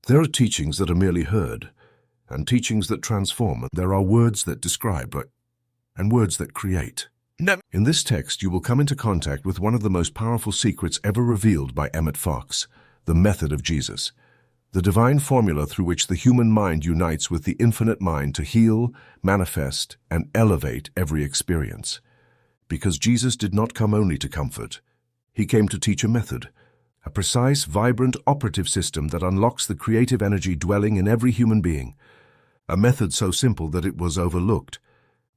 There are teachings that are merely heard, and teachings that transform, and there are words that describe, and words that create. In this text, you will come into contact with one of the most powerful secrets ever revealed by Emmet Fox, the method of Jesus, the divine formula through which the human mind unites with the infinite mind to heal, manifest, and elevate every experience. Because Jesus did not come only to comfort. He came to teach a method, a precise, vibrant, operative system that unlocks the creative energy dwelling in every human being. A method so simple that it was overlooked,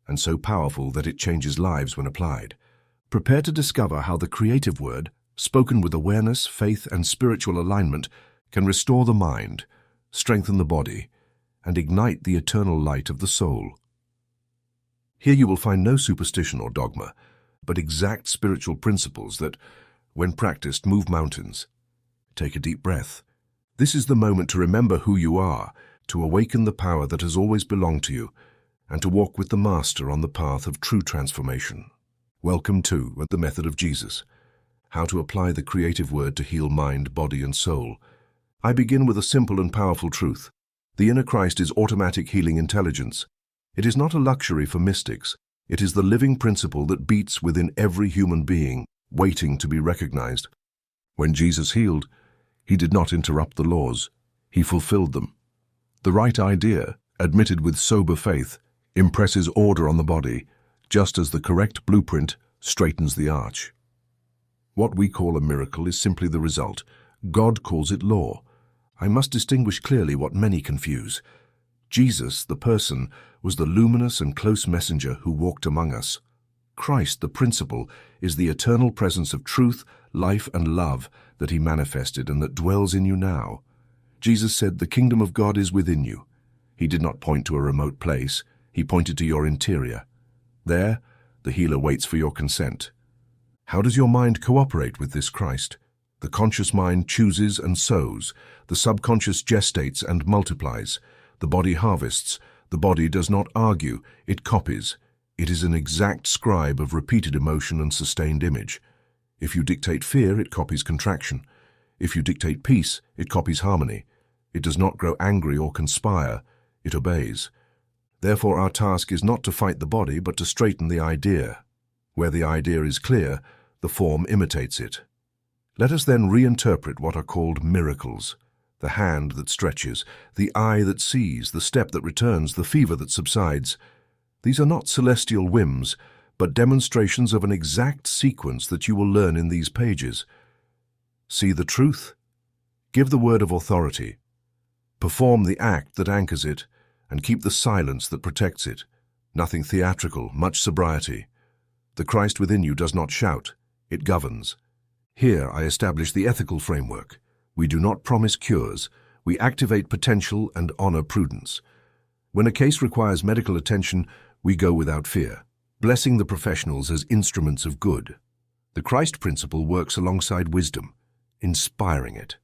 and so powerful that it changes lives when applied. Prepare to discover how the creative word, spoken with awareness, faith, and spiritual alignment, can restore the mind, strengthen the body, and ignite the eternal light of the soul. Here you will find no superstition or dogma, but exact spiritual principles that, when practiced, move mountains. Take a deep breath. This is the moment to remember who you are, to awaken the power that has always belonged to you, and to walk with the Master on the path of true transformation. Welcome to the method of Jesus, how to apply the creative word to heal mind, body, and soul. I begin with a simple and powerful truth. The inner Christ is automatic healing intelligence. It is not a luxury for mystics. It is the living principle that beats within every human being, waiting to be recognized. When Jesus healed, he did not interrupt the laws. He fulfilled them. The right idea, admitted with sober faith, impresses order on the body, just as the correct blueprint straightens the arch. What we call a miracle is simply the result. God calls it law. I must distinguish clearly what many confuse. Jesus, the person, was the luminous and close messenger who walked among us. Christ, the principle, is the eternal presence of truth, life, and love that he manifested and that dwells in you now. Jesus said, "The kingdom of God is within you." He did not point to a remote place. He pointed to your interior. There, the healer waits for your consent. How does your mind cooperate with this Christ? The conscious mind chooses and sows. The subconscious gestates and multiplies. The body harvests. The body does not argue. It copies. It is an exact scribe of repeated emotion and sustained image. If you dictate fear, it copies contraction. If you dictate peace, it copies harmony. It does not grow angry or conspire. It obeys. Therefore, our task is not to fight the body, but to straighten the idea. Where the idea is clear, the form imitates it. Let us then reinterpret what are called miracles. The hand that stretches, the eye that sees, the step that returns, the fever that subsides. These are not celestial whims, but demonstrations of an exact sequence that you will learn in these pages. See the truth. Give the word of authority. Perform the act that anchors it, and keep the silence that protects it. Nothing theatrical, much sobriety. The Christ within you does not shout, it governs. Here I establish the ethical framework. We do not promise cures. We activate potential and honor prudence. When a case requires medical attention, we go without fear, blessing the professionals as instruments of good. The Christ principle works alongside wisdom, inspiring it.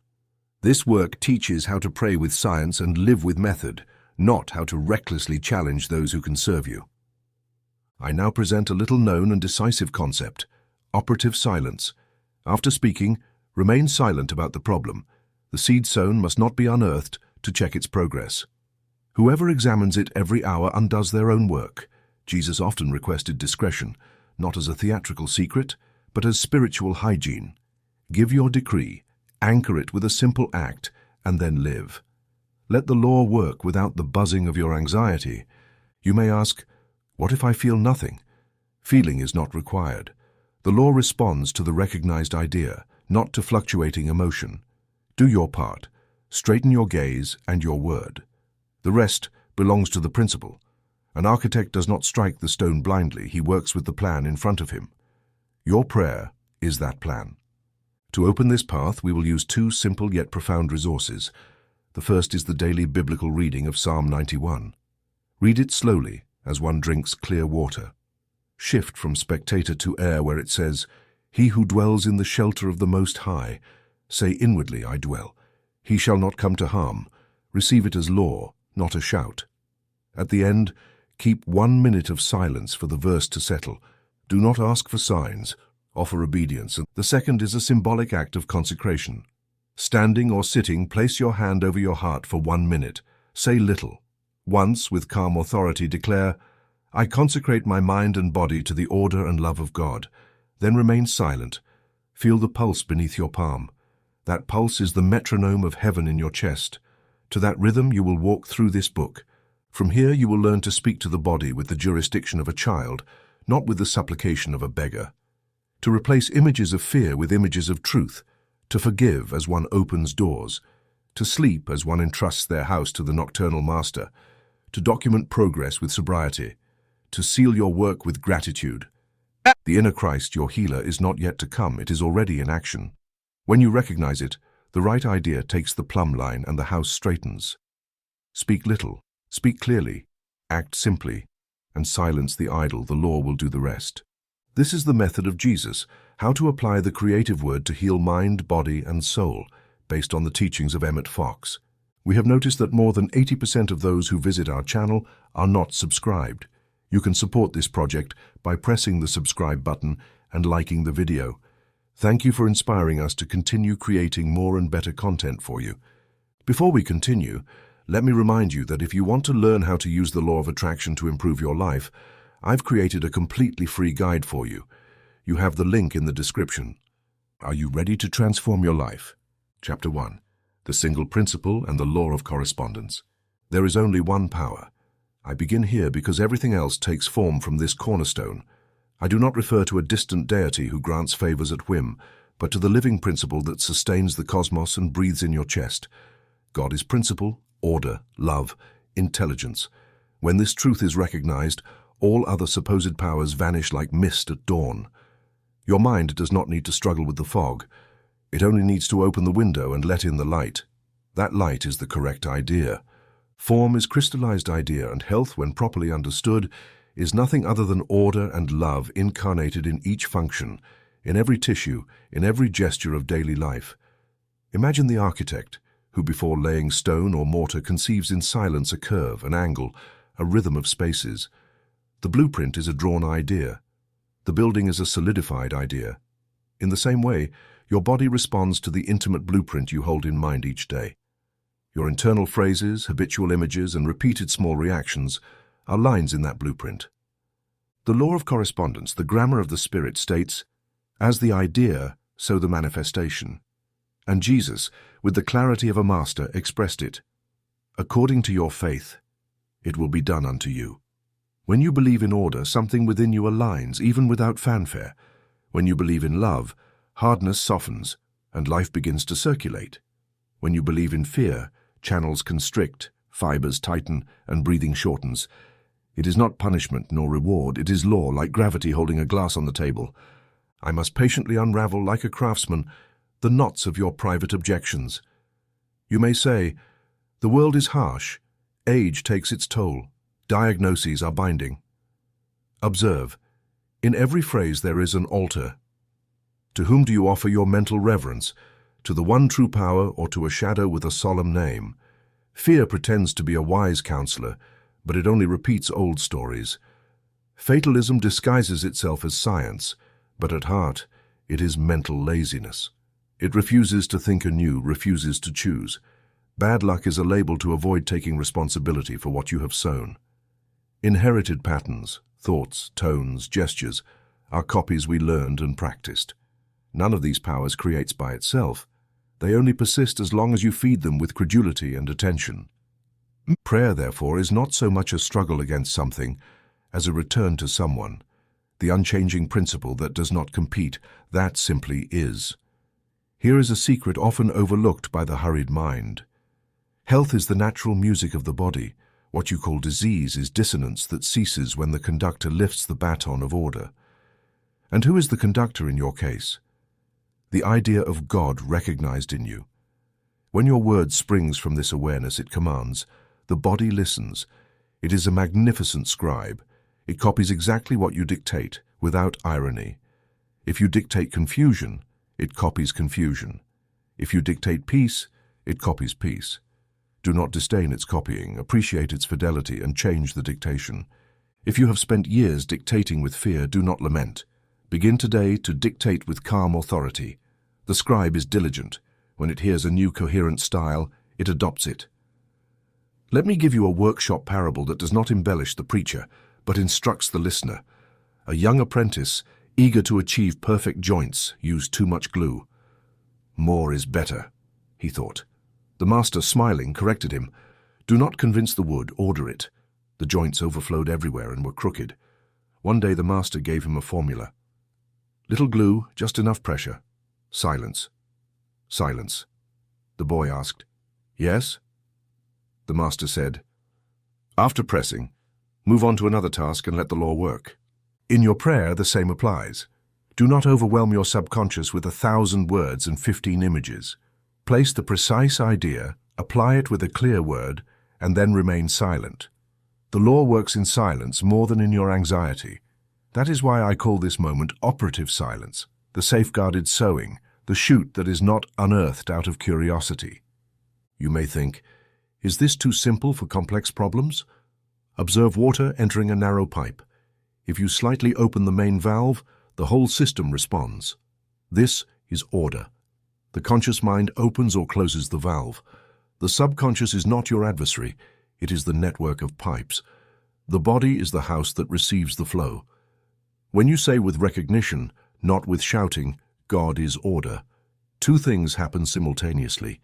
This work teaches how to pray with science and live with method, not how to recklessly challenge those who can serve you. I now present a little-known and decisive concept, operative silence. After speaking, remain silent about the problem. The seed sown must not be unearthed to check its progress. Whoever examines it every hour undoes their own work. Jesus often requested discretion, not as a theatrical secret, but as spiritual hygiene. Give your decree, anchor it with a simple act, and then live. Let the law work without the buzzing of your anxiety. You may ask, what if I feel nothing? Feeling is not required. The law responds to the recognized idea, not to fluctuating emotion. Do your part. Straighten your gaze and your word. The rest belongs to the principle. An architect does not strike the stone blindly. He works with the plan in front of him. Your prayer is that plan. To open this path, we will use two simple yet profound resources. The first is the daily biblical reading of Psalm 91. Read it slowly, as one drinks clear water. Shift from spectator to heir where it says, "He who dwells in the shelter of the Most High, say inwardly, I dwell. He shall not come to harm." Receive it as law, not a shout. At the end, keep 1 minute of silence for the verse to settle. Do not ask for signs, offer obedience. The second is a symbolic act of consecration. Standing or sitting, place your hand over your heart for 1 minute. Say little. Once, with calm authority, declare, "I consecrate my mind and body to the order and love of God." Then remain silent. Feel the pulse beneath your palm. That pulse is the metronome of heaven in your chest. To that rhythm you will walk through this book. From here you will learn to speak to the body with the jurisdiction of a child, not with the supplication of a beggar. To replace images of fear with images of truth. To forgive as one opens doors. To sleep as one entrusts their house to the nocturnal master. To document progress with sobriety. To seal your work with gratitude. The inner Christ, your healer, is not yet to come. It is already in action. When you recognize it, the right idea takes the plumb line and the house straightens. Speak little, speak clearly, act simply, and silence the idol. The law will do the rest. This is the method of Jesus, how to apply the creative word to heal mind, body, and soul, based on the teachings of Emmet Fox. We have noticed that more than 80% of those who visit our channel are not subscribed. You can support this project by pressing the subscribe button and liking the video. Thank you for inspiring us to continue creating more and better content for you. Before we continue, let me remind you that if you want to learn how to use the law of attraction to improve your life, I've created a completely free guide for you. You have the link in the description. Are you ready to transform your life? Chapter 1. The Single Principle and the Law of Correspondence. There is only one power. I begin here because everything else takes form from this cornerstone. I do not refer to a distant deity who grants favors at whim, but to the living principle that sustains the cosmos and breathes in your chest. God is principle, order, love, intelligence. When this truth is recognized, all other supposed powers vanish like mist at dawn. Your mind does not need to struggle with the fog. It only needs to open the window and let in the light. That light is the correct idea. Form is crystallized idea, and health, when properly understood, is nothing other than order and love incarnated in each function, in every tissue, in every gesture of daily life. Imagine the architect, who before laying stone or mortar conceives in silence a curve, an angle, a rhythm of spaces. The blueprint is a drawn idea. The building is a solidified idea. In the same way, your body responds to the intimate blueprint you hold in mind each day. Your internal phrases, habitual images, and repeated small reactions are lines in that blueprint. The law of correspondence, the grammar of the Spirit, states, "As the idea, so the manifestation." And Jesus, with the clarity of a master, expressed it, "According to your faith, it will be done unto you." When you believe in order, something within you aligns, even without fanfare. When you believe in love, hardness softens, and life begins to circulate. When you believe in fear, channels constrict, fibers tighten, and breathing shortens. It is not punishment nor reward, it is law, like gravity holding a glass on the table. I must patiently unravel, like a craftsman, the knots of your private objections. You may say, "The world is harsh, age takes its toll, diagnoses are binding." Observe, in every phrase there is an altar. To whom do you offer your mental reverence? To the one true power, or to a shadow with a solemn name? Fear pretends to be a wise counselor, but it only repeats old stories. Fatalism disguises itself as science, but at heart it is mental laziness. It refuses to think anew, refuses to choose. Bad luck is a label to avoid taking responsibility for what you have sown. Inherited patterns, thoughts, tones, gestures are copies we learned and practiced. None of these powers creates by itself. They only persist as long as you feed them with credulity and attention. Prayer, therefore, is not so much a struggle against something as a return to someone. The unchanging principle that does not compete, that simply is. Here is a secret often overlooked by the hurried mind. Health is the natural music of the body. What you call disease is dissonance that ceases when the conductor lifts the baton of order. And who is the conductor in your case? The idea of God recognized in you. When your word springs from this awareness, it commands. The body listens. It is a magnificent scribe. It copies exactly what you dictate, without irony. If you dictate confusion, it copies confusion. If you dictate peace, it copies peace. Do not disdain its copying, appreciate its fidelity, and change the dictation. If you have spent years dictating with fear, do not lament. Begin today to dictate with calm authority. The scribe is diligent. When it hears a new coherent style, it adopts it. Let me give you a workshop parable that does not embellish the preacher, but instructs the listener. A young apprentice, eager to achieve perfect joints, used too much glue. More is better, he thought. The master, smiling, corrected him. Do not convince the wood, order it. The joints overflowed everywhere and were crooked. One day the master gave him a formula. Little glue, just enough pressure. Silence. Silence. The boy asked, Yes? The master said, After pressing, move on to another task and let the law work. In your prayer, the same applies. Do not overwhelm your subconscious with 1,000 words and 15 images. Place the precise idea, apply it with a clear word, and then remain silent. The law works in silence more than in your anxiety. That is why I call this moment operative silence, the safeguarded sowing, the shoot that is not unearthed out of curiosity. You may think, is this too simple for complex problems? Observe water entering a narrow pipe. If you slightly open the main valve, the whole system responds. This is order. The conscious mind opens or closes the valve. The subconscious is not your adversary. It is the network of pipes. The body is the house that receives the flow. When you say with recognition, not with shouting, God is order, two things happen simultaneously.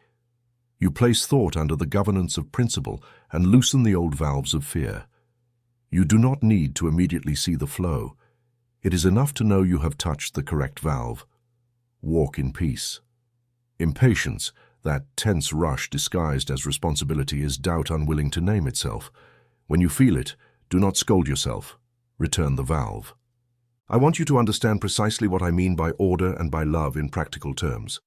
You place thought under the governance of principle and loosen the old valves of fear. You do not need to immediately see the flow. It is enough to know you have touched the correct valve. Walk in peace. Impatience, that tense rush disguised as responsibility, is doubt unwilling to name itself. When you feel it, do not scold yourself. Return the valve. I want you to understand precisely what I mean by order and by love in practical terms.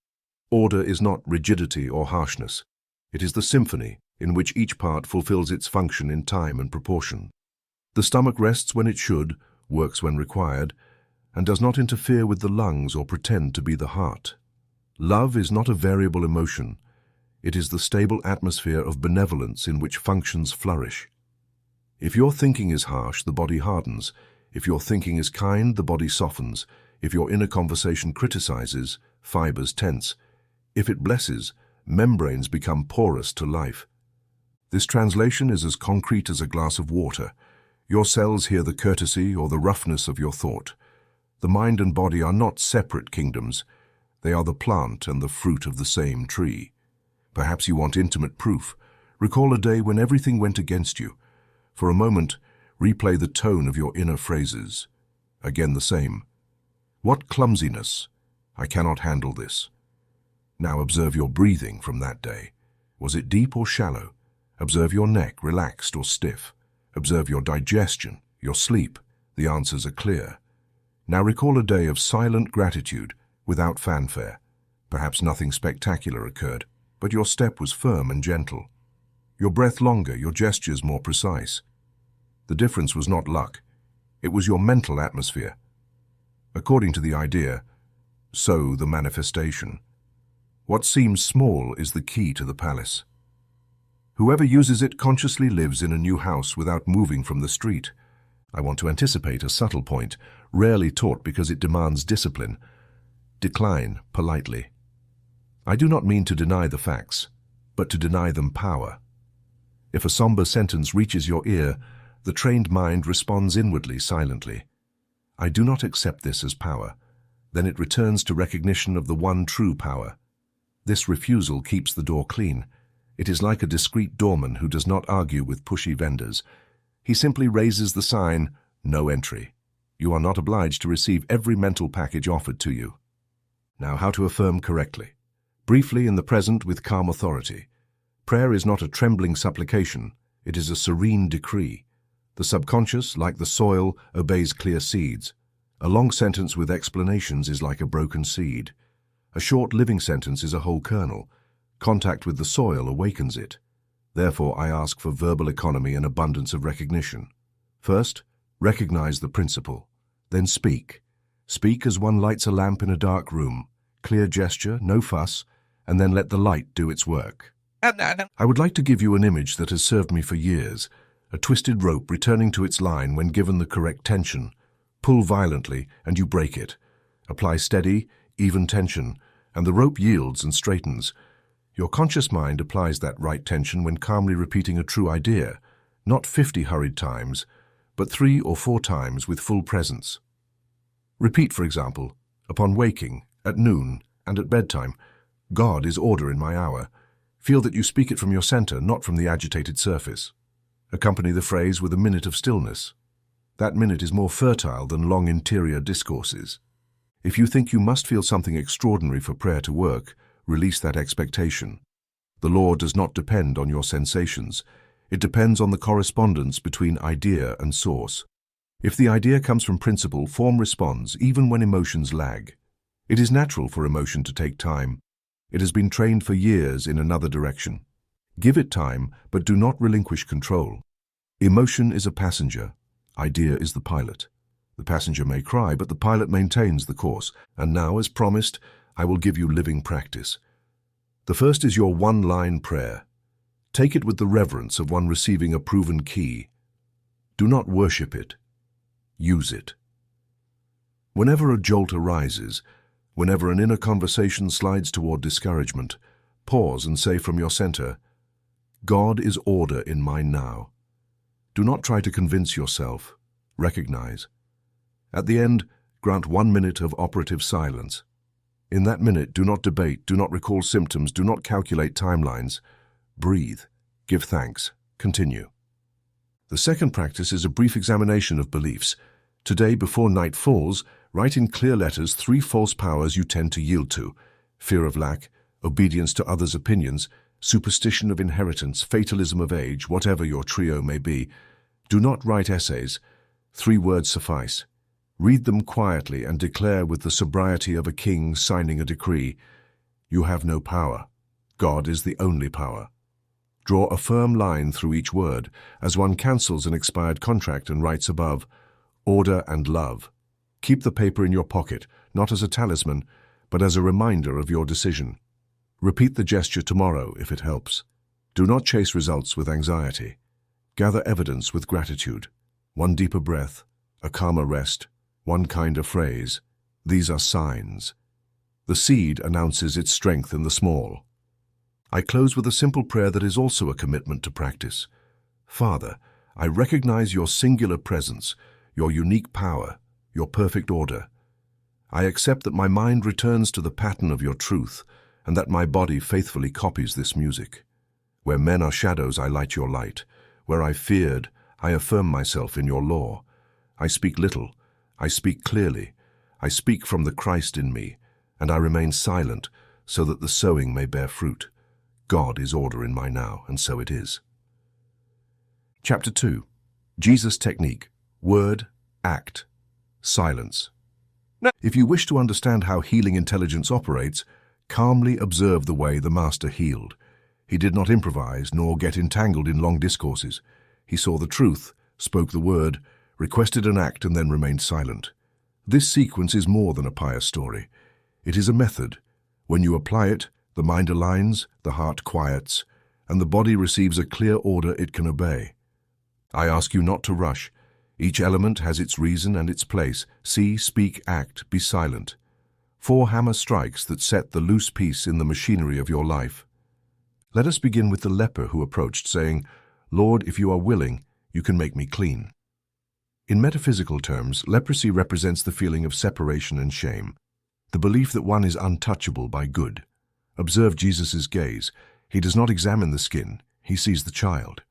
Order is not rigidity or harshness. It is the symphony in which each part fulfills its function in time and proportion. The stomach rests when it should, works when required, and does not interfere with the lungs or pretend to be the heart. Love is not a variable emotion. It is the stable atmosphere of benevolence in which functions flourish. If your thinking is harsh, the body hardens. If your thinking is kind, the body softens. If your inner conversation criticizes, fibers tense. If it blesses, membranes become porous to life. This translation is as concrete as a glass of water. Your cells hear the courtesy or the roughness of your thought. The mind and body are not separate kingdoms. They are the plant and the fruit of the same tree. Perhaps you want intimate proof. Recall a day when everything went against you. For a moment, replay the tone of your inner phrases. Again the same. What clumsiness! I cannot handle this. Now observe your breathing from that day. Was it deep or shallow? Observe your neck, relaxed or stiff. Observe your digestion, your sleep. The answers are clear. Now recall a day of silent gratitude, without fanfare. Perhaps nothing spectacular occurred, but your step was firm and gentle. Your breath longer, your gestures more precise. The difference was not luck. It was your mental atmosphere. According to the idea, so the manifestation. What seems small is the key to the palace. Whoever uses it consciously lives in a new house without moving from the street. I want to anticipate a subtle point, rarely taught because it demands discipline. Decline politely. I do not mean to deny the facts, but to deny them power. If a somber sentence reaches your ear, the trained mind responds inwardly, silently. I do not accept this as power. Then it returns to recognition of the one true power. This refusal keeps the door clean. It is like a discreet doorman who does not argue with pushy vendors. He simply raises the sign, "No entry." You are not obliged to receive every mental package offered to you. Now, how to affirm correctly. Briefly, in the present, with calm authority. Prayer is not a trembling supplication. It is a serene decree. The subconscious, like the soil, obeys clear seeds. A long sentence with explanations is like a broken seed. A short living sentence is a whole kernel. Contact with the soil awakens it. Therefore, I ask for verbal economy and abundance of recognition. First, recognize the principle. Then speak. Speak as one lights a lamp in a dark room. Clear gesture, no fuss, and then let the light do its work. I would like to give you an image that has served me for years. A twisted rope returning to its line when given the correct tension. Pull violently, and you break it. Apply steady, even tension, and the rope yields and straightens. Your conscious mind applies that right tension when calmly repeating a true idea, not 50 hurried times, but 3 or 4 times with full presence. Repeat, for example, upon waking, at noon, and at bedtime, God is order in my hour. Feel that you speak it from your center, not from the agitated surface. Accompany the phrase with a minute of stillness. That minute is more fertile than long interior discourses. If you think you must feel something extraordinary for prayer to work, release that expectation. The law does not depend on your sensations. It depends on the correspondence between idea and source. If the idea comes from principle, form responds, even when emotions lag. It is natural for emotion to take time. It has been trained for years in another direction. Give it time, but do not relinquish control. Emotion is a passenger. Idea is the pilot. The passenger may cry, but the pilot maintains the course. And now, as promised, I will give you living practice. The first is your one-line prayer. Take it with the reverence of one receiving a proven key. Do not worship it. Use it. Whenever a jolt arises, whenever an inner conversation slides toward discouragement, pause and say from your center, God is order in my now. Do not try to convince yourself. Recognize. At the end, grant 1 minute of operative silence. In that minute, do not debate, do not recall symptoms, do not calculate timelines. Breathe. Give thanks. Continue. The second practice is a brief examination of beliefs. Today, before night falls, write in clear letters 3 false powers you tend to yield to: fear of lack, obedience to others' opinions, superstition of inheritance, fatalism of age, whatever your trio may be. Do not write essays. 3 words suffice. Read them quietly and declare with the sobriety of a king signing a decree. You have no power. God is the only power. Draw a firm line through each word, as one cancels an expired contract and writes above, order and love. Keep the paper in your pocket, not as a talisman, but as a reminder of your decision. Repeat the gesture tomorrow if it helps. Do not chase results with anxiety. Gather evidence with gratitude. 1 deeper breath, a calmer rest, 1 kinder phrase. These are signs. The seed announces its strength in the small. I close with a simple prayer that is also a commitment to practice. Father, I recognize your singular presence, your unique power, your perfect order. I accept that my mind returns to the pattern of your truth, and that my body faithfully copies this music. Where men are shadows, I light your light. Where I feared, I affirm myself in your law. I speak little, I speak clearly. I speak from the Christ in me, and I remain silent so that the sowing may bear fruit. God is order in my now, and so it is. Chapter 2. Jesus' Technique. Word, act, silence. If you wish to understand how healing intelligence operates, calmly observe the way the Master healed. He did not improvise nor get entangled in long discourses. He saw the truth, spoke the word, requested an act, and then remained silent. This sequence is more than a pious story. It is a method. When you apply it, the mind aligns, the heart quiets, and the body receives a clear order it can obey. I ask you not to rush. Each element has its reason and its place. See, speak, act, be silent. 4 hammer strikes that set the loose piece in the machinery of your life. Let us begin with the leper who approached, saying, Lord, if you are willing, you can make me clean. In metaphysical terms, leprosy represents the feeling of separation and shame, the belief that one is untouchable by good. Observe Jesus' gaze. He does not examine the skin, he sees the child.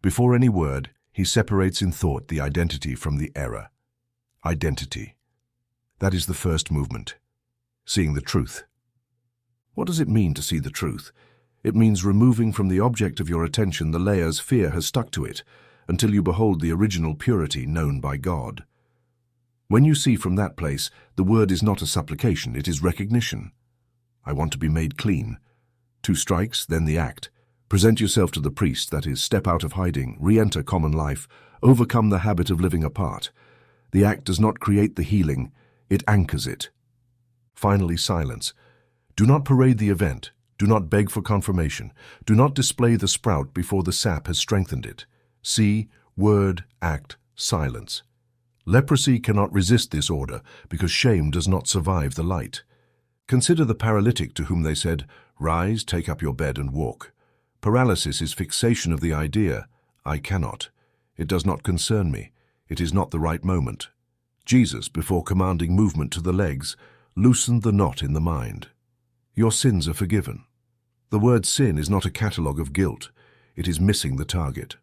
Before any word, he separates in thought the identity from the error. Identity. That is the first movement. Seeing the truth. What does it mean to see the truth? It means removing from the object of your attention the layers fear has stuck to it, until you behold the original purity known by God. When you see from that place, the word is not a supplication, it is recognition. I want to be made clean. 2 strikes, then the act. Present yourself to the priest, that is, step out of hiding, re-enter common life, overcome the habit of living apart. The act does not create the healing, it anchors it. Finally, silence. Do not parade the event. Do not beg for confirmation. Do not display the sprout before the sap has strengthened it. See, word, act, silence. Leprosy cannot resist this order because shame does not survive the light. Consider the paralytic to whom they said, "Rise, take up your bed and walk." Paralysis is fixation of the idea, "I cannot. It does not concern me. It is not the right moment." Jesus, before commanding movement to the legs, loosened the knot in the mind. Your sins are forgiven. The word sin is not a catalogue of guilt. It is missing the target.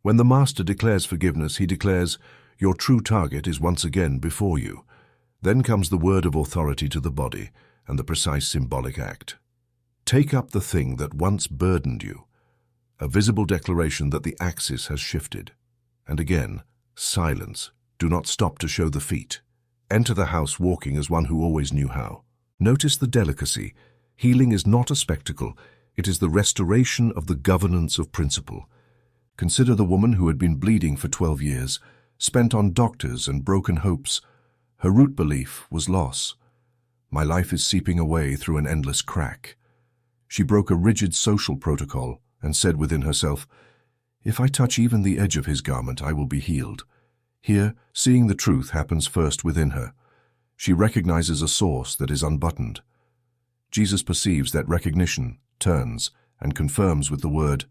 When the Master declares forgiveness, he declares, "Your true target is once again before you." Then comes the word of authority to the body and the precise symbolic act. Take up the thing that once burdened you, a visible declaration that the axis has shifted. And again, silence. Do not stop to show the feet. Enter the house walking as one who always knew how. Notice the delicacy. Healing is not a spectacle. It is the restoration of the governance of principle. Consider the woman who had been bleeding for 12 years, spent on doctors and broken hopes. Her root belief was loss. My life is seeping away through an endless crack. She broke a rigid social protocol and said within herself, "If I touch even the edge of his garment, I will be healed." Here, seeing the truth happens first within her. She recognizes a source that is unbuttoned. Jesus perceives that recognition, turns, and confirms with the word,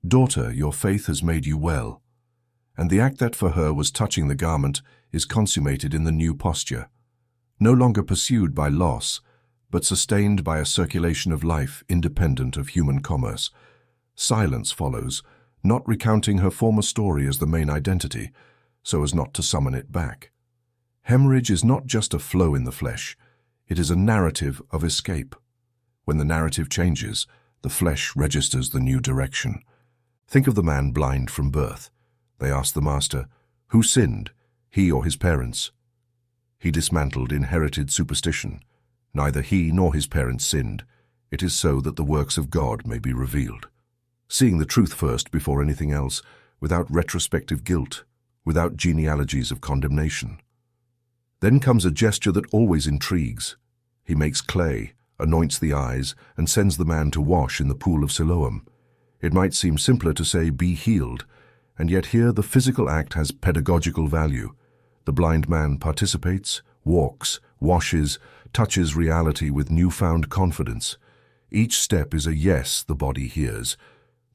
"Daughter, your faith has made you well." And the act that for her was touching the garment is consummated in the new posture, no longer pursued by loss, but sustained by a circulation of life independent of human commerce. Silence follows, not recounting her former story as the main identity, so as not to summon it back. Hemorrhage is not just a flow in the flesh, it is a narrative of escape. When the narrative changes, the flesh registers the new direction. Think of the man blind from birth. They asked the Master, "Who sinned, he or his parents?" He dismantled inherited superstition. Neither he nor his parents sinned. It is so that the works of God may be revealed. Seeing the truth first before anything else, without retrospective guilt, without genealogies of condemnation. Then comes a gesture that always intrigues. He makes clay, anoints the eyes, and sends the man to wash in the pool of Siloam. It might seem simpler to say, "Be healed," and yet here the physical act has pedagogical value. The blind man participates, walks, washes, touches reality with newfound confidence. Each step is a yes the body hears.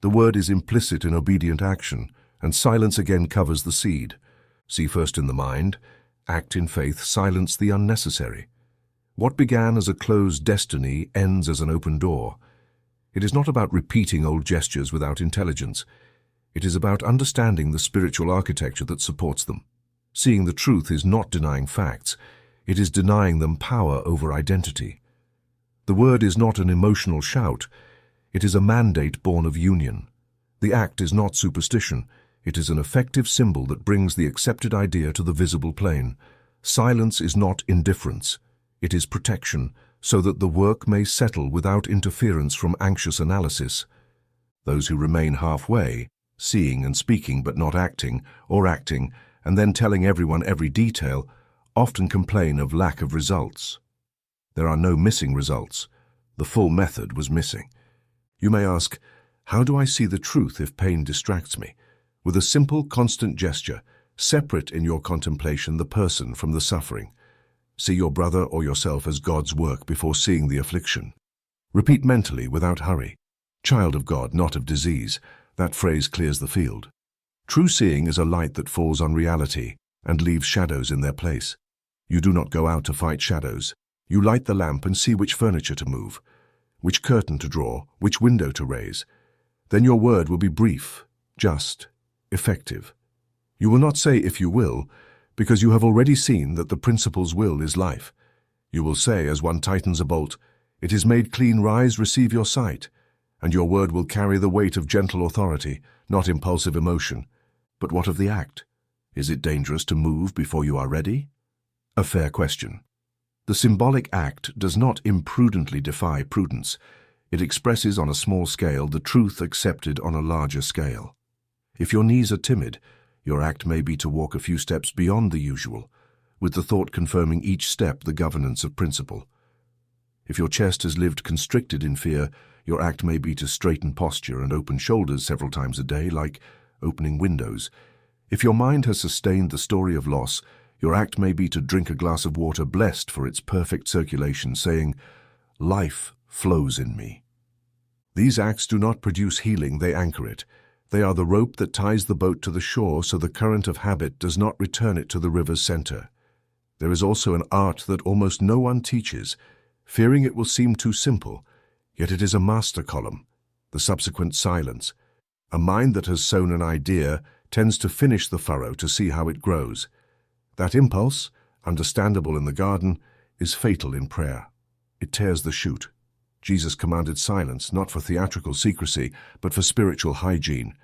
The word is implicit in obedient action, and silence again covers the seed. See first in the mind, act in faith, silence the unnecessary. What began as a closed destiny ends as an open door. It is not about repeating old gestures without intelligence. It is about understanding the spiritual architecture that supports them. Seeing the truth is not denying facts. It is denying them power over identity. The word is not an emotional shout. It is a mandate born of union. The act is not superstition. It is an effective symbol that brings the accepted idea to the visible plane. Silence is not indifference. It is protection, so that the work may settle without interference from anxious analysis. Those who remain halfway, seeing and speaking but not acting, or acting, and then telling everyone every detail, often complain of lack of results. There are no missing results. The full method was missing. You may ask, how do I see the truth if pain distracts me? With a simple, constant gesture, separate in your contemplation the person from the suffering. See your brother or yourself as God's work before seeing the affliction. Repeat mentally without hurry. Child of God, not of disease. That phrase clears the field. True seeing is a light that falls on reality and leaves shadows in their place. You do not go out to fight shadows. You light the lamp and see which furniture to move, which curtain to draw, which window to raise. Then your word will be brief, just, effective. You will not say "if you will," because you have already seen that the principle's will is life. You will say, as one tightens a bolt, "It is made clean, rise, receive your sight," and your word will carry the weight of gentle authority, not impulsive emotion. But what of the act? Is it dangerous to move before you are ready? A fair question. The symbolic act does not imprudently defy prudence. It expresses on a small scale the truth accepted on a larger scale. If your knees are timid, your act may be to walk a few steps beyond the usual, with the thought confirming each step the governance of principle. If your chest has lived constricted in fear, your act may be to straighten posture and open shoulders several times a day, like opening windows. If your mind has sustained the story of loss, Your act may be to drink a glass of water blessed for its perfect circulation, saying, "Life flows in me." These acts do not produce healing, they anchor it. They are the rope that ties the boat to the shore so the current of habit does not return it to the river's center. There is also an art that almost no one teaches, fearing it will seem too simple, yet it is a master column, the subsequent silence. A mind that has sown an idea tends to finish the furrow to see how it grows. That impulse, understandable in the garden, is fatal in prayer. It tears the shoot. Jesus commanded silence, not for theatrical secrecy, but for spiritual hygiene.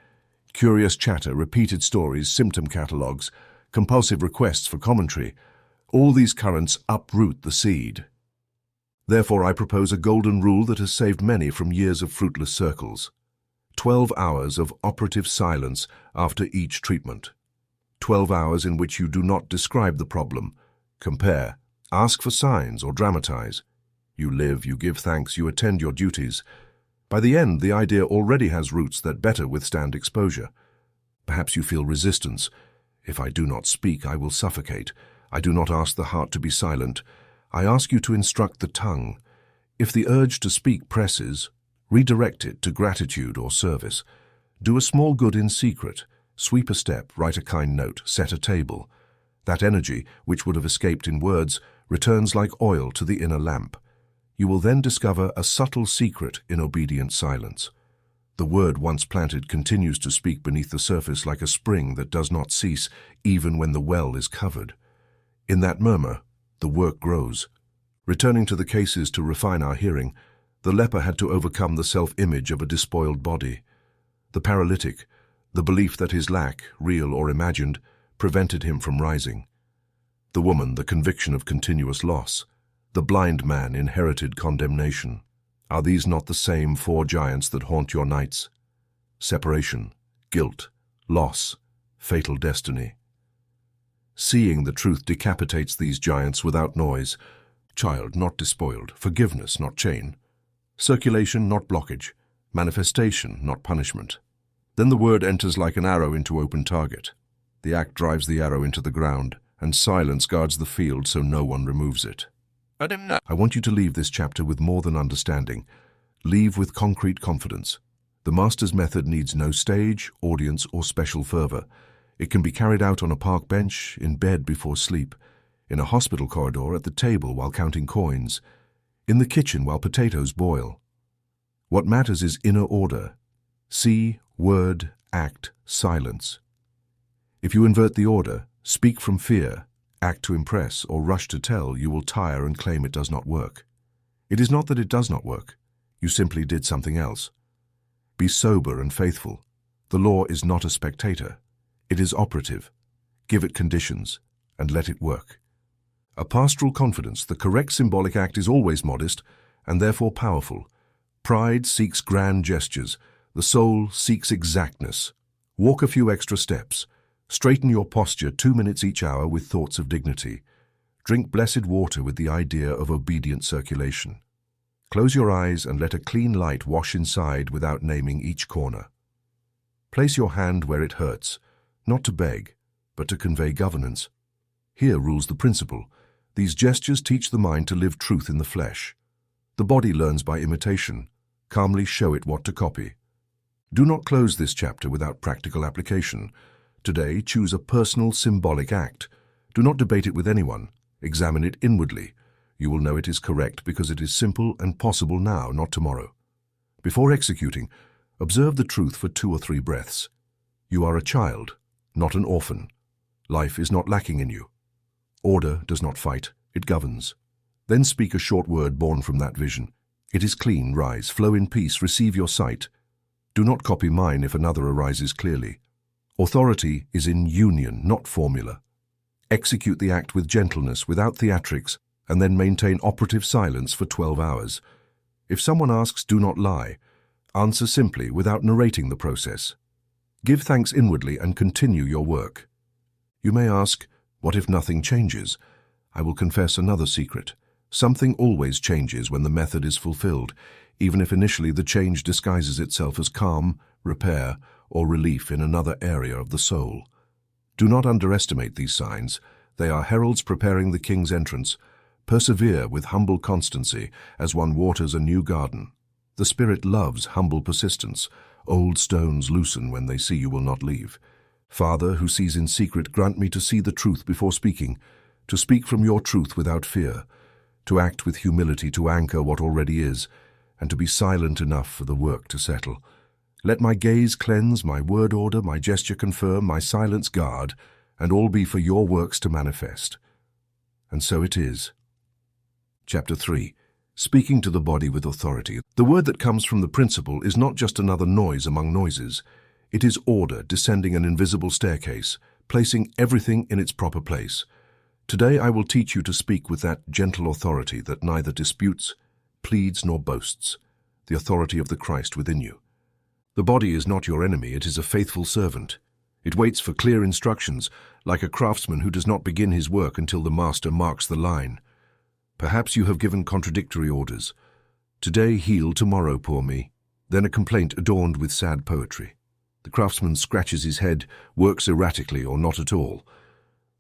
Curious chatter, repeated stories, symptom catalogues, compulsive requests for commentary, all these currents uproot the seed. Therefore, I propose a golden rule that has saved many from years of fruitless circles. 12 hours of operative silence after each treatment. 12 hours in which you do not describe the problem, compare, ask for signs, or dramatize. You live, you give thanks, you attend your duties. By the end, the idea already has roots that better withstand exposure. Perhaps you feel resistance. If I do not speak, I will suffocate. I do not ask the heart to be silent. I ask you to instruct the tongue. If the urge to speak presses, redirect it to gratitude or service. Do a small good in secret. Sweep a step, write a kind note, set a table. That energy, which would have escaped in words, returns like oil to the inner lamp. You will then discover a subtle secret in obedient silence. The word once planted continues to speak beneath the surface like a spring that does not cease even when the well is covered. In that murmur, the work grows. Returning to the cases to refine our hearing, the leper had to overcome the self-image of a despoiled body. The paralytic, the belief that his lack, real or imagined, prevented him from rising. The woman, the conviction of continuous loss. The blind man inherited condemnation. Are these not the same 4 giants that haunt your nights? Separation, guilt, loss, fatal destiny. Seeing the truth decapitates these giants without noise. Child, not despoiled. Forgiveness, not chain. Circulation, not blockage. Manifestation, not punishment. Then the word enters like an arrow into open target. The act drives the arrow into the ground, and silence guards the field so no one removes it. I want you to leave this chapter with more than understanding. Leave with concrete confidence. The Master's method needs no stage, audience, or special fervor. It can be carried out on a park bench, in bed before sleep, in a hospital corridor, at the table while counting coins, in the kitchen while potatoes boil. What matters is inner order. See, word, act, silence. If you invert the order, speak from fear, act to impress, or rush to tell, you will tire and claim it does not work. It is not that it does not work. You simply did something else. Be sober and faithful. The law is not a spectator. It is operative. Give it conditions, and let it work. A pastoral confidence, the correct symbolic act is always modest, and therefore powerful. Pride seeks grand gestures. The soul seeks exactness. Walk a few extra steps. Straighten your posture 2 minutes each hour with thoughts of dignity. Drink blessed water with the idea of obedient circulation. Close your eyes and let a clean light wash inside without naming each corner. Place your hand where it hurts, not to beg, but to convey governance. Here rules the principle. These gestures teach the mind to live truth in the flesh. The body learns by imitation. Calmly show it what to copy. Do not close this chapter without practical application. Today, choose a personal, symbolic act. Do not debate it with anyone. Examine it inwardly. You will know it is correct because it is simple and possible now, not tomorrow. Before executing, observe the truth for 2 or 3 breaths. You are a child, not an orphan. Life is not lacking in you. Order does not fight, it governs. Then speak a short word born from that vision. It is clean, rise, flow in peace, receive your sight. Do not copy mine if another arises clearly. Authority is in union, not formula. Execute the act with gentleness, without theatrics, and then maintain operative silence for 12 hours. If someone asks, do not lie. Answer simply, without narrating the process. Give thanks inwardly and continue your work. You may ask, what if nothing changes? I will confess another secret. Something always changes when the method is fulfilled, even if initially the change disguises itself as calm, repair, or relief in another area of the soul. Do not underestimate these signs. They are heralds preparing the king's entrance. Persevere with humble constancy as one waters a new garden. The Spirit loves humble persistence. Old stones loosen when they see you will not leave. Father, who sees in secret, grant me to see the truth before speaking, to speak from your truth without fear, to act with humility, to anchor what already is, and to be silent enough for the work to settle. Let my gaze cleanse, my word order, my gesture confirm, my silence guard, and all be for your works to manifest. And so it is. Chapter 3. Speaking to the body with authority. The word that comes from the principle is not just another noise among noises. It is order descending an invisible staircase, placing everything in its proper place. Today I will teach you to speak with that gentle authority that neither disputes, pleads, nor boasts, the authority of the Christ within you. The body is not your enemy, it is a faithful servant. It waits for clear instructions, like a craftsman who does not begin his work until the master marks the line. Perhaps you have given contradictory orders. Today heal, tomorrow poor me. Then a complaint adorned with sad poetry. The craftsman scratches his head, works erratically or not at all.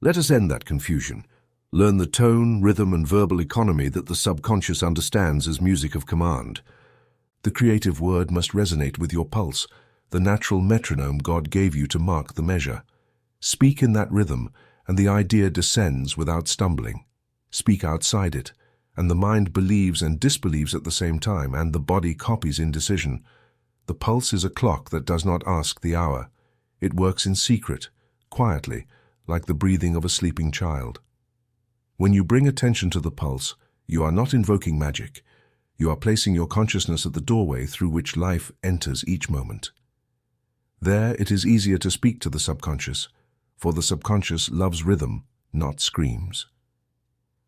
Let us end that confusion. Learn the tone, rhythm, and verbal economy that the subconscious understands as music of command. The creative word must resonate with your pulse, the natural metronome God gave you to mark the measure. Speak in that rhythm, and the idea descends without stumbling. Speak outside it, and the mind believes and disbelieves at the same time, and the body copies indecision. The pulse is a clock that does not ask the hour. It works in secret, quietly, like the breathing of a sleeping child. When you bring attention to the pulse, you are not invoking magic. You are placing your consciousness at the doorway through which life enters each moment. There it is easier to speak to the subconscious, for the subconscious loves rhythm, not screams.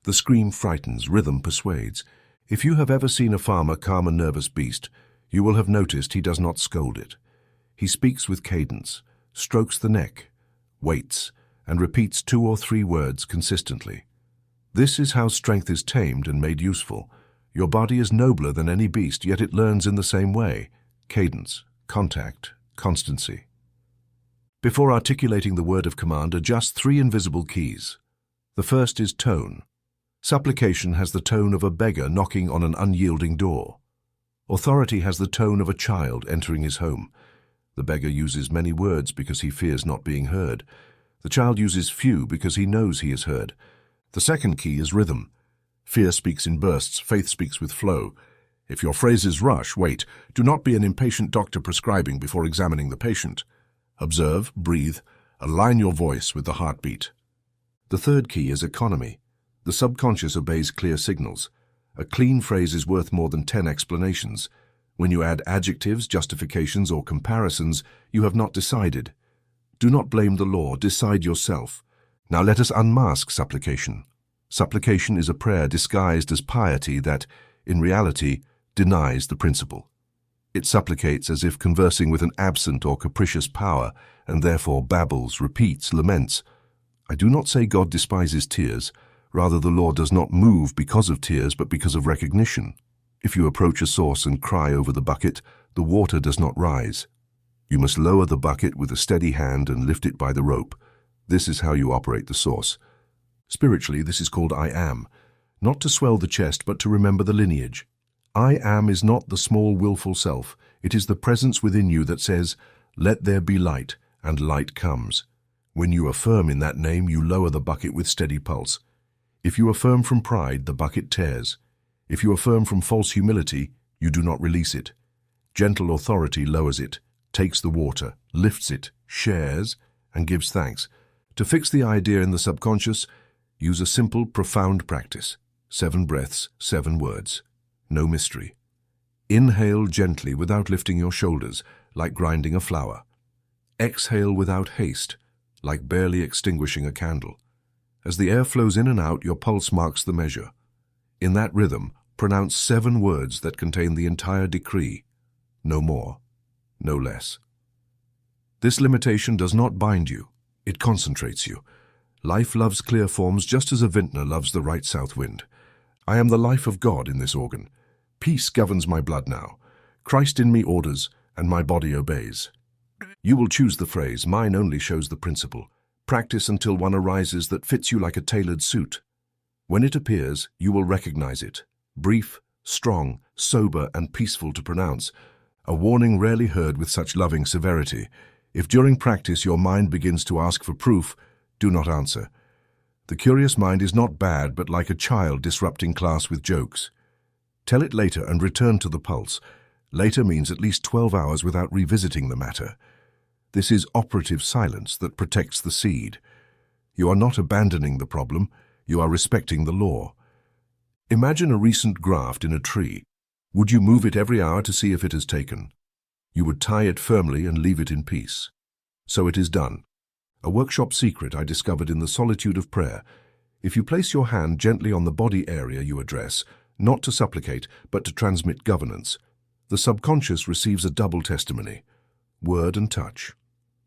The scream frightens, rhythm persuades. If you have ever seen a farmer calm a nervous beast, you will have noticed he does not scold it. He speaks with cadence, strokes the neck, waits, and repeats 2 or 3 words consistently. This is how strength is tamed and made useful. Your body is nobler than any beast, yet it learns in the same way: cadence, contact, constancy. Before articulating the word of command, adjust 3 invisible keys. The first is tone. Supplication has the tone of a beggar knocking on an unyielding door. Authority has the tone of a child entering his home. The beggar uses many words because he fears not being heard. The child uses few because he knows he is heard. The second key is rhythm. Fear speaks in bursts, faith speaks with flow. If your phrases rush, wait. Do not be an impatient doctor prescribing before examining the patient. Observe, breathe, align your voice with the heartbeat. The third key is economy. The subconscious obeys clear signals. A clean phrase is worth more than 10 explanations. When you add adjectives, justifications, or comparisons, you have not decided. Do not blame the law, decide yourself. Now let us unmask supplication. Supplication is a prayer disguised as piety that, in reality, denies the principle. It supplicates as if conversing with an absent or capricious power, and therefore babbles, repeats, laments. I do not say God despises tears. Rather, the Lord does not move because of tears, but because of recognition. If you approach a source and cry over the bucket, the water does not rise. You must lower the bucket with a steady hand and lift it by the rope. This is how you operate the source. Spiritually, this is called I am. Not to swell the chest, but to remember the lineage. I am is not the small willful self. It is the presence within you that says, "Let there be light," and light comes. When you affirm in that name, you lower the bucket with steady pulse. If you affirm from pride, the bucket tears. If you affirm from false humility, you do not release it. Gentle authority lowers it, takes the water, lifts it, shares, and gives thanks. To fix the idea in the subconscious, use a simple, profound practice. 7 breaths, 7 words. No mystery. Inhale gently without lifting your shoulders, like grinding a flour. Exhale without haste, like barely extinguishing a candle. As the air flows in and out, your pulse marks the measure. In that rhythm, pronounce 7 words that contain the entire decree. No more, no less. This limitation does not bind you. It concentrates you. Life loves clear forms just as a vintner loves the right south wind. I am the life of God in this organ. Peace governs my blood now. Christ in me orders, and my body obeys. You will choose the phrase. Mine only shows the principle. Practice until one arises that fits you like a tailored suit. When it appears, you will recognize it. Brief, strong, sober, and peaceful to pronounce. A warning rarely heard with such loving severity. If during practice your mind begins to ask for proof, do not answer. The curious mind is not bad, but like a child disrupting class with jokes. Tell it later and return to the pulse. Later means at least 12 hours without revisiting the matter. This is operative silence that protects the seed. You are not abandoning the problem, you are respecting the law. Imagine a recent graft in a tree. Would you move it every hour to see if it has taken? You would tie it firmly and leave it in peace. So it is done. A workshop secret I discovered in the solitude of prayer. If you place your hand gently on the body area you address, not to supplicate, but to transmit governance, the subconscious receives a double testimony, word and touch.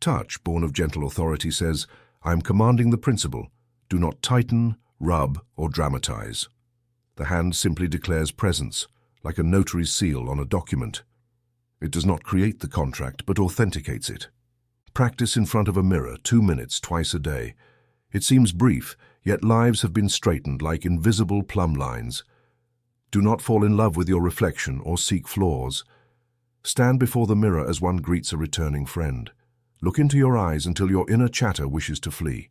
Touch, born of gentle authority, says, I am commanding the principle. Do not tighten, rub, or dramatize. The hand simply declares presence, like a notary's seal on a document. It does not create the contract, but authenticates it. Practice in front of a mirror, 2 minutes, twice a day. It seems brief, yet lives have been straightened like invisible plumb lines. Do not fall in love with your reflection or seek flaws. Stand before the mirror as one greets a returning friend. Look into your eyes until your inner chatter wishes to flee.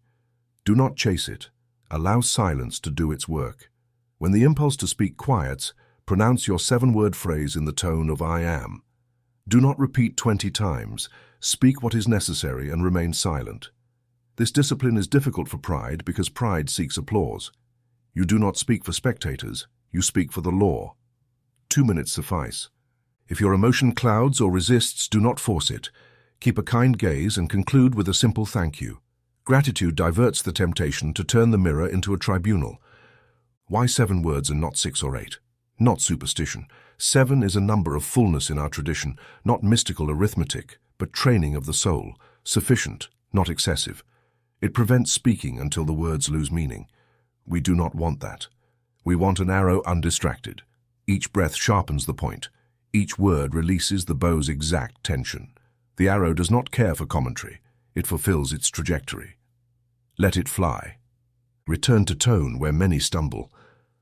Do not chase it. Allow silence to do its work. When the impulse to speak quiets, pronounce your 7-word phrase in the tone of I am. Do not repeat 20 times. Speak what is necessary and remain silent. This discipline is difficult for pride because pride seeks applause. You do not speak for spectators, you speak for the law. 2 minutes suffice. If your emotion clouds or resists, do not force it. Keep a kind gaze and conclude with a simple thank you. Gratitude diverts the temptation to turn the mirror into a tribunal. Why 7 words and not 6 or 8? Not superstition. 7 is a number of fullness in our tradition, not mystical arithmetic, but training of the soul, sufficient, not excessive. It prevents speaking until the words lose meaning. We do not want that. We want an arrow undistracted. Each breath sharpens the point. Each word releases the bow's exact tension. The arrow does not care for commentary. It fulfills its trajectory. Let it fly. Return to tone where many stumble.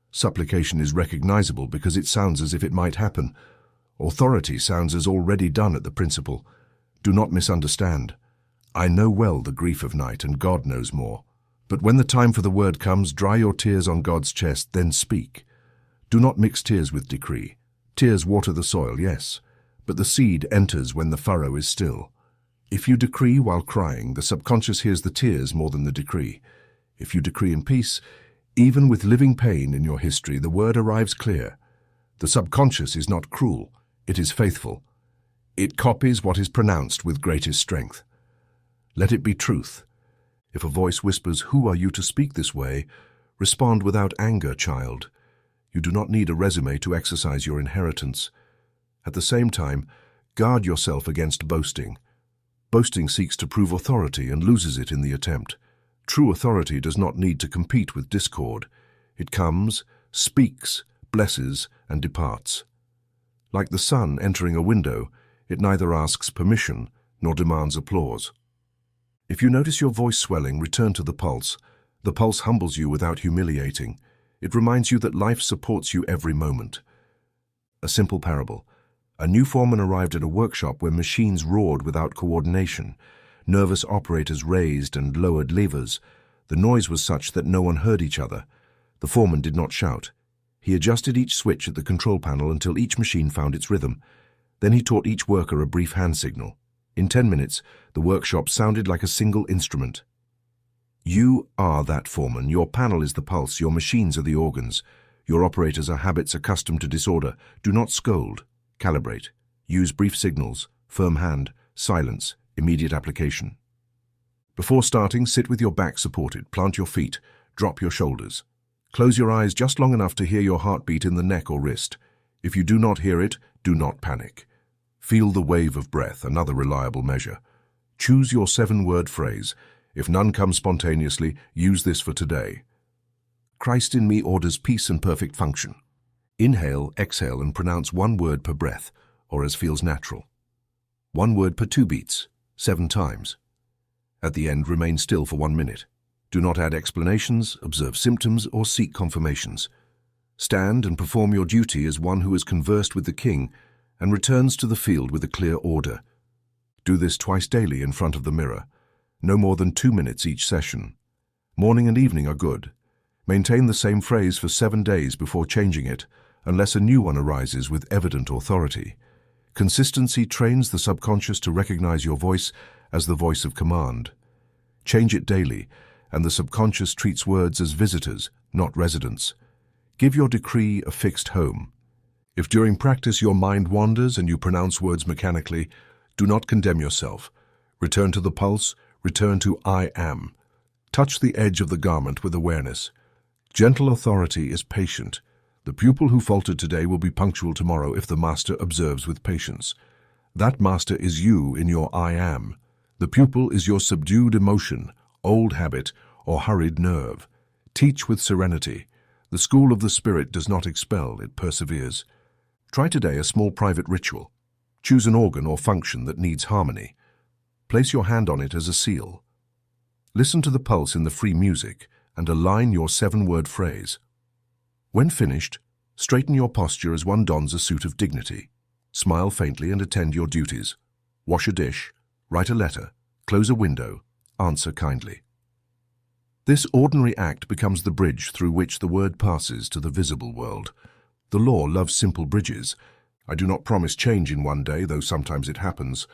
Supplication is recognizable because it sounds as if it might happen. Authority sounds as already done at the principle. Do not misunderstand. I know well the grief of night, and God knows more. But when the time for the word comes, dry your tears on God's chest, then speak. Do not mix tears with decree. Tears water the soil, yes, but the seed enters when the furrow is still. If you decree while crying, the subconscious hears the tears more than the decree. If you decree in peace, even with living pain in your history, the word arrives clear. The subconscious is not cruel, it is faithful. It copies what is pronounced with greatest strength. Let it be truth. If a voice whispers, "Who are you to speak this way?" respond without anger, child. You do not need a resume to exercise your inheritance. At the same time, guard yourself against boasting. Boasting seeks to prove authority and loses it in the attempt. True authority does not need to compete with discord. It comes, speaks, blesses, and departs. Like the sun entering a window, it neither asks permission nor demands applause. If you notice your voice swelling, return to the pulse. The pulse humbles you without humiliating. It reminds you that life supports you every moment. A simple parable. A new foreman arrived at a workshop where machines roared without coordination. Nervous operators raised and lowered levers. The noise was such that no one heard each other. The foreman did not shout. He adjusted each switch at the control panel until each machine found its rhythm. Then he taught each worker a brief hand signal. In 10 minutes, the workshop sounded like a single instrument. You are that foreman. Your panel is the pulse. Your machines are the organs. Your operators are habits accustomed to disorder. Do not scold. Calibrate. Use brief signals, firm hand, silence, immediate application. Before starting, sit with your back supported. Plant your feet. Drop your shoulders. Close your eyes just long enough to hear your heartbeat in the neck or wrist. If you do not hear it, do not panic. Feel the wave of breath, another reliable measure. Choose your 7-word phrase. If none comes spontaneously, use this for today. Christ in me orders peace and perfect function. Inhale, exhale, and pronounce 1 word per breath, or as feels natural. 1 word per 2 beats, 7 times. At the end, remain still for 1 minute. Do not add explanations, observe symptoms, or seek confirmations. Stand and perform your duty as one who has conversed with the king and returns to the field with a clear order. Do this twice daily in front of the mirror, no more than 2 minutes each session. Morning and evening are good. Maintain the same phrase for 7 days before changing it, unless a new one arises with evident authority. Consistency trains the subconscious to recognize your voice as the voice of command. Change it daily, and the subconscious treats words as visitors, not residents. Give your decree a fixed home. If during practice your mind wanders and you pronounce words mechanically, do not condemn yourself. Return to the pulse, return to I am. Touch the edge of the garment with awareness. Gentle authority is patient. The pupil who faltered today will be punctual tomorrow if the master observes with patience. That master is you in your I am. The pupil is your subdued emotion, old habit, or hurried nerve. Teach with serenity. The school of the spirit does not expel, it perseveres. Try today a small private ritual. Choose an organ or function that needs harmony. Place your hand on it as a seal. Listen to the pulse in the free music and align your 7-word phrase. When finished, straighten your posture as one dons a suit of dignity. Smile faintly and attend your duties. Wash a dish, write a letter, close a window, answer kindly. This ordinary act becomes the bridge through which the word passes to the visible world. The law loves simple bridges. I do not promise change in 1 day, though sometimes it happens.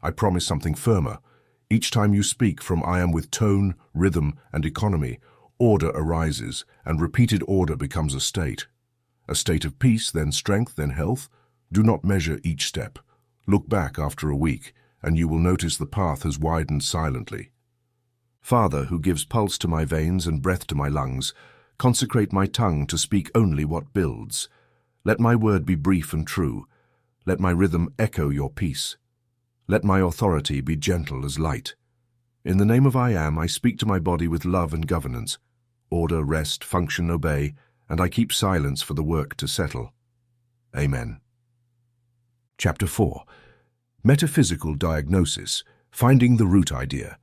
I promise something firmer. Each time you speak from I am with tone, rhythm, and economy, order arises, and repeated order becomes a state. A state of peace, then strength, then health. Do not measure each step. Look back after a week, and you will notice the path has widened silently. Father, who gives pulse to my veins and breath to my lungs, consecrate my tongue to speak only what builds. Let my word be brief and true. Let my rhythm echo your peace. Let my authority be gentle as light. In the name of I am, I speak to my body with love and governance. Order, rest, function, obey, and I keep silence for the work to settle. Amen. Chapter 4. Metaphysical Diagnosis, Finding the Root Idea.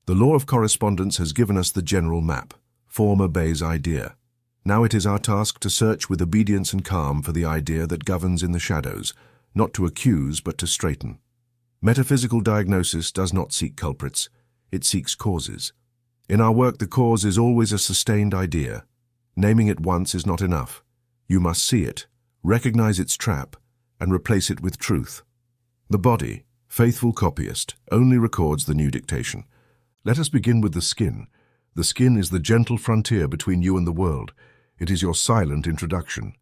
The law of correspondence has given us the general map. Form obeys idea. Now it is our task to search with obedience and calm for the idea that governs in the shadows, not to accuse but to straighten. Metaphysical diagnosis does not seek culprits, it seeks causes. In our work, the cause is always a sustained idea. Naming it once is not enough. You must see it, recognize its trap, and replace it with truth. The body, faithful copyist, only records the new dictation. Let us begin with the skin. The skin is the gentle frontier between you and the world. It is your silent introduction.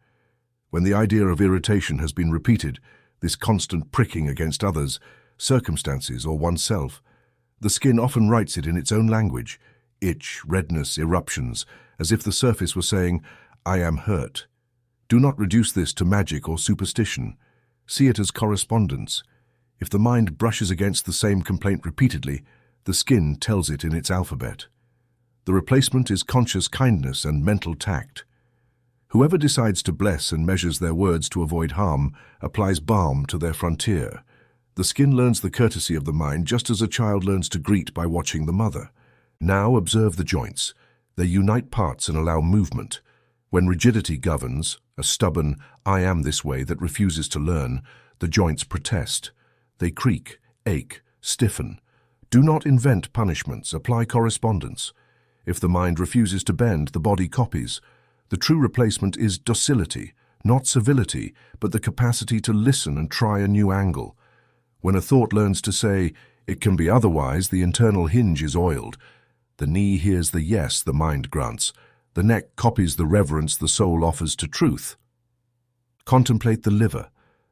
When the idea of irritation has been repeated, this constant pricking against others, circumstances, or oneself, the skin often writes it in its own language, itch, redness, eruptions, as if the surface were saying, I am hurt. Do not reduce this to magic or superstition. See it as correspondence. If the mind brushes against the same complaint repeatedly, the skin tells it in its alphabet. The replacement is conscious kindness and mental tact. Whoever decides to bless and measures their words to avoid harm applies balm to their frontier. The skin learns the courtesy of the mind just as a child learns to greet by watching the mother. Now observe the joints. They unite parts and allow movement. When rigidity governs, a stubborn I am this way that refuses to learn, the joints protest. They creak, ache, stiffen. Do not invent punishments, apply correspondence. If the mind refuses to bend, the body copies. The true replacement is docility, not civility, but the capacity to listen and try a new angle. When a thought learns to say, it can be otherwise, the internal hinge is oiled. The knee hears the yes the mind grants. The neck copies the reverence the soul offers to truth. Contemplate the liver,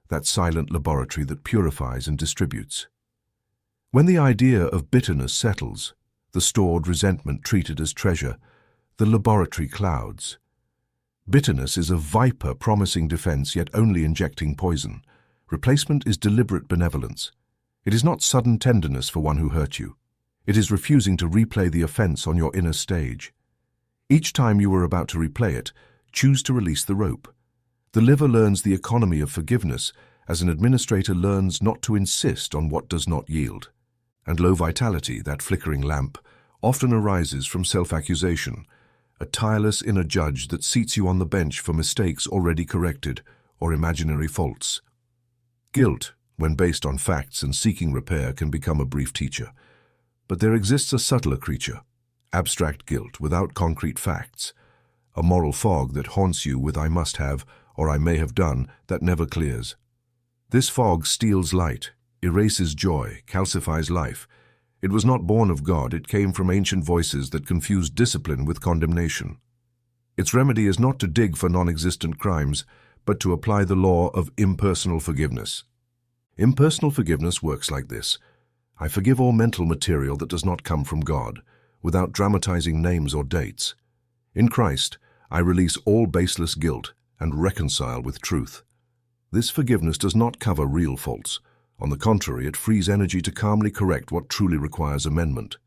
that silent laboratory that purifies and distributes. When the idea of bitterness settles, the stored resentment treated as treasure, the laboratory clouds. Bitterness is a viper promising defense yet only injecting poison. Replacement is deliberate benevolence. It is not sudden tenderness for one who hurt you. It is refusing to replay the offense on your inner stage. Each time you are about to replay it, choose to release the rope. The liver learns the economy of forgiveness as an administrator learns not to insist on what does not yield. And low vitality, that flickering lamp, often arises from self-accusation, a tireless inner judge that seats you on the bench for mistakes already corrected or imaginary faults. Guilt, when based on facts and seeking repair, can become a brief teacher. But there exists a subtler creature, abstract guilt without concrete facts, a moral fog that haunts you with "I must have" or "I may have done" that never clears. This fog steals light, erases joy, calcifies life. It was not born of God, it came from ancient voices that confused discipline with condemnation. Its remedy is not to dig for non-existent crimes, but to apply the law of impersonal forgiveness. Impersonal forgiveness works like this: I forgive all mental material that does not come from God, without dramatizing names or dates. In Christ, I release all baseless guilt and reconcile with truth. This forgiveness does not cover real faults. On the contrary, it frees energy to calmly correct what truly requires amendment.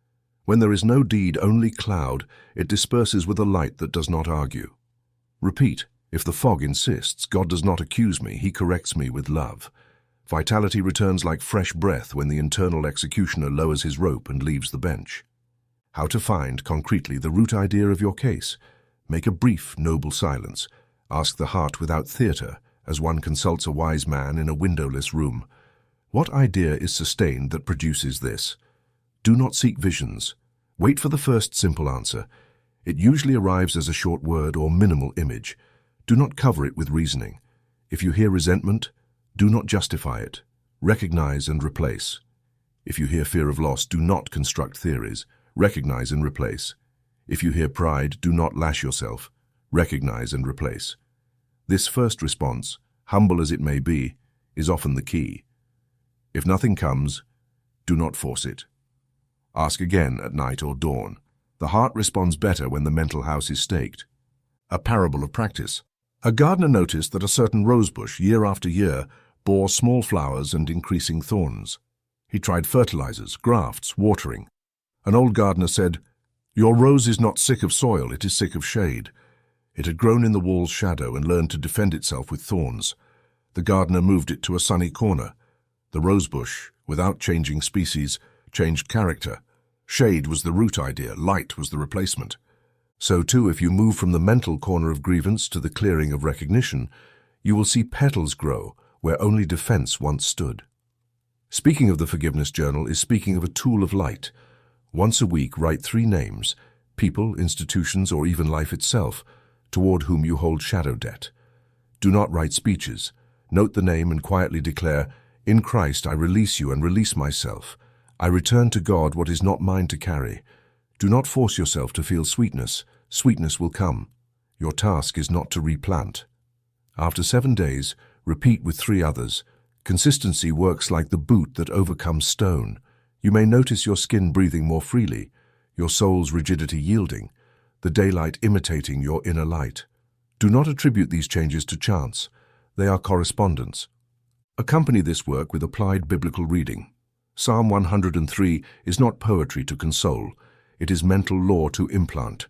When there is no deed, only cloud, it disperses with a light that does not argue. Repeat, if the fog insists, God does not accuse me, he corrects me with love. Vitality returns like fresh breath when the internal executioner lowers his rope and leaves the bench. How to find, concretely, the root idea of your case. Make a brief, noble silence. Ask the heart without theatre, as one consults a wise man in a windowless room. What idea is sustained that produces this? Do not seek visions. Wait for the first simple answer. It usually arrives as a short word or minimal image. Do not cover it with reasoning. If you hear resentment, do not justify it. Recognize and replace. If you hear fear of loss, do not construct theories. Recognize and replace. If you hear pride, do not lash yourself. Recognize and replace. This first response, humble as it may be, is often the key. If nothing comes, do not force it. Ask again at night or dawn. The heart responds better when the mental house is staked. A parable of practice. A gardener noticed that a certain rosebush, year after year, bore small flowers and increasing thorns. He tried fertilizers, grafts, watering. An old gardener said, "Your rose is not sick of soil, it is sick of shade." It had grown in the wall's shadow and learned to defend itself with thorns. The gardener moved it to a sunny corner. The rosebush, without changing species, changed character. Shade was the root idea, light was the replacement. So too, if you move from the mental corner of grievance to the clearing of recognition, you will see petals grow where only defense once stood. Speaking of the forgiveness journal is speaking of a tool of light. Once a week, write 3 names, people, institutions, or even life itself, toward whom you hold shadow debt. Do not write speeches. Note the name and quietly declare, "In Christ I release you and release myself. I return to God what is not mine to carry." Do not force yourself to feel sweetness. Sweetness will come. Your task is not to replant. After 7 days, repeat with 3 others. Consistency works like the boot that overcomes stone. You may notice your skin breathing more freely, your soul's rigidity yielding, the daylight imitating your inner light. Do not attribute these changes to chance. They are correspondence. Accompany this work with applied biblical reading. Psalm 103 is not poetry to console. It is mental law to implant.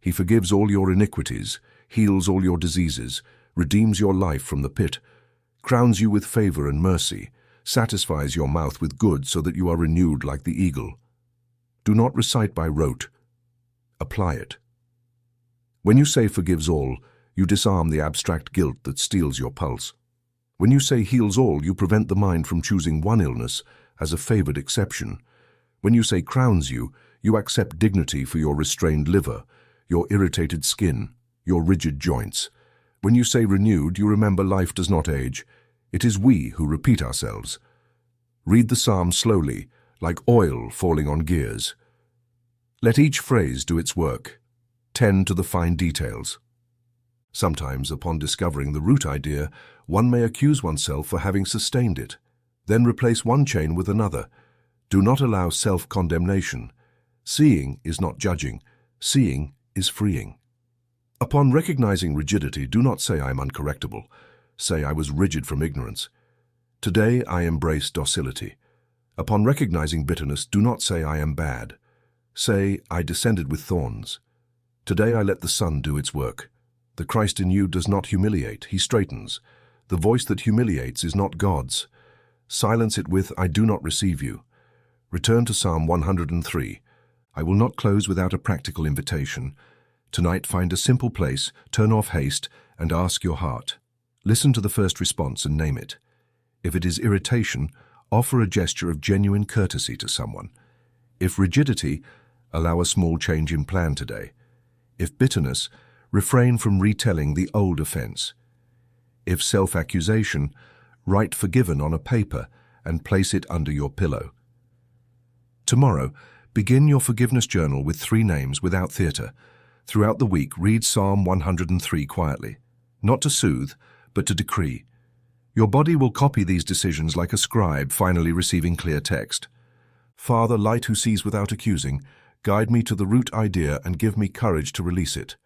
He forgives all your iniquities, heals all your diseases, redeems your life from the pit, crowns you with favor and mercy, satisfies your mouth with good so that you are renewed like the eagle. Do not recite by rote. Apply it. When you say forgives all, you disarm the abstract guilt that steals your pulse. When you say heals all, you prevent the mind from choosing one illness as a favored exception. When you say crowns you, you accept dignity for your restrained liver, your irritated skin, your rigid joints. When you say renewed, you remember life does not age. It is we who repeat ourselves. Read the psalm slowly, like oil falling on gears. Let each phrase do its work. Tend to the fine details. Sometimes, upon discovering the root idea, one may accuse oneself for having sustained it. Then replace one chain with another. Do not allow self-condemnation. Seeing is not judging. Seeing is freeing. Upon recognizing rigidity, do not say I am uncorrectable. Say I was rigid from ignorance. Today I embrace docility. Upon recognizing bitterness, do not say I am bad. Say I descended with thorns. Today I let the sun do its work. The Christ in you does not humiliate, he straightens. The voice that humiliates is not God's. Silence it with, I do not receive you. Return to Psalm 103. I will not close without a practical invitation. Tonight, find a simple place, turn off haste, and ask your heart. Listen to the first response and name it. If it is irritation, offer a gesture of genuine courtesy to someone. If rigidity, allow a small change in plan today. If bitterness, refrain from retelling the old offense. If self-accusation, write forgiven on a paper and place it under your pillow. Tomorrow, begin your forgiveness journal with 3 names without theatre. Throughout the week, read Psalm 103 quietly, not to soothe, but to decree. Your body will copy these decisions like a scribe finally receiving clear text. Father, light who sees without accusing, guide me to the root idea and give me courage to release it.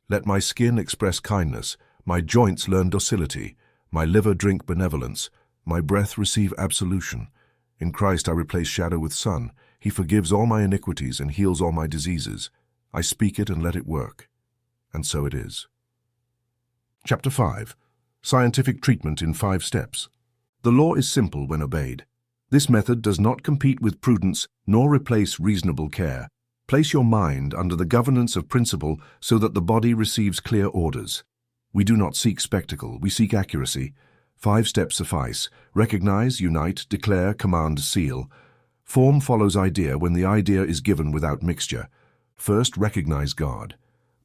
Let my skin express kindness, my joints learn docility, my liver drink benevolence, my breath receive absolution. In Christ I replace shadow with sun. He forgives all my iniquities and heals all my diseases. I speak it and let it work. And so it is. Chapter 5. Scientific treatment in 5 steps. The law is simple when obeyed. This method does not compete with prudence nor replace reasonable care. Place your mind under the governance of principle so that the body receives clear orders. We do not seek spectacle, we seek accuracy. 5 steps suffice. Recognize, unite, declare, command, seal. Form follows idea when the idea is given without mixture. First, recognize God.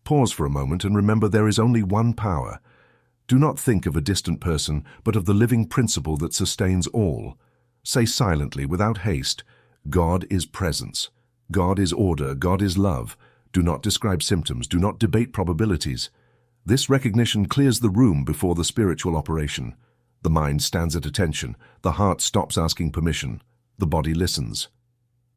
Pause for a moment and remember there is only one power. Do not think of a distant person, but of the living principle that sustains all. Say silently, without haste, God is presence. God is order. God is love. Do not describe symptoms. Do not debate probabilities. This recognition clears the room before the spiritual operation. The mind stands at attention. The heart stops asking permission. The body listens.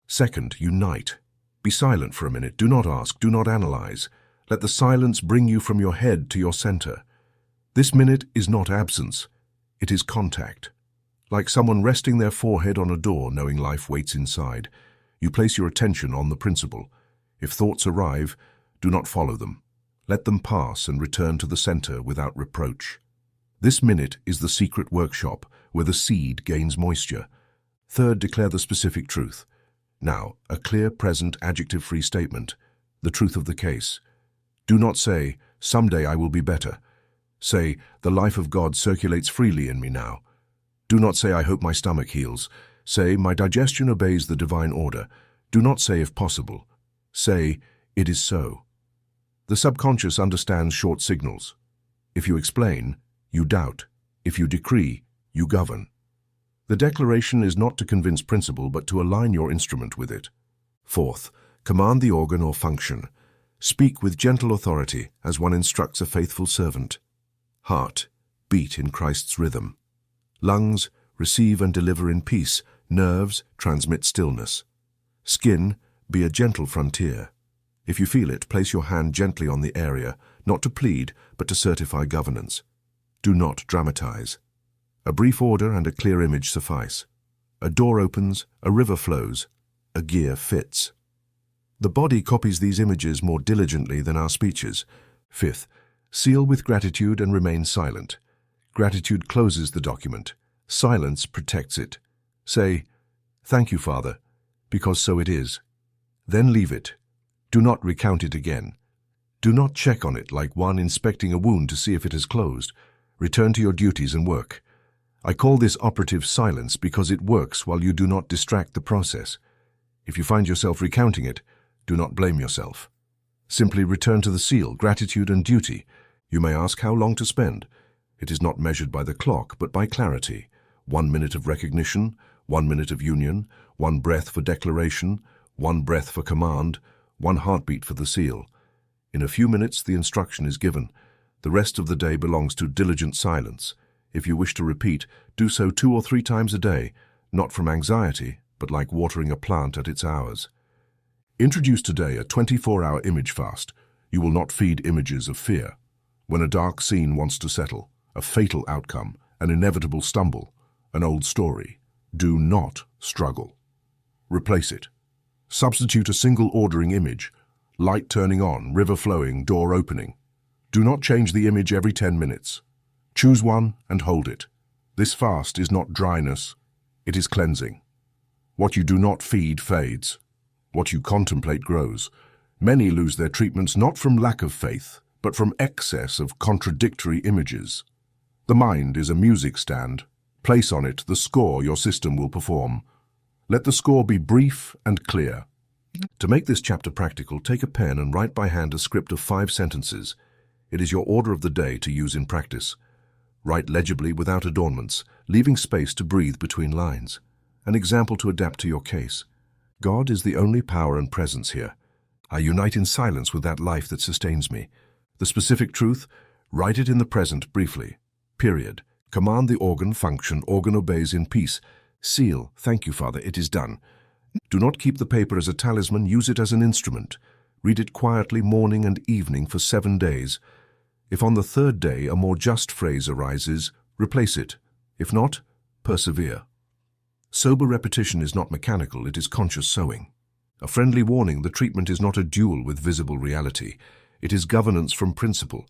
Second, unite. Be silent for a minute. Do not ask. Do not analyze. Let the silence bring you from your head to your center. This minute is not absence. It is contact. Like someone resting their forehead on a door, knowing life waits inside. You place your attention on the principle. If thoughts arrive, do not follow them. Let them pass and return to the center without reproach. This minute is the secret workshop where the seed gains moisture. Third, declare the specific truth. Now, a clear, present, adjective-free statement. The truth of the case. Do not say, someday I will be better. Say, the life of God circulates freely in me now. Do not say, I hope my stomach heals. Say, my digestion obeys the divine order. Do not say, if possible. Say, it is so. The subconscious understands short signals. If you explain, you doubt. If you decree, you govern. The declaration is not to convince principle, but to align your instrument with it. Fourth, command the organ or function. Speak with gentle authority as one instructs a faithful servant. Heart, beat in Christ's rhythm. Lungs, receive and deliver in peace. Nerves, transmit stillness. Skin, be a gentle frontier. If you feel it, place your hand gently on the area, not to plead, but to certify governance. Do not dramatize. A brief order and a clear image suffice. A door opens, a river flows, a gear fits. The body copies these images more diligently than our speeches. Fifth, seal with gratitude and remain silent. Gratitude closes the document. Silence protects it. Say, thank you, Father, because so it is. Then leave it. Do not recount it again. Do not check on it like one inspecting a wound to see if it has closed. Return to your duties and work. I call this operative silence because it works while you do not distract the process. If you find yourself recounting it, do not blame yourself. Simply return to the seal, gratitude and duty. You may ask how long to spend. It is not measured by the clock, but by clarity. 1 minute of recognition, 1 minute of union, 1 breath for declaration, 1 breath for command, 1 heartbeat for the seal. In a few minutes, the instruction is given. The rest of the day belongs to diligent silence. If you wish to repeat, do so 2 or 3 times a day, not from anxiety, but like watering a plant at its hours. Introduce today a 24-hour image fast. You will not feed images of fear. When a dark scene wants to settle, a fatal outcome, an inevitable stumble, an old story, do not struggle. Replace it. Substitute a single ordering image, light turning on, river flowing, door opening. Do not change the image every 10 minutes. Choose one and hold it. This fast is not dryness, it is cleansing. What you do not feed fades. What you contemplate grows. Many lose their treatments not from lack of faith, but from excess of contradictory images. The mind is a music stand. Place on it the score your system will perform. Let the score be brief and clear. To make this chapter practical, take a pen and write by hand a script of 5 sentences. It is your order of the day to use in practice. Write legibly without adornments, leaving space to breathe between lines. An example to adapt to your case. God is the only power and presence here. I unite in silence with that life that sustains me. The specific truth, write it in the present briefly. Period. Command the organ function, organ obeys in peace. Seal, thank you, Father, it is done. Do not keep the paper as a talisman, use it as an instrument. Read it quietly morning and evening for 7 days. If on the 3rd day a more just phrase arises, replace it. If not, persevere. Sober repetition is not mechanical, it is conscious sowing. A friendly warning, the treatment is not a duel with visible reality. It is governance from principle.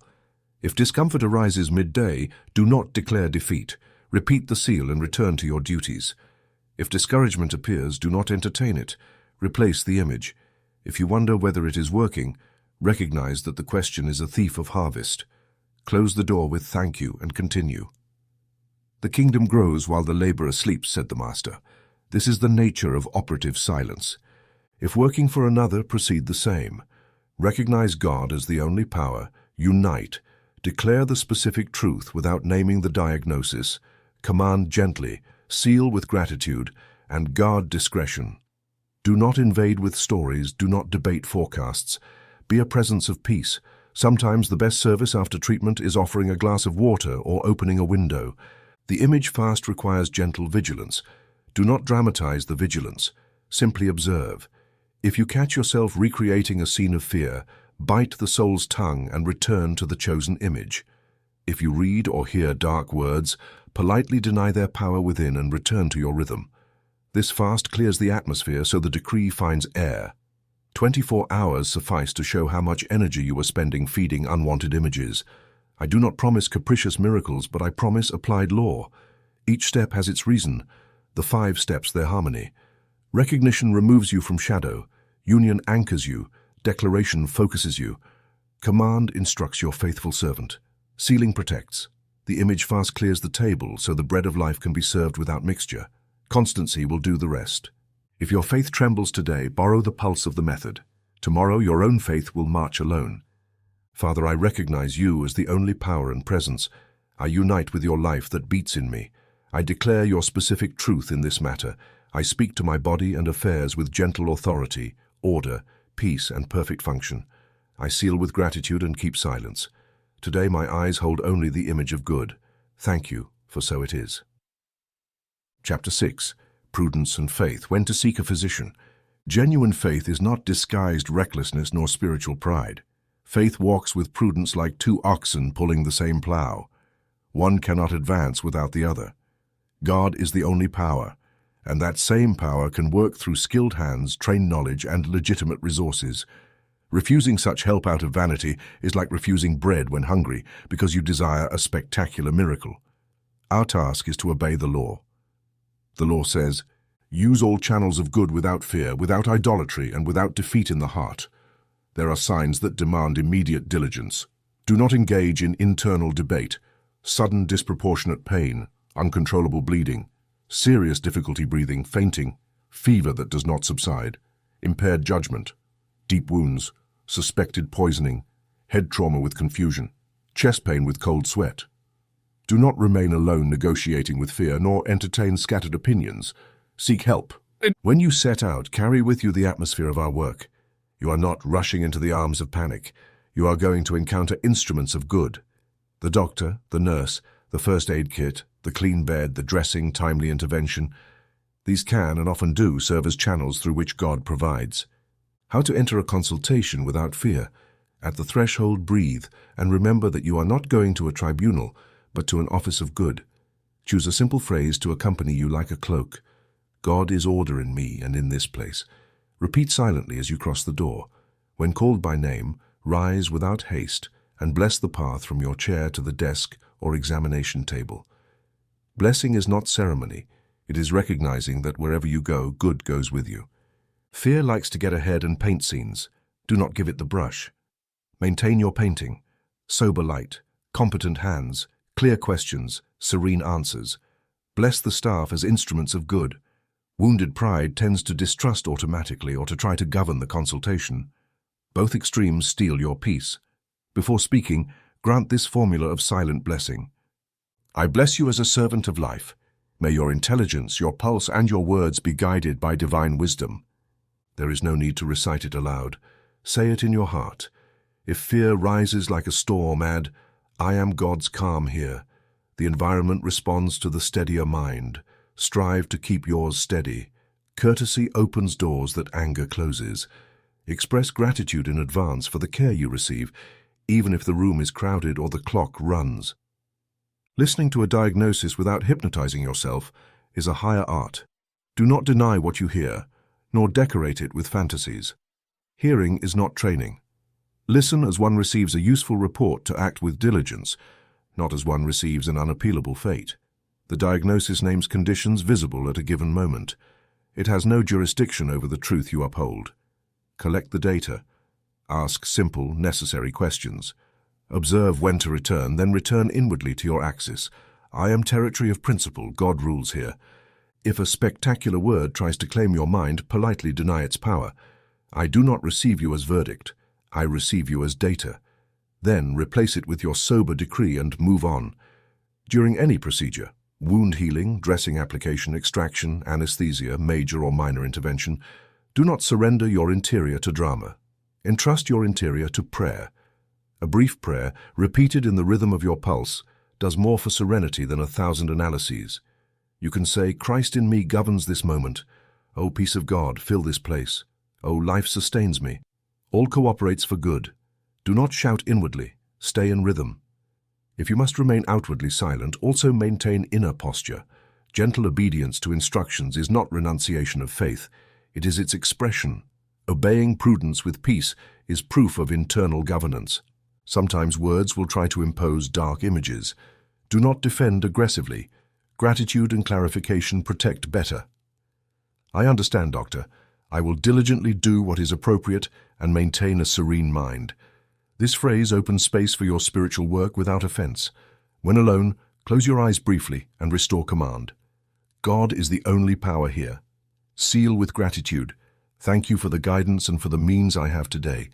If discomfort arises midday, do not declare defeat. Repeat the seal and return to your duties. If discouragement appears, do not entertain it. Replace the image. If you wonder whether it is working, recognize that the question is a thief of harvest. Close the door with thank you and continue. The kingdom grows while the laborer sleeps, said the Master. This is the nature of operative silence. If working for another, proceed the same. Recognize God as the only power, unite, declare the specific truth without naming the diagnosis, command gently, seal with gratitude, and guard discretion. Do not invade with stories, do not debate forecasts. Be a presence of peace. Sometimes the best service after treatment is offering a glass of water or opening a window. The image fast requires gentle vigilance. Do not dramatize the vigilance. Simply observe. If you catch yourself recreating a scene of fear, bite the soul's tongue and return to the chosen image. If you read or hear dark words, politely deny their power within and return to your rhythm. This fast clears the atmosphere so the decree finds air. 24 hours suffice to show how much energy you are spending feeding unwanted images. I do not promise capricious miracles, but I promise applied law. Each step has its reason, the 5 steps their harmony. Recognition removes you from shadow. Union anchors you. Declaration focuses you. Command instructs your faithful servant. Sealing protects. The image fast clears the table so the bread of life can be served without mixture. Constancy will do the rest. If your faith trembles today, borrow the pulse of the method. Tomorrow your own faith will march alone. Father, I recognize you as the only power and presence. I unite with your life that beats in me. I declare your specific truth in this matter. I speak to my body and affairs with gentle authority, order, peace, and perfect function. I seal with gratitude and keep silence. Today my eyes hold only the image of good. Thank you, for so it is. Chapter 6. Prudence and Faith. When to seek a physician. Genuine faith is not disguised recklessness nor spiritual pride. Faith walks with prudence like 2 oxen pulling the same plow. One cannot advance without the other. God is the only power, and that same power can work through skilled hands, trained knowledge, and legitimate resources. Refusing such help out of vanity is like refusing bread when hungry because you desire a spectacular miracle. Our task is to obey the law. The law says, use all channels of good without fear, without idolatry, and without defeat in the heart. There are signs that demand immediate diligence. Do not engage in internal debate, sudden disproportionate pain, uncontrollable bleeding, serious difficulty breathing, fainting, fever that does not subside, impaired judgment, deep wounds, suspected poisoning, head trauma with confusion, chest pain with cold sweat. Do not remain alone negotiating with fear, nor entertain scattered opinions. Seek help. When you set out, carry with you the atmosphere of our work. You are not rushing into the arms of panic. You are going to encounter instruments of good. The doctor, the nurse, the first aid kit, the clean bed, the dressing, timely intervention. These can and often do serve as channels through which God provides. How to enter a consultation without fear. At the threshold, breathe and remember that you are not going to a tribunal, but to an office of good. Choose a simple phrase to accompany you like a cloak. God is order in me and in this place. Repeat silently as you cross the door. When called by name, rise without haste and bless the path from your chair to the desk or examination table. Blessing is not ceremony. It is recognizing that wherever you go, good goes with you. Fear likes to get ahead and paint scenes. Do not give it the brush. Maintain your painting. Sober light, competent hands, clear questions, serene answers. Bless the staff as instruments of good. Wounded pride tends to distrust automatically or to try to govern the consultation. Both extremes steal your peace. Before speaking, grant this formula of silent blessing. I bless you as a servant of life. May your intelligence, your pulse, and your words be guided by divine wisdom. There is no need to recite it aloud. Say it in your heart. If fear rises like a storm, add, I am God's calm here. The environment responds to the steadier mind. Strive to keep yours steady. Courtesy opens doors that anger closes. Express gratitude in advance for the care you receive, even if the room is crowded or the clock runs. Listening to a diagnosis without hypnotizing yourself is a higher art. Do not deny what you hear, nor decorate it with fantasies. Hearing is not training. Listen as one receives a useful report to act with diligence, not as one receives an unappealable fate. The diagnosis names conditions visible at a given moment. It has no jurisdiction over the truth you uphold. Collect the data. Ask simple, necessary questions. Observe when to return, then return inwardly to your axis. I am territory of principle, God rules here. If a spectacular word tries to claim your mind, politely deny its power. I do not receive you as verdict. I receive you as data. Then replace it with your sober decree and move on. During any procedure, wound healing, dressing application, extraction, anesthesia, major or minor intervention, do not surrender your interior to drama. Entrust your interior to prayer. A brief prayer, repeated in the rhythm of your pulse, does more for serenity than 1,000 analyses. You can say, Christ in me governs this moment. O peace of God, fill this place. O life sustains me. All cooperates for good. Do not shout inwardly. Stay in rhythm. If you must remain outwardly silent, also maintain inner posture. Gentle obedience to instructions is not renunciation of faith. It is its expression. Obeying prudence with peace is proof of internal governance. Sometimes words will try to impose dark images. Do not defend aggressively. Gratitude and clarification protect better. I understand, Doctor. I will diligently do what is appropriate and maintain a serene mind. This phrase opens space for your spiritual work without offense. When alone, close your eyes briefly and restore command. God is the only power here. Seal with gratitude. Thank you for the guidance and for the means I have today.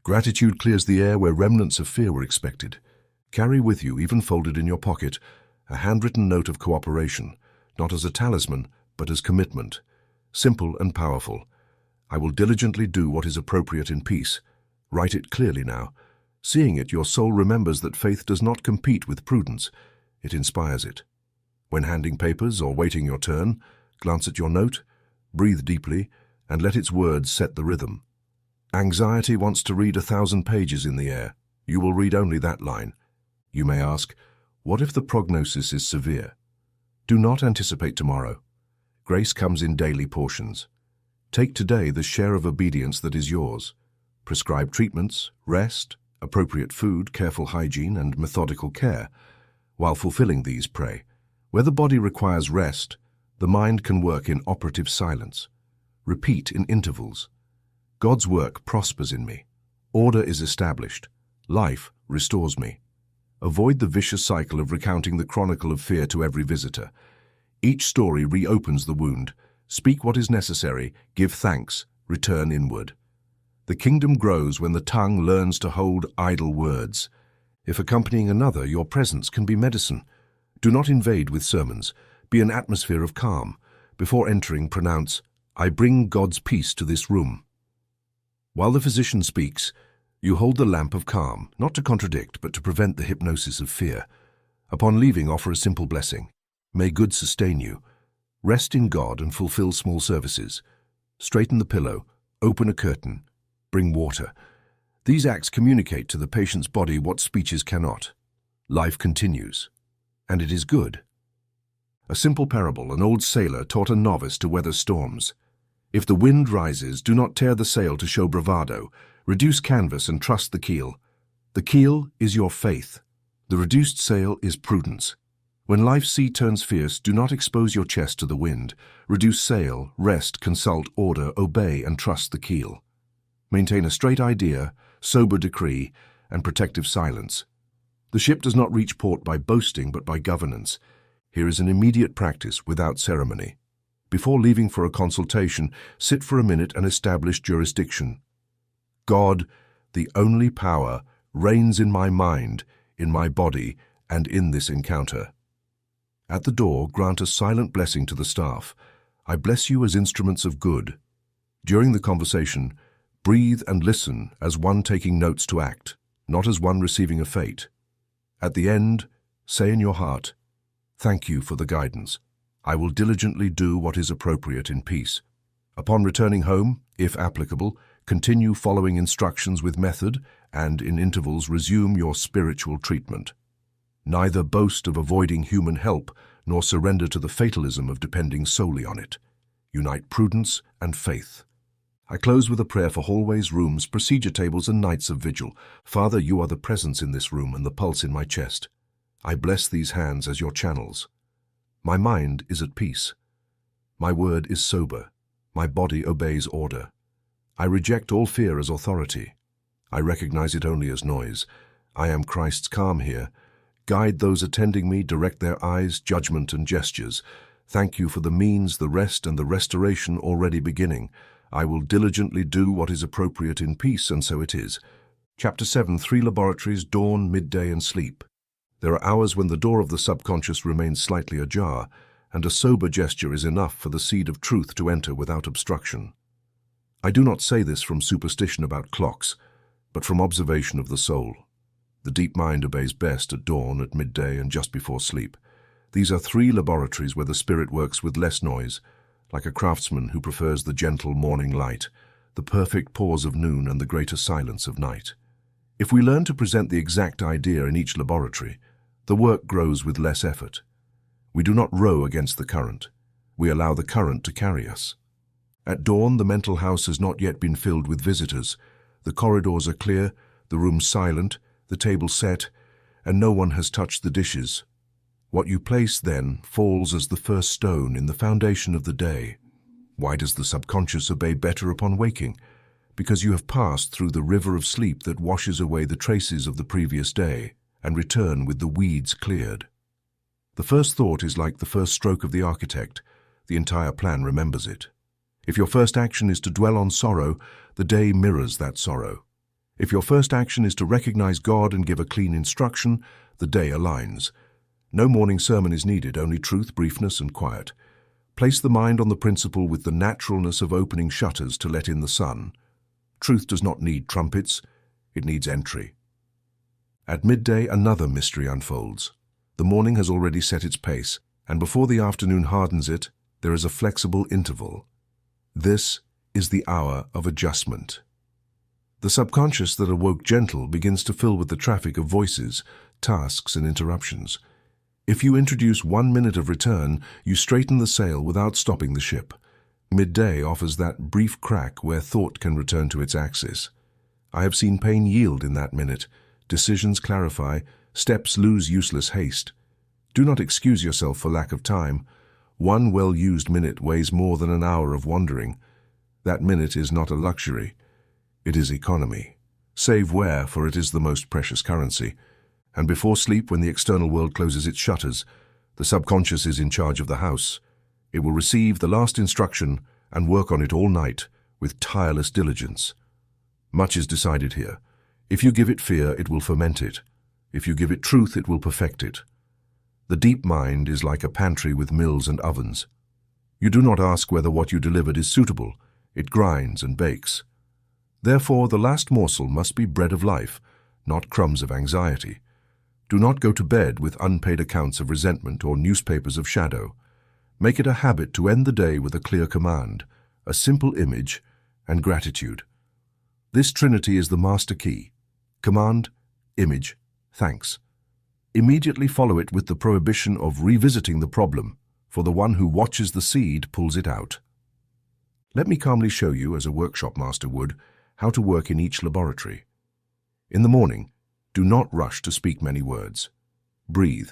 Gratitude clears the air where remnants of fear were expected. Carry with you, even folded in your pocket, a handwritten note of cooperation, not as a talisman, but as commitment. Simple and powerful. I will diligently do what is appropriate in peace. Write it clearly now. Seeing it, your soul remembers that faith does not compete with prudence. It inspires it. When handing papers or waiting your turn, glance at your note, breathe deeply, and let its words set the rhythm. Anxiety wants to read 1,000 pages in the air. You will read only that line. You may ask, what if the prognosis is severe? Do not anticipate tomorrow. Grace comes in daily portions. Take today the share of obedience that is yours. Prescribe treatments, rest, appropriate food, careful hygiene, and methodical care. While fulfilling these, pray. Where the body requires rest, the mind can work in operative silence. Repeat in intervals. God's work prospers in me. Order is established. Life restores me. Avoid the vicious cycle of recounting the chronicle of fear to every visitor. Each story reopens the wound. Speak what is necessary, give thanks, return inward. The kingdom grows when the tongue learns to hold idle words. If accompanying another, your presence can be medicine. Do not invade with sermons. Be an atmosphere of calm. Before entering, pronounce, I bring God's peace to this room. While the physician speaks, you hold the lamp of calm, not to contradict, but to prevent the hypnosis of fear. Upon leaving, offer a simple blessing. May good sustain you. Rest in God and fulfill small services. Straighten the pillow, open a curtain, bring water. These acts communicate to the patient's body what speeches cannot. Life continues, and it is good. A simple parable: an old sailor taught a novice to weather storms. If the wind rises, do not tear the sail to show bravado. Reduce canvas and trust the keel. The keel is your faith. The reduced sail is prudence. When life's sea turns fierce, do not expose your chest to the wind. Reduce sail, rest, consult, order, obey, and trust the keel. Maintain a straight idea, sober decree, and protective silence. The ship does not reach port by boasting, but by governance. Here is an immediate practice without ceremony. Before leaving for a consultation, sit for a minute and establish jurisdiction. God, the only power, reigns in my mind, in my body, and in this encounter. At the door, grant a silent blessing to the staff. I bless you as instruments of good. During the conversation, breathe and listen as one taking notes to act, not as one receiving a fate. At the end, say in your heart, "Thank you for the guidance. I will diligently do what is appropriate in peace." Upon returning home, if applicable, continue following instructions with method and, in intervals, resume your spiritual treatment. Neither boast of avoiding human help nor surrender to the fatalism of depending solely on it. Unite prudence and faith. I close with a prayer for hallways, rooms, procedure tables, and nights of vigil. Father, you are the presence in this room and the pulse in my chest. I bless these hands as your channels. My mind is at peace. My word is sober. My body obeys order. I reject all fear as authority. I recognize it only as noise. I am Christ's calm here. Guide those attending me, direct their eyes, judgment, and gestures. Thank you for the means, the rest, and the restoration already beginning. I will diligently do what is appropriate in peace, and so it is. Chapter 7. 3 laboratories, dawn, midday, and sleep. There are hours when the door of the subconscious remains slightly ajar, and a sober gesture is enough for the seed of truth to enter without obstruction. I do not say this from superstition about clocks, but from observation of the soul. The deep mind obeys best at dawn, at midday, and just before sleep. These are 3 laboratories where the spirit works with less noise, like a craftsman who prefers the gentle morning light, the perfect pause of noon, and the greater silence of night. If we learn to present the exact idea in each laboratory, the work grows with less effort. We do not row against the current. We allow the current to carry us. At dawn, the mental house has not yet been filled with visitors. The corridors are clear, the rooms silent, the table set, and no one has touched the dishes. What you place then falls as the first stone in the foundation of the day. Why does the subconscious obey better upon waking? Because you have passed through the river of sleep that washes away the traces of the previous day and return with the weeds cleared. The first thought is like the first stroke of the architect. The entire plan remembers it. If your first action is to dwell on sorrow, the day mirrors that sorrow. If your first action is to recognize God and give a clean instruction, the day aligns. No morning sermon is needed, only truth, briefness, and quiet. Place the mind on the principle with the naturalness of opening shutters to let in the sun. Truth does not need trumpets, it needs entry. At midday, another mystery unfolds. The morning has already set its pace, and before the afternoon hardens it, there is a flexible interval. This is the hour of adjustment. The subconscious that awoke gentle begins to fill with the traffic of voices, tasks, and interruptions. If you introduce 1 minute of return, you straighten the sail without stopping the ship. Midday offers that brief crack where thought can return to its axis. I have seen pain yield in that minute, decisions clarify, steps lose useless haste. Do not excuse yourself for lack of time. 1 well-used minute weighs more than an hour of wandering. That minute is not a luxury. It is economy. Save where, for it is the most precious currency. And before sleep, when the external world closes its shutters, the subconscious is in charge of the house. It will receive the last instruction and work on it all night with tireless diligence. Much is decided here. If you give it fear, it will ferment it. If you give it truth, it will perfect it. The deep mind is like a pantry with mills and ovens. You do not ask whether what you delivered is suitable. It grinds and bakes. Therefore, the last morsel must be bread of life, not crumbs of anxiety. Do not go to bed with unpaid accounts of resentment or newspapers of shadow. Make it a habit to end the day with a clear command, a simple image, and gratitude. This trinity is the master key. Command, image, thanks. Immediately follow it with the prohibition of revisiting the problem, for the one who watches the seed pulls it out. Let me calmly show you, as a workshop master would, how to work in each laboratory. In the morning, do not rush to speak many words. Breathe.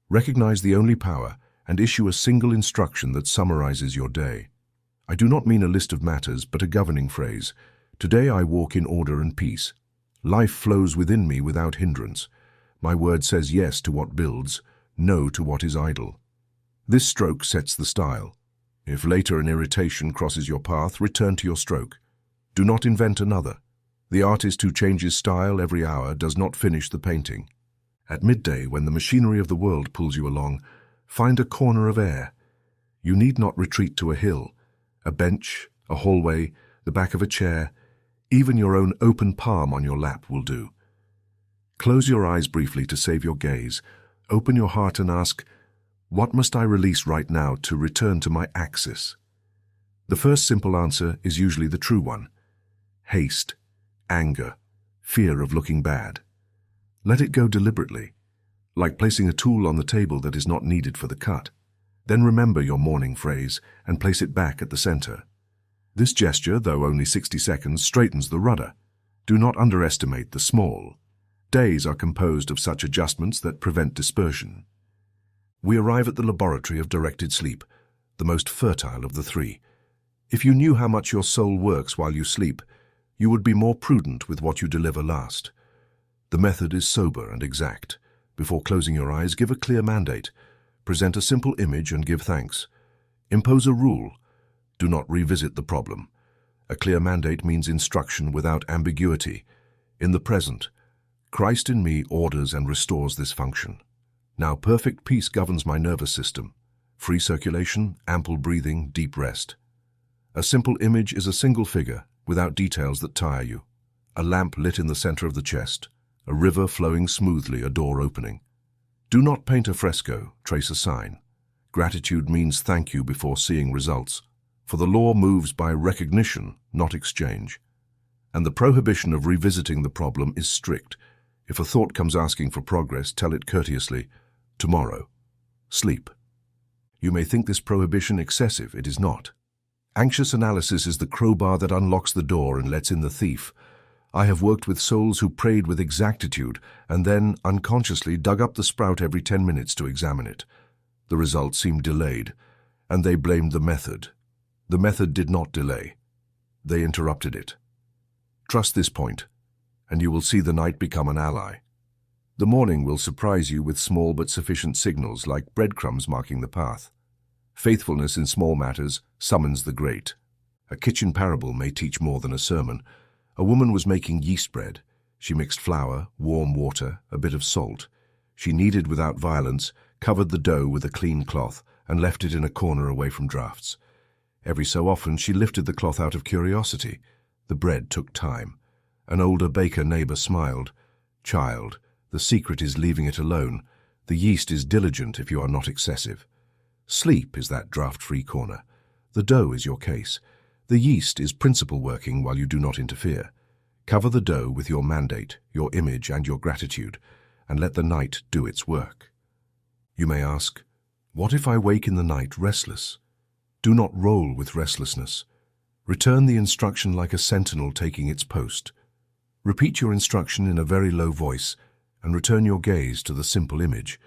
Recognize the only power and issue a single instruction that summarizes your day. I do not mean a list of matters, but a governing phrase. Today I walk in order and peace. Life flows within me without hindrance. My word says yes to what builds, no to what is idle. This stroke sets the style. If later an irritation crosses your path, return to your stroke. Do not invent another. The artist who changes style every hour does not finish the painting. At midday, when the machinery of the world pulls you along, find a corner of air. You need not retreat to a hill. A bench, a hallway, the back of a chair, even your own open palm on your lap will do. Close your eyes briefly to save your gaze. Open your heart and ask, what must I release right now to return to my axis? The first simple answer is usually the true one. Haste, anger, fear of looking bad. Let it go deliberately, like placing a tool on the table that is not needed for the cut. Then remember your morning phrase and place it back at the center. This gesture, though only 60 seconds, straightens the rudder. Do not underestimate the small. Days are composed of such adjustments that prevent dispersion. We arrive at the laboratory of directed sleep, the most fertile of the three. If you knew how much your soul works while you sleep, you would be more prudent with what you deliver last. The method is sober and exact. Before closing your eyes, give a clear mandate. Present a simple image and give thanks. Impose a rule. Do not revisit the problem. A clear mandate means instruction without ambiguity. In the present, Christ in me orders and restores this function. Now perfect peace governs my nervous system. Free circulation, ample breathing, deep rest. A simple image is a single figure, without details that tire you. A lamp lit in the center of the chest. A river flowing smoothly, a door opening. Do not paint a fresco, trace a sign. Gratitude means thank you before seeing results, for the law moves by recognition, not exchange. And the prohibition of revisiting the problem is strict. If a thought comes asking for progress, tell it courteously, tomorrow. Sleep. You may think this prohibition excessive, it is not. Anxious analysis is the crowbar that unlocks the door and lets in the thief. I have worked with souls who prayed with exactitude and then, unconsciously, dug up the sprout every 10 minutes to examine it. The results seemed delayed, and they blamed the method. The method did not delay. They interrupted it. Trust this point, and you will see the night become an ally. The morning will surprise you with small but sufficient signals like breadcrumbs marking the path. Faithfulness in small matters summons the great. A kitchen parable may teach more than a sermon. A woman was making yeast bread. She mixed flour, warm water, a bit of salt. She kneaded without violence, covered the dough with a clean cloth, and left it in a corner away from drafts. Every so often she lifted the cloth out of curiosity. The bread took time. An older baker neighbor smiled. Child, the secret is leaving it alone. The yeast is diligent if you are not excessive. Sleep is that draft-free corner. The dough is your case. The yeast is principle working while you do not interfere. Cover the dough with your mandate, your image, and your gratitude, and let the night do its work. You may ask, what if I wake in the night restless? Do not roll with restlessness. Return the instruction like a sentinel taking its post. Repeat your instruction in a very low voice, and return your gaze to the simple image.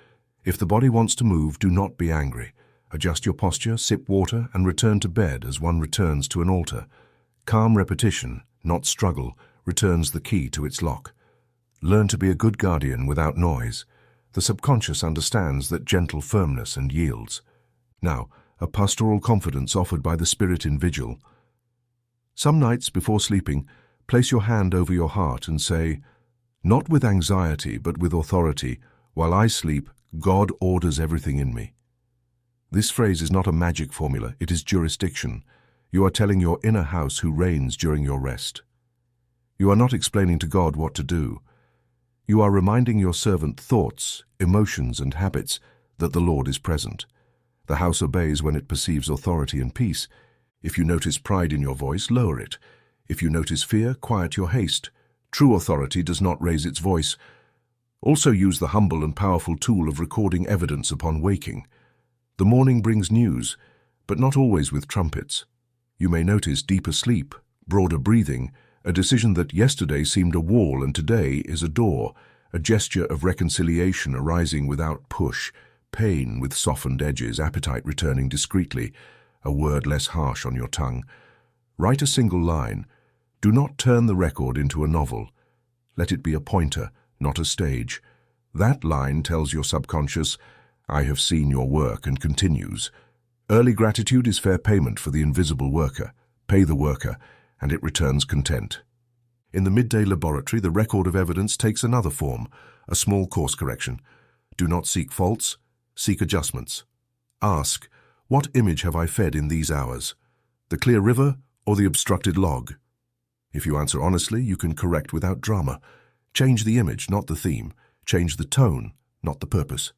If the body wants to move, do not be angry. Adjust your posture, sip water, and return to bed as one returns to an altar. Calm repetition, not struggle, returns the key to its lock. Learn to be a good guardian without noise. The subconscious understands that gentle firmness and yields. Now, a pastoral confidence offered by the Spirit in vigil. Some nights before sleeping, place your hand over your heart and say, not with anxiety but with authority, while I sleep, God orders everything in me. This phrase is not a magic formula, it is jurisdiction. You are telling your inner house who reigns during your rest. You are not explaining to God what to do. You are reminding your servant thoughts, emotions, and habits that the Lord is present. The house obeys when it perceives authority and peace. If you notice pride in your voice, lower it. If you notice fear, quiet your haste. True authority does not raise its voice. Also use the humble and powerful tool of recording evidence upon waking. The morning brings news, but not always with trumpets. You may notice deeper sleep, broader breathing, a decision that yesterday seemed a wall and today is a door, a gesture of reconciliation arising without push, pain with softened edges, appetite returning discreetly, a word less harsh on your tongue. Write a single line. Do not turn the record into a novel. Let it be a pointer, not a stage. That line tells your subconscious, I have seen your work, and continues. Early gratitude is fair payment for the invisible worker. Pay the worker, and it returns content. In the midday laboratory, the record of evidence takes another form, a small course correction. Do not seek faults, seek adjustments. Ask, what image have I fed in these hours? The clear river or the obstructed log? If you answer honestly, you can correct without drama. Change the image, not the theme. Change the tone, not the purpose.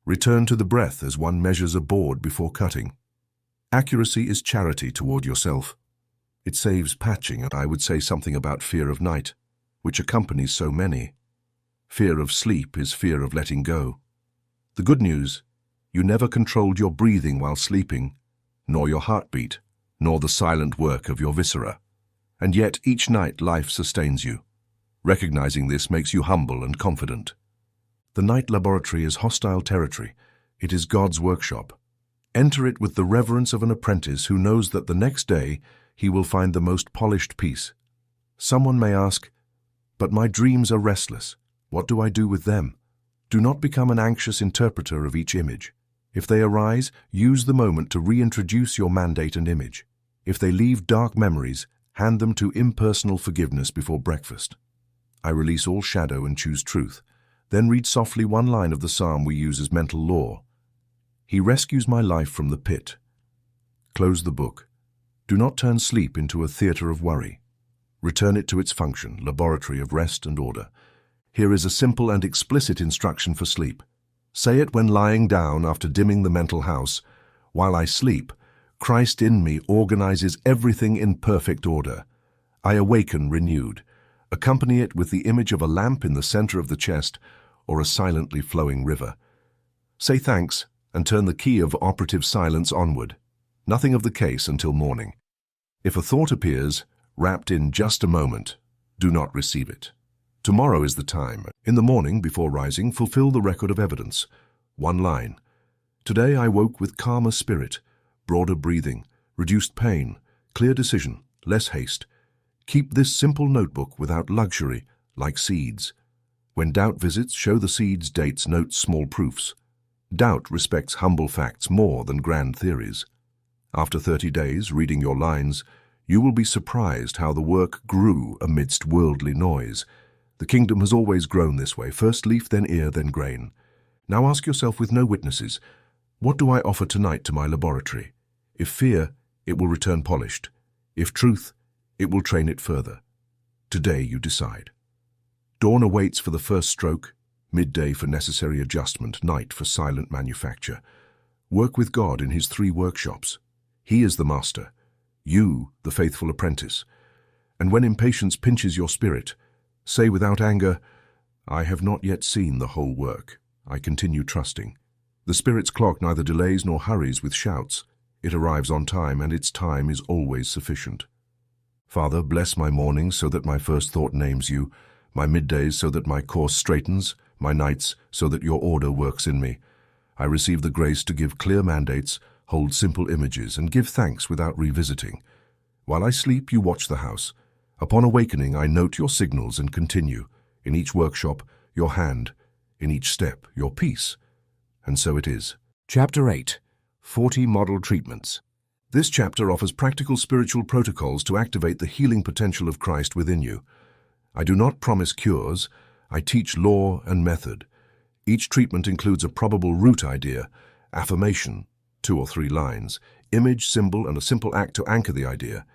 Return to the breath as one measures a board before cutting. Accuracy is charity toward yourself. It saves patching, and I would say something about fear of night, which accompanies so many. Fear of sleep is fear of letting go. The good news, you never controlled your breathing while sleeping, nor your heartbeat, nor the silent work of your viscera. And yet each night life sustains you. Recognizing this makes you humble and confident. The night laboratory is hostile territory. It is God's workshop. Enter it with the reverence of an apprentice who knows that the next day he will find the most polished piece. Someone may ask, but my dreams are restless. What do I do with them? Do not become an anxious interpreter of each image. If they arise, use the moment to reintroduce your mandate and image. If they leave dark memories, hand them to impersonal forgiveness before breakfast. I release all shadow and choose truth. Then read softly one line of the psalm we use as mental law. He rescues my life from the pit. Close the book. Do not turn sleep into a theater of worry. Return it to its function, laboratory of rest and order. Here is a simple and explicit instruction for sleep. Say it when lying down after dimming the mental house. While I sleep, Christ in me organizes everything in perfect order. I awaken renewed. Accompany it with the image of a lamp in the center of the chest or a silently flowing river. Say thanks and turn the key of operative silence onward. Nothing of the case until morning. If a thought appears, wrapped in just a moment, do not receive it. Tomorrow is the time. In the morning, before rising, fulfill the record of evidence. One line. Today I woke with calmer spirit, broader breathing, reduced pain, clear decision, less haste. Keep this simple notebook without luxury, like seeds. When doubt visits, show the seeds, dates, notes, small proofs. Doubt respects humble facts more than grand theories. After 30 days, reading your lines, you will be surprised how the work grew amidst worldly noise. The kingdom has always grown this way, first leaf, then ear, then grain. Now ask yourself with no witnesses, what do I offer tonight to my laboratory? If fear, it will return polished. If truth, it will train it further. Today you decide. Dawn awaits for the first stroke, midday for necessary adjustment, night for silent manufacture. Work with God in his 3 workshops. He is the master, you the faithful apprentice. And when impatience pinches your spirit, say without anger, I have not yet seen the whole work. I continue trusting. The Spirit's clock neither delays nor hurries with shouts. It arrives on time, and its time is always sufficient. Father, bless my mornings so that my first thought names you, my middays so that my course straightens, my nights so that your order works in me. I receive the grace to give clear mandates, hold simple images, and give thanks without revisiting. While I sleep, you watch the house. Upon awakening, I note your signals and continue. In each workshop, your hand. In each step, your peace. And so it is. Chapter 8. 40 Model Treatments. This chapter offers practical spiritual protocols to activate the healing potential of Christ within you. I do not promise cures. I teach law and method. Each treatment includes a probable root idea, affirmation, 2 or 3 lines, image, symbol, and a simple act to anchor the idea.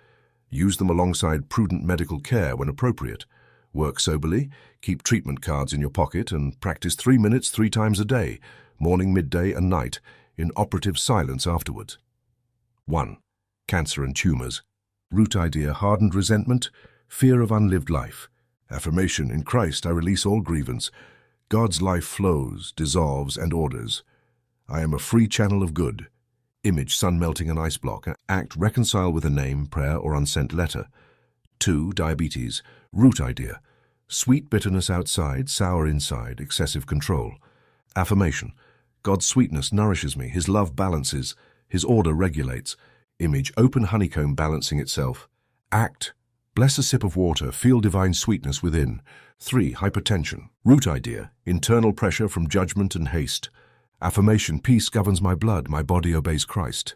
Use them alongside prudent medical care when appropriate. Work soberly, keep treatment cards in your pocket, and practice 3 minutes 3 times a day, morning, midday, and night, in operative silence afterwards. 1. Cancer and tumors. Root idea, hardened resentment, fear of unlived life. Affirmation, in Christ I release all grievance. God's life flows, dissolves, and orders. I am a free channel of good. Image, sun melting an ice block. Act, reconcile with a name, prayer, or unsent letter. 2. Diabetes. Root idea. Sweet bitterness outside, sour inside, excessive control. Affirmation. God's sweetness nourishes me, His love balances, His order regulates. Image, open honeycomb balancing itself. Act, bless a sip of water, feel divine sweetness within. 3. Hypertension. Root idea, internal pressure from judgment and haste. Affirmation, peace governs my blood, my body obeys Christ.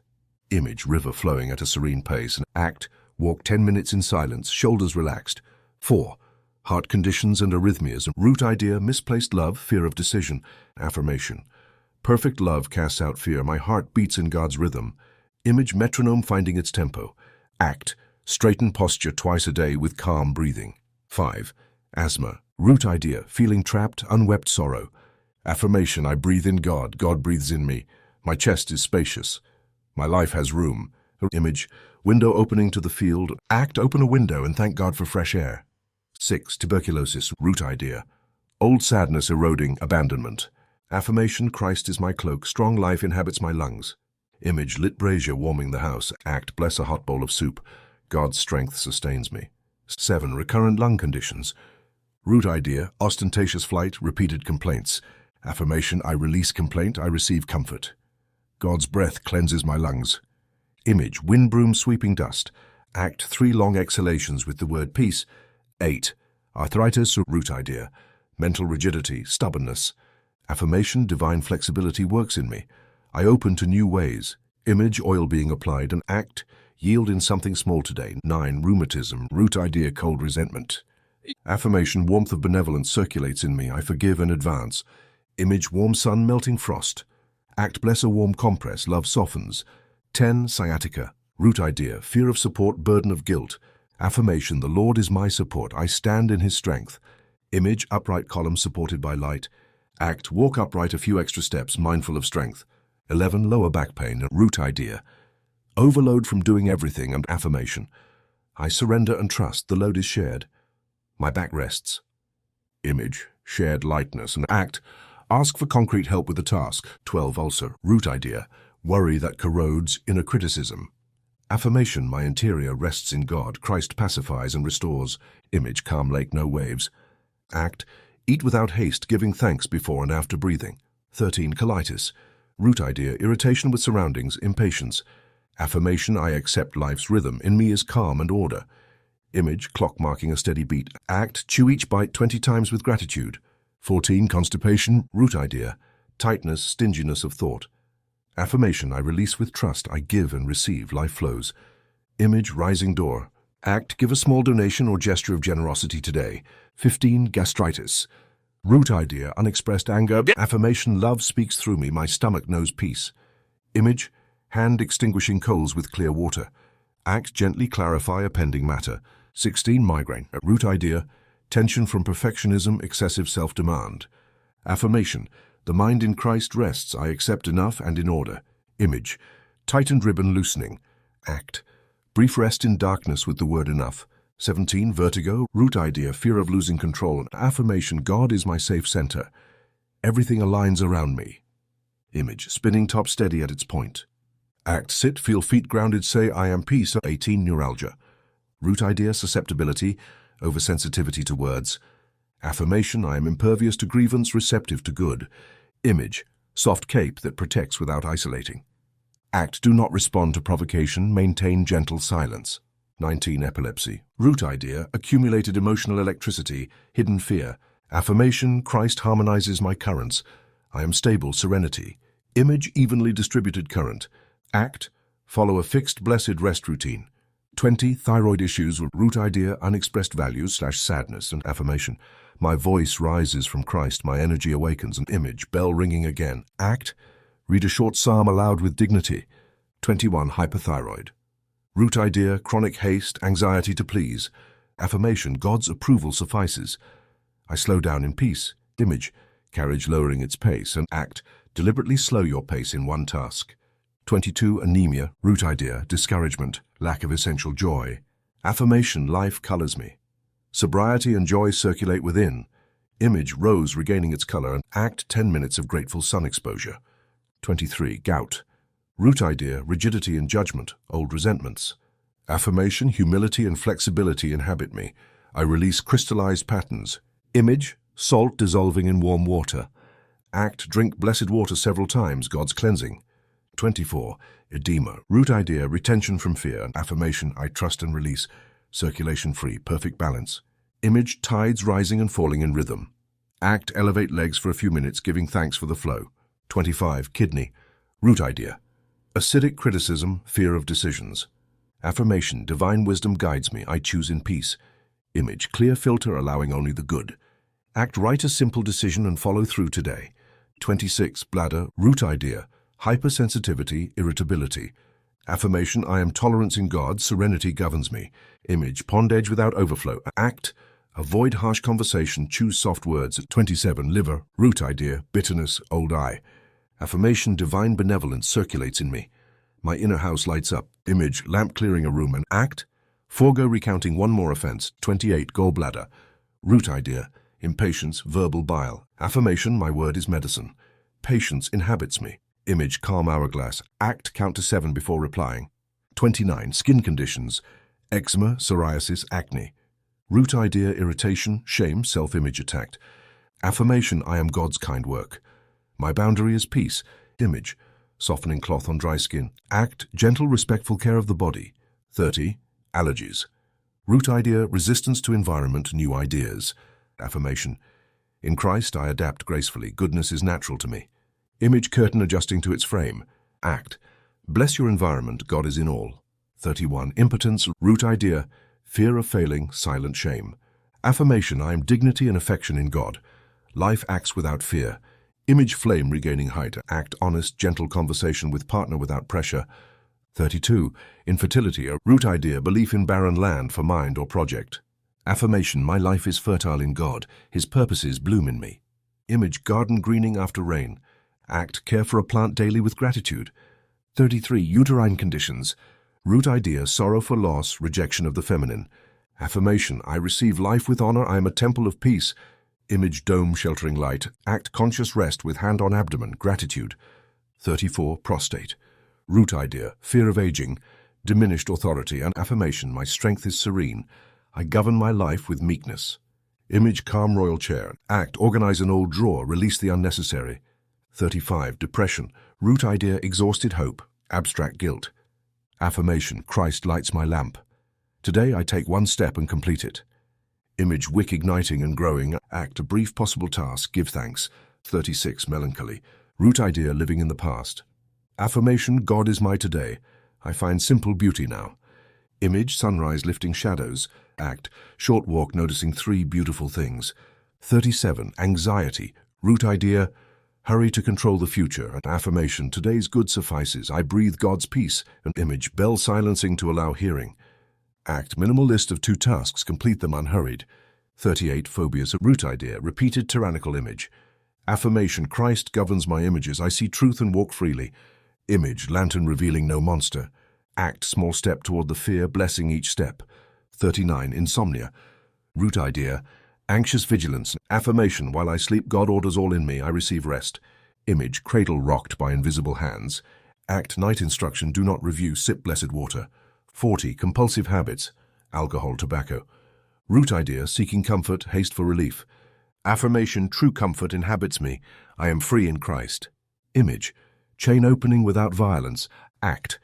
Image, river flowing at a serene pace. And act, walk 10 minutes in silence, shoulders relaxed. 4. Heart conditions and arrhythmias. Root idea, misplaced love, fear of decision. Affirmation, perfect love casts out fear, my heart beats in God's rhythm. Image, metronome finding its tempo. Act, straighten posture twice a day with calm breathing. 5. Asthma. Root idea, feeling trapped, unwept sorrow. Affirmation, I breathe in God, God breathes in me. My chest is spacious. My life has room. Image, window opening to the field. Act, open a window and thank God for fresh air. 6. Tuberculosis. Root idea, old sadness eroding, abandonment. Affirmation, Christ is my cloak, strong life inhabits my lungs. Image, lit brazier warming the house. Act, bless a hot bowl of soup. God's strength sustains me. 7. Recurrent lung conditions. Root idea, ostentatious flight, repeated complaints. Affirmation, I release complaint, I receive comfort. God's breath cleanses my lungs. Image, wind broom sweeping dust. Act, 3 long exhalations with the word peace. 8. Arthritis or root idea, mental rigidity, stubbornness. Affirmation, divine flexibility works in me. I open to new ways. Image, oil being applied. And act, yield in something small today. 9. Rheumatism. Root idea, cold resentment. Affirmation, warmth of benevolence circulates in me. I forgive and advance. Image, warm sun melting frost. Act, bless a warm compress. Love softens. 10. Sciatica. Root idea, fear of support, burden of guilt. Affirmation, the Lord is my support. I stand in His strength. Image, upright column supported by light. Act, walk upright a few extra steps, mindful of strength. 11. Lower back pain. Root idea, overload from doing everything. And affirmation, I surrender and trust, the load is shared. My back rests. Image, shared lightness. And act, ask for concrete help with the task. 12. Ulcer. Root idea, worry that corrodes, inner criticism. Affirmation, my interior rests in God. Christ pacifies and restores. Image, calm lake, no waves. Act, eat without haste, giving thanks before and after breathing. 13. Colitis. Root idea, irritation with surroundings, impatience. Affirmation, I accept life's rhythm. In me is calm and order. Image, clock marking a steady beat. Act, chew each bite 20 times with gratitude. 14. Constipation. Root idea, tightness, stinginess of thought. Affirmation, I release with trust, I give and receive, life flows. Image, rising door. Act, give a small donation or gesture of generosity today. 15. Gastritis. Root idea, unexpressed anger. Affirmation, love speaks through me, my stomach knows peace. Image, hand extinguishing coals with clear water. Act, gently clarify a pending matter. 16. Migraine. Root idea, tension from perfectionism, excessive self-demand. Affirmation, the mind in Christ rests, I accept enough and in order. Image, tightened ribbon loosening. Act, brief rest in darkness with the word enough. 17. Vertigo. Root idea, fear of losing control. Affirmation, God is my safe center. Everything aligns around me. Image, spinning top steady at its point. Act, sit, feel feet grounded, say I am peace. 18. Neuralgia. Root idea, susceptibility, oversensitivity to words. Affirmation, I am impervious to grievance, receptive to good. Image, soft cape that protects without isolating. Act, do not respond to provocation, maintain gentle silence. 19. Epilepsy. Root idea, accumulated emotional electricity, hidden fear. Affirmation, Christ harmonizes my currents. I am stable, serenity. Image, evenly distributed current. Act, follow a fixed, blessed rest routine. 20. Thyroid issues. Root idea, unexpressed values / sadness. And affirmation, my voice rises from Christ, my energy awakens. And image, bell ringing again. Act, read a short psalm aloud with dignity. 21. Hyperthyroid. Root idea, chronic haste, anxiety to please. Affirmation, God's approval suffices. I slow down in peace. Image, carriage lowering its pace. And act, deliberately slow your pace in one task. 22. Anemia. Root idea, discouragement, lack of essential joy. Affirmation, life colors me. Sobriety and joy circulate within. Image, rose regaining its color. And act, 10 minutes of grateful sun exposure. 23. Gout. Root idea, rigidity and judgment, old resentments. Affirmation, humility and flexibility inhabit me. I release crystallized patterns. Image, salt dissolving in warm water. Act, drink blessed water several times, God's cleansing. 24. Edema. Root idea, retention from fear. Affirmation, I trust and release. Circulation free, perfect balance. Image, tides rising and falling in rhythm. Act, elevate legs for a few minutes, giving thanks for the flow. 25. Kidney. Root idea. Acidic criticism, fear of decisions. Affirmation, divine wisdom guides me, I choose in peace. Image, clear filter allowing only the good. Act, write a simple decision and follow through today. 26. Bladder. Root idea. Hypersensitivity, irritability. Affirmation, I am tolerance in God, serenity governs me. Image, pond edge without overflow. Act, avoid harsh conversation, choose soft words. 27. Liver. Root idea, bitterness, old eye. Affirmation, divine benevolence circulates in me. My inner house lights up. Image, lamp clearing a room. And act, forego recounting one more offense. 28. Gallbladder. Root idea, impatience, verbal bile. Affirmation, my word is medicine. Patience inhabits me. Image, calm hourglass. Act, count to 7 before replying. 29. Skin conditions. Eczema, psoriasis, acne. Root idea, irritation, shame, self-image attacked. Affirmation, I am God's kind work. My boundary is peace. Image, softening cloth on dry skin. Act, gentle, respectful care of the body. 30. Allergies. Root idea, resistance to environment, new ideas. Affirmation, in Christ I adapt gracefully. Goodness is natural to me. Image, curtain adjusting to its frame. Act, bless your environment, God is in all. 31. Impotence. Root idea, fear of failing, silent shame. Affirmation, I am dignity and affection in God. Life acts without fear. Image, flame regaining height. Act, honest, gentle conversation with partner without pressure. 32. Infertility. A root idea, belief in barren land for mind or project. Affirmation, my life is fertile in God. His purposes bloom in me. Image, garden greening after rain. Act, care for a plant daily with gratitude. 33. Uterine conditions. Root idea, sorrow for loss, rejection of the feminine. Affirmation, I receive life with honor, I am a temple of peace. Image, dome sheltering light. Act, conscious rest with hand on abdomen, gratitude. 34. Prostate. Root idea, fear of aging, diminished authority. And affirmation, my strength is serene. I govern my life with meekness. Image, calm royal chair. Act, organize an old drawer, release the unnecessary. 35. Depression. Root idea, exhausted hope, abstract guilt. Affirmation, Christ lights my lamp. Today I take one step and complete it. Image, wick igniting and growing. Act, a brief possible task, give thanks. 36. Melancholy. Root idea, living in the past. Affirmation, God is my today. I find simple beauty now. Image, sunrise lifting shadows. Act, short walk noticing 3 beautiful things. 37. Anxiety. Root idea, hurry to control the future. And affirmation, today's good suffices. I breathe God's peace. An image, bell silencing to allow hearing. Act, minimal list of 2 tasks, complete them unhurried. 38. Phobias. Root idea, repeated tyrannical image. Affirmation, Christ governs my images. I see truth and walk freely. Image, lantern revealing no monster. Act, small step toward the fear, blessing each step. 39. Insomnia. Root idea, anxious vigilance. Affirmation, while I sleep, God orders all in me, I receive rest. Image, cradle rocked by invisible hands. Act, night instruction, do not review, sip blessed water. 40. Compulsive habits. Alcohol, tobacco. Root idea, seeking comfort, haste for relief. Affirmation, true comfort inhabits me. I am free in Christ. Image, chain opening without violence. Act,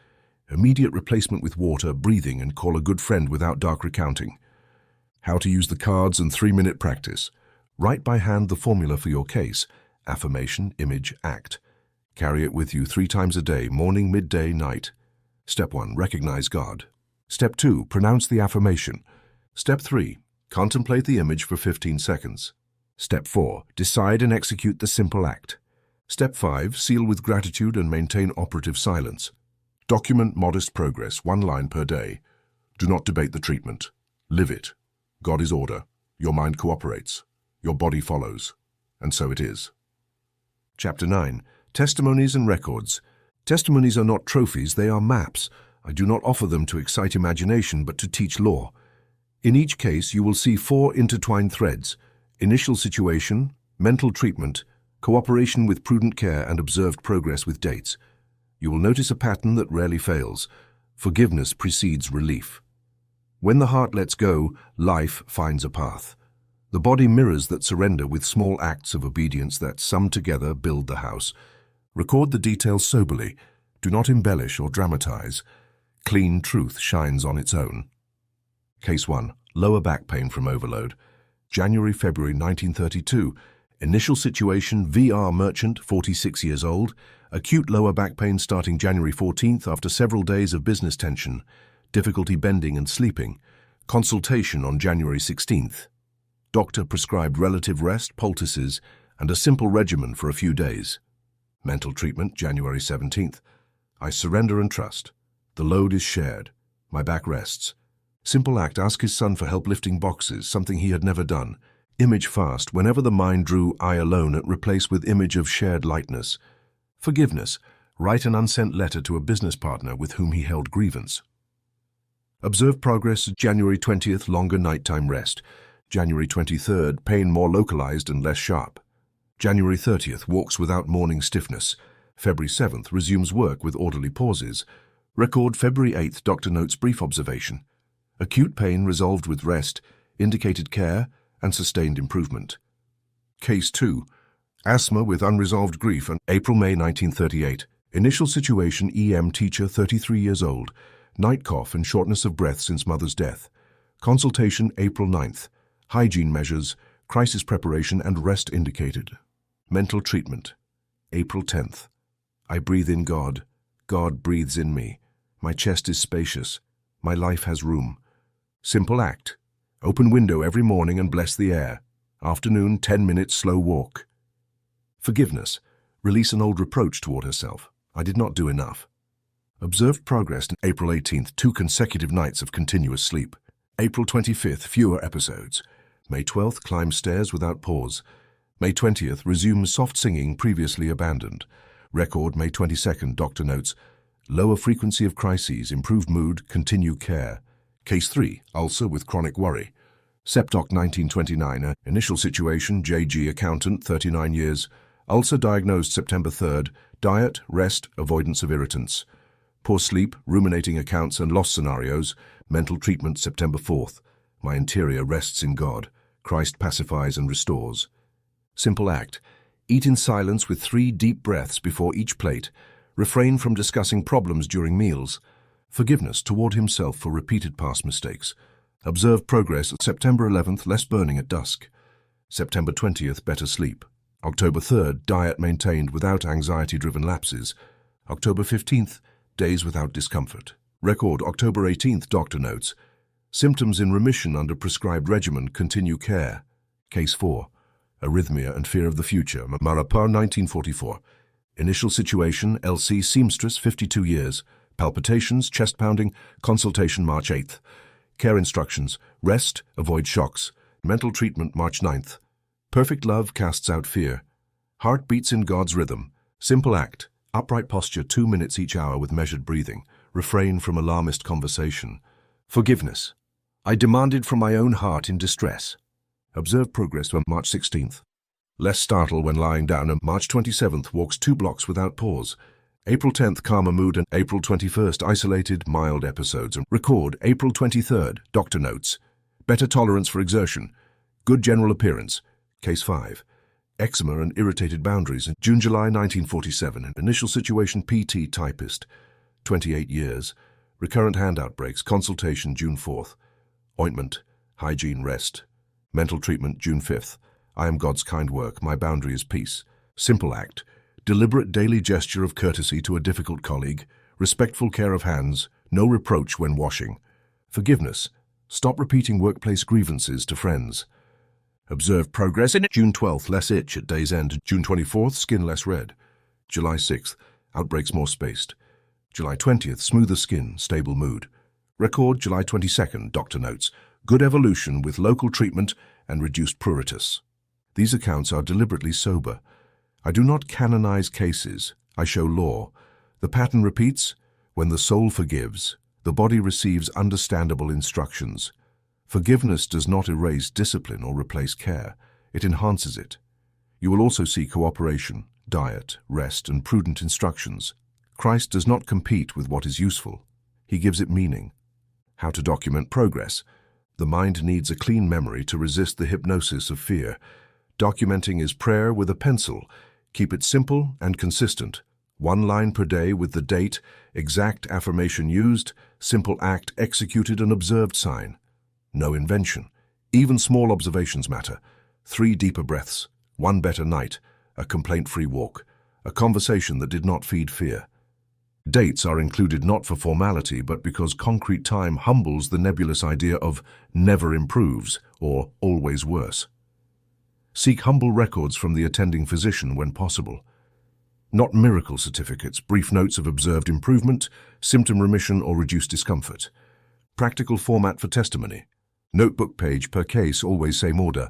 immediate replacement with water, breathing, and call a good friend without dark recounting. How to use the cards and 3-minute practice. Write by hand the formula for your case. Affirmation, image, act. Carry it with you 3 times a day, morning, midday, night. Step 1. Recognize God. Step 2. Pronounce the affirmation. Step 3. Contemplate the image for 15 seconds. Step 4. Decide and execute the simple act. Step 5. Seal with gratitude and maintain operative silence. Document modest progress, 1 line per day. Do not debate the treatment. Live it. God is order. Your mind cooperates. Your body follows. And so it is. Chapter 9. Testimonies and records. Testimonies are not trophies, they are maps. I do not offer them to excite imagination, but to teach law. In each case, you will see 4 intertwined threads: initial situation, mental treatment, cooperation with prudent care, and observed progress with dates. You will notice a pattern that rarely fails. Forgiveness precedes relief. When the heart lets go, life finds a path. The body mirrors that surrender with small acts of obedience that, summed together, build the house. Record the details soberly. Do not embellish or dramatize. Clean truth shines on its own. Case 1. Lower back pain from overload. January-February 1932. Initial situation: VR merchant, 46 years old. Acute lower back pain starting January 14th after several days of business tension. Difficulty bending and sleeping. Consultation on January 16th. Doctor prescribed relative rest, poultices, and a simple regimen for a few days. Mental treatment January 17th. I surrender and trust. The load is shared. My back rests. Simple act: ask his son for help lifting boxes, something he had never done. Image fast: whenever the mind drew I alone, it replaced with image of shared lightness. Forgiveness: write an unsent letter to a business partner with whom he held grievance. Observe progress January 20th, longer nighttime rest. January 23rd, pain more localized and less sharp. January 30th, walks without morning stiffness. February 7th, resumes work with orderly pauses. Record February 8th, doctor notes brief observation. Acute pain resolved with rest, indicated care, and sustained improvement. Case 2. Asthma with unresolved grief, and April-May 1938. Initial situation: EM teacher, 33 years old. Night cough and shortness of breath since mother's death. Consultation April 9th. Hygiene measures, crisis preparation, and rest indicated. Mental treatment April 10th. I breathe in God. God breathes in me. My chest is spacious. My life has room. Simple act: open window every morning and bless the air. Afternoon, 10 minutes slow walk. Forgiveness: release an old reproach toward herself. I did not do enough. Observed progress April 18th, 2 consecutive nights of continuous sleep. April 25th, fewer episodes. May 12th, climb stairs without pause. May 20th, resume soft singing previously abandoned. Record May 22nd, doctor notes, lower frequency of crises, improved mood, continue care. Case 3, ulcer with chronic worry. Septoc 1929, initial situation: JG accountant, 39 years. Ulcer diagnosed September 3rd, diet, rest, avoidance of irritants. Poor sleep, ruminating accounts and loss scenarios. Mental treatment September 4th. My interior rests in God. Christ pacifies and restores. Simple act: eat in silence with 3 deep breaths before each plate. Refrain from discussing problems during meals. Forgiveness toward himself for repeated past mistakes. Observe progress September 11th, less burning at dusk. September 20th, better sleep. October 3rd, diet maintained without anxiety-driven lapses. October 15th, days without discomfort. Record October 18th, doctor notes, symptoms in remission under prescribed regimen, continue care. Case 4, arrhythmia and fear of the future. Marapar 1944. Initial situation: LC seamstress, 52 years. Palpitations, chest pounding. Consultation March 8th. Care instructions: rest, avoid shocks. Mental treatment March 9th. Perfect love casts out fear. Heart beats in God's rhythm. Simple act: upright posture 2 minutes each hour with measured breathing. Refrain from alarmist conversation. Forgiveness: I demanded from my own heart in distress. Observe progress on March 16th. Less startle when lying down, and March 27th, walks 2 blocks without pause. April 10th, calmer mood, and April 21st, isolated, mild episodes. And record April 23rd, doctor notes, better tolerance for exertion, good general appearance. Case 5, eczema and irritated boundaries. June-July 1947, initial situation: PT typist, 28 years. Recurrent hand outbreaks. Consultation June 4th. Ointment, hygiene, rest. Mental treatment June 5th. I am God's kind work. My boundary is peace. Simple act: deliberate daily gesture of courtesy to a difficult colleague. Respectful care of hands. No reproach when washing. Forgiveness: stop repeating workplace grievances to friends. Observe progress in June 12th, less itch at day's end. June 24th, skin less red. July 6th, outbreaks more spaced. July 20th, smoother skin, stable mood. Record July 22nd, doctor notes, good evolution with local treatment and reduced pruritus. These accounts are deliberately sober. I do not canonize cases, I show law. The pattern repeats: when the soul forgives, the body receives understandable instructions. Forgiveness does not erase discipline or replace care, it enhances it. You will also see cooperation, diet, rest, and prudent instructions. Christ does not compete with what is useful, he gives it meaning. How to document progress. The mind needs a clean memory to resist the hypnosis of fear. Documenting is prayer with a pencil. Keep it simple and consistent. 1 line per day with the date, exact affirmation used, simple act executed and observed sign. No invention. Even small observations matter. 3 deeper breaths, 1 better night, a complaint-free walk, a conversation that did not feed fear. Dates are included not for formality, but because concrete time humbles the nebulous idea of never improves or always worse. Seek humble records from the attending physician when possible. Not miracle certificates, brief notes of observed improvement, symptom remission or reduced discomfort. Practical format for testimony. Notebook page per case, always same order.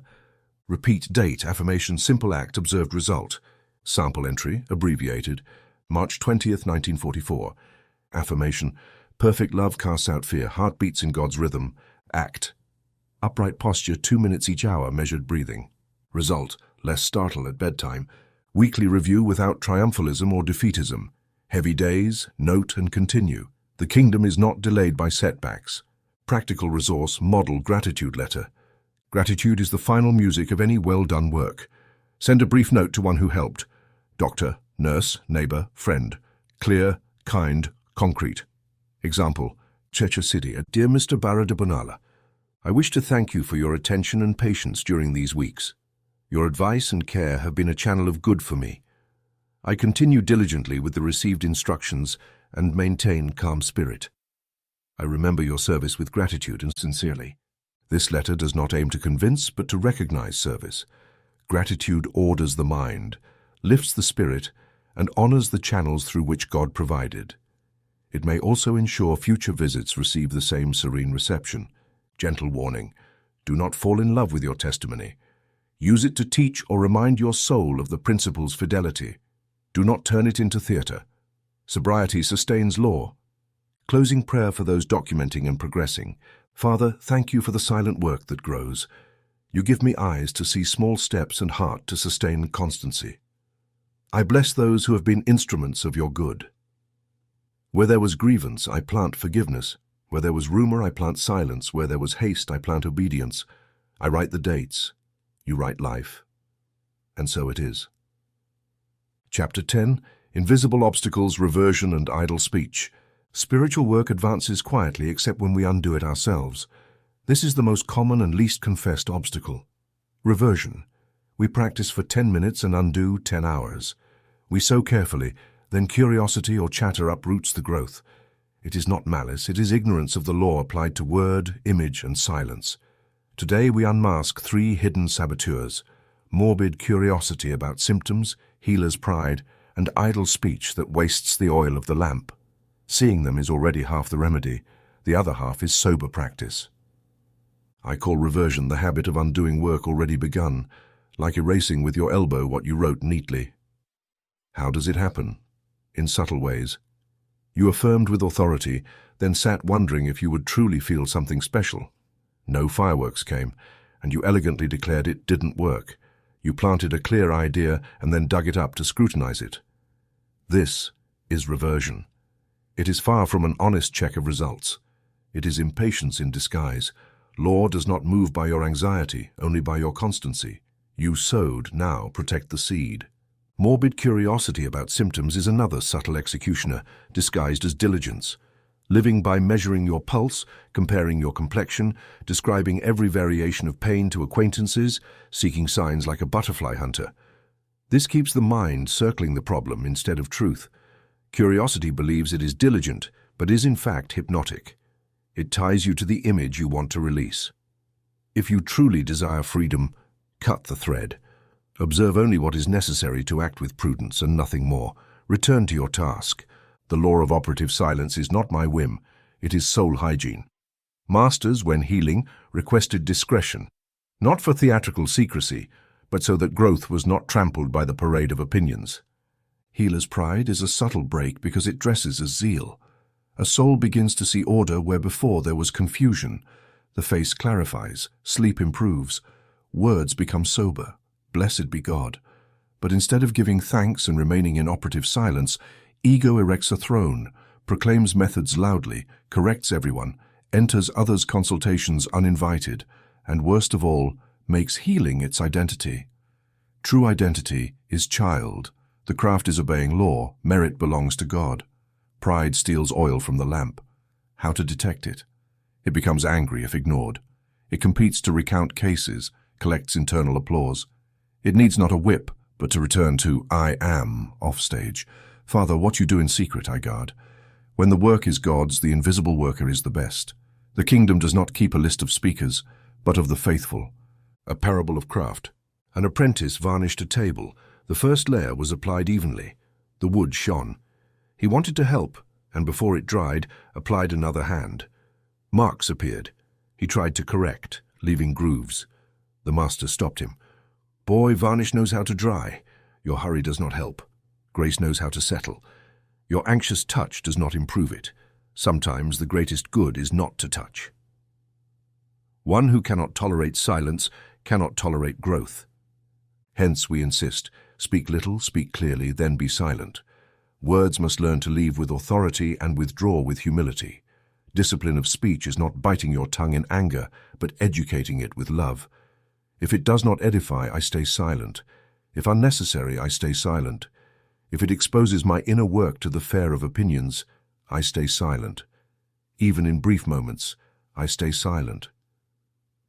Repeat date, affirmation, simple act, observed result. Sample entry, abbreviated, March 20th, 1944. Affirmation, perfect love casts out fear, heart beats in God's rhythm. Act, upright posture, 2 minutes each hour, measured breathing. Result, less startle at bedtime. Weekly review without triumphalism or defeatism. Heavy days, note and continue. The kingdom is not delayed by setbacks. Practical resource, model gratitude letter. Gratitude is the final music of any well-done work. Send a brief note to one who helped. Doctor, nurse, neighbor, friend. Clear, kind, concrete. Example, Checha City. Dear Mr. Barra de Bonala, I wish to thank you for your attention and patience during these weeks. Your advice and care have been a channel of good for me. I continue diligently with the received instructions and maintain calm spirit. I remember your service with gratitude and sincerely. This letter does not aim to convince, but to recognize service. Gratitude orders the mind, lifts the spirit, and honors the channels through which God provided. It may also ensure future visits receive the same serene reception. Gentle warning, do not fall in love with your testimony. Use it to teach or remind your soul of the principle's fidelity. Do not turn it into theater. Sobriety sustains law. Closing prayer for those documenting and progressing. Father, thank you for the silent work that grows. You give me eyes to see small steps and heart to sustain constancy. I bless those who have been instruments of your good. Where there was grievance, I plant forgiveness. Where there was rumor, I plant silence. Where there was haste, I plant obedience. I write the dates. You write life. And so it is. Chapter 10, Invisible Obstacles, Reversion and Idle Speech. Spiritual work advances quietly except when we undo it ourselves. This is the most common and least confessed obstacle. Reversion. We practice for 10 minutes and undo 10 hours. We sow carefully, then curiosity or chatter uproots the growth. It is not malice, it is ignorance of the law applied to word, image, and silence. Today we unmask 3 hidden saboteurs: morbid curiosity about symptoms, healer's pride, and idle speech that wastes the oil of the lamp. Seeing them is already half the remedy. The other half is sober practice. I call reversion the habit of undoing work already begun, like erasing with your elbow what you wrote neatly. How does it happen? In subtle ways. You affirmed with authority, then sat wondering if you would truly feel something special. No fireworks came, and you elegantly declared it didn't work. You planted a clear idea and then dug it up to scrutinize it. This is reversion. It is far from an honest check of results. It is impatience in disguise. Law does not move by your anxiety, only by your constancy. You sowed, now protect the seed. Morbid curiosity about symptoms is another subtle executioner, disguised as diligence. Living by measuring your pulse, comparing your complexion, describing every variation of pain to acquaintances, seeking signs like a butterfly hunter. This keeps the mind circling the problem instead of truth. Curiosity believes it is diligent, but is in fact hypnotic. It ties you to the image you want to release. If you truly desire freedom, cut the thread. Observe only what is necessary to act with prudence and nothing more. Return to your task. The law of operative silence is not my whim, it is soul hygiene. Masters, when healing, requested discretion, not for theatrical secrecy, but so that growth was not trampled by the parade of opinions. Healer's pride is a subtle break because it dresses as zeal. A soul begins to see order where before there was confusion. The face clarifies, sleep improves, words become sober, blessed be God. But instead of giving thanks and remaining in operative silence, ego erects a throne, proclaims methods loudly, corrects everyone, enters others' consultations uninvited, and worst of all, makes healing its identity. True identity is child. The craft is obeying law. Merit belongs to God. Pride steals oil from the lamp. How to detect it? It becomes angry if ignored. It competes to recount cases, collects internal applause. It needs not a whip, but to return to I am offstage. Father, what you do in secret I guard. When the work is God's, the invisible worker is the best. The kingdom does not keep a list of speakers, but of the faithful. A parable of craft. An apprentice varnished a table. The first layer was applied evenly. The wood shone. He wanted to help, and before it dried, applied another hand. Marks appeared. He tried to correct, leaving grooves. The master stopped him. Boy, varnish knows how to dry. Your hurry does not help. Grace knows how to settle. Your anxious touch does not improve it. Sometimes the greatest good is not to touch. One who cannot tolerate silence cannot tolerate growth. Hence we insist, speak little, speak clearly, then be silent. Words must learn to leave with authority and withdraw with humility. Discipline of speech is not biting your tongue in anger, but educating it with love. If it does not edify, I stay silent. If unnecessary, I stay silent. If it exposes my inner work to the fare of opinions, I stay silent. Even in brief moments, I stay silent.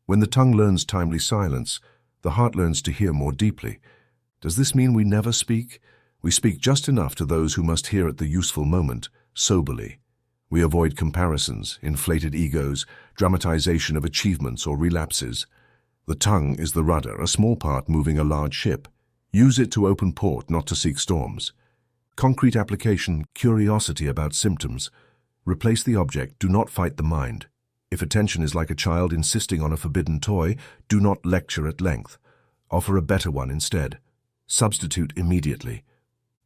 When the tongue learns timely silence, the heart learns to hear more deeply. Does this mean we never speak? We speak just enough to those who must hear at the useful moment, soberly. We avoid comparisons, inflated egos, dramatization of achievements or relapses. The tongue is the rudder, a small part moving a large ship. Use it to open port, not to seek storms. Concrete application, curiosity about symptoms. Replace the object, do not fight the mind. If attention is like a child insisting on a forbidden toy, do not lecture at length. Offer a better one instead. Substitute immediately.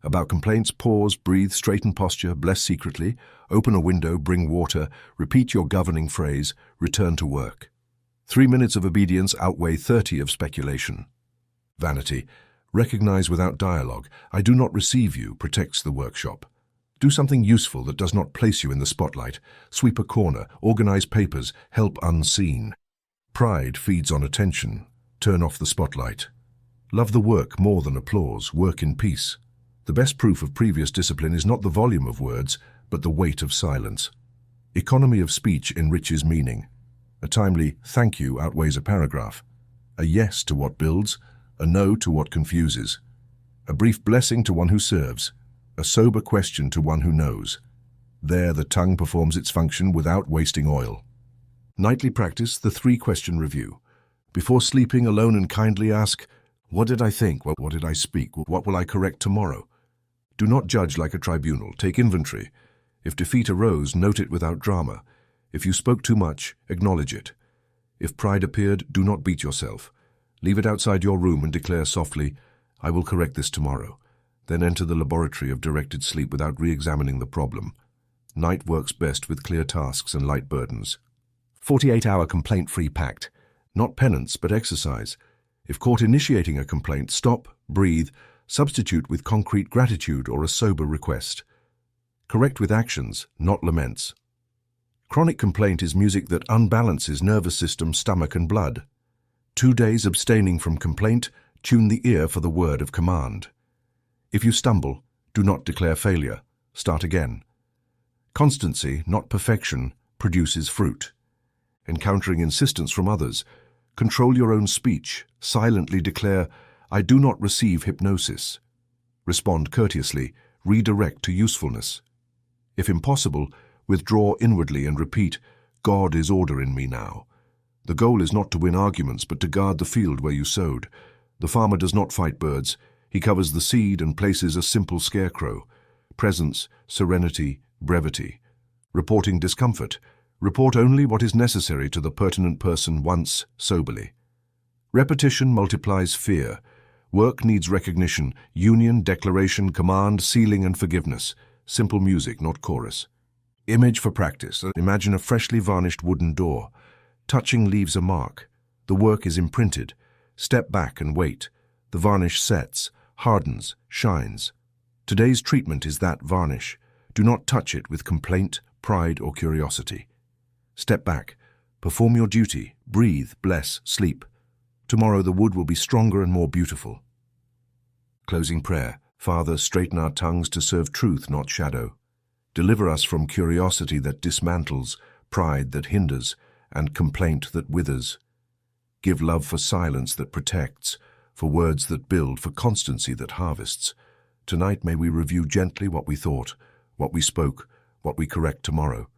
About complaints, pause, breathe, straighten posture, bless secretly, open a window, bring water, repeat your governing phrase, return to work. 3 minutes of obedience outweigh 30 of speculation. Vanity. Recognize without dialogue, I do not receive you, protects the workshop. Do something useful that does not place you in the spotlight. Sweep a corner, organize papers, help unseen. Pride feeds on attention. Turn off the spotlight. Love the work more than applause, work in peace. The best proof of previous discipline is not the volume of words, but the weight of silence. Economy of speech enriches meaning. A timely thank you outweighs a paragraph. A yes to what builds, a no to what confuses. A brief blessing to one who serves, a sober question to one who knows. There the tongue performs its function without wasting oil. Nightly practice the 3-question review. Before sleeping, alone and kindly ask, what did I think? What did I speak? What will I correct tomorrow? Do not judge like a tribunal. Take inventory. If defeat arose, note it without drama. If you spoke too much, acknowledge it. If pride appeared, do not beat yourself. Leave it outside your room and declare softly, I will correct this tomorrow. Then enter the laboratory of directed sleep without re-examining the problem. Night works best with clear tasks and light burdens. 48-hour complaint-free pact. Not penance, but exercise. If caught initiating a complaint, stop, breathe, substitute with concrete gratitude or a sober request. Correct with actions, not laments. Chronic complaint is music that unbalances nervous system, stomach and blood. 2 days abstaining from complaint, tune the ear for the word of command. If you stumble, do not declare failure. Start again. Constancy, not perfection, produces fruit. Encountering insistence from others, control your own speech. Silently declare, I do not receive hypnosis. Respond courteously, redirect to usefulness. If impossible, withdraw inwardly and repeat, God is order in me now. The goal is not to win arguments, but to guard the field where you sowed. The farmer does not fight birds. He covers the seed and places a simple scarecrow. Presence, serenity, brevity. Reporting discomfort. Report only what is necessary to the pertinent person once, soberly. Repetition multiplies fear. Work needs recognition, union, declaration, command, sealing and forgiveness. Simple music, not chorus. Image for practice. Imagine a freshly varnished wooden door. Touching leaves a mark. The work is imprinted. Step back and wait. The varnish sets, hardens, shines. Today's treatment is that varnish. Do not touch it with complaint, pride or curiosity. Step back. Perform your duty. Breathe, bless, sleep. Tomorrow the wood will be stronger and more beautiful. Closing prayer. Father, straighten our tongues to serve truth, not shadow. Deliver us from curiosity that dismantles, pride that hinders, and complaint that withers. Give love for silence that protects, for words that build, for constancy that harvests. Tonight may we review gently what we thought, what we spoke, what we correct tomorrow.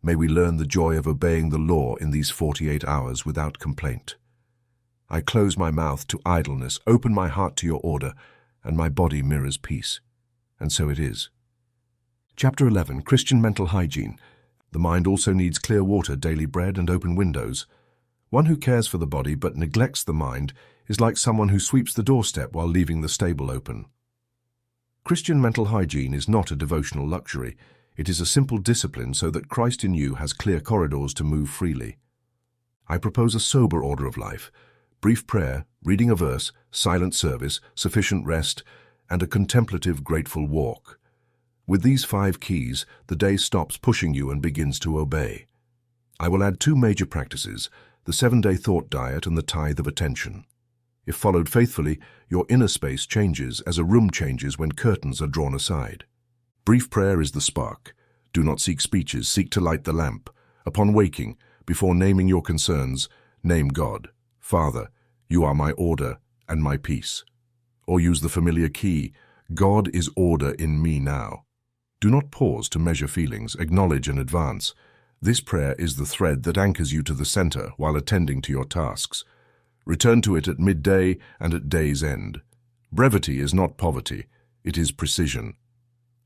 May we learn the joy of obeying the law in these 48 hours without complaint. I close my mouth to idleness, open my heart to your order, and my body mirrors peace. And so it is. Chapter 11, Christian Mental Hygiene. The mind also needs clear water, daily bread, and open windows. One who cares for the body but neglects the mind is like someone who sweeps the doorstep while leaving the stable open. Christian mental hygiene is not a devotional luxury. It is a simple discipline so that Christ in you has clear corridors to move freely. I propose a sober order of life: brief prayer, reading a verse, silent service, sufficient rest, and a contemplative, grateful walk. With these 5 keys, the day stops pushing you and begins to obey. I will add 2 major practices: the 7-day thought diet and the tithe of attention. If followed faithfully, your inner space changes as a room changes when curtains are drawn aside. Brief prayer is the spark. Do not seek speeches, seek to light the lamp. Upon waking, before naming your concerns, name God. Father, you are my order and my peace. Or use the familiar key: God is order in me now. Do not pause to measure feelings, acknowledge and advance. This prayer is the thread that anchors you to the center while attending to your tasks. Return to it at midday and at day's end. Brevity is not poverty, it is precision.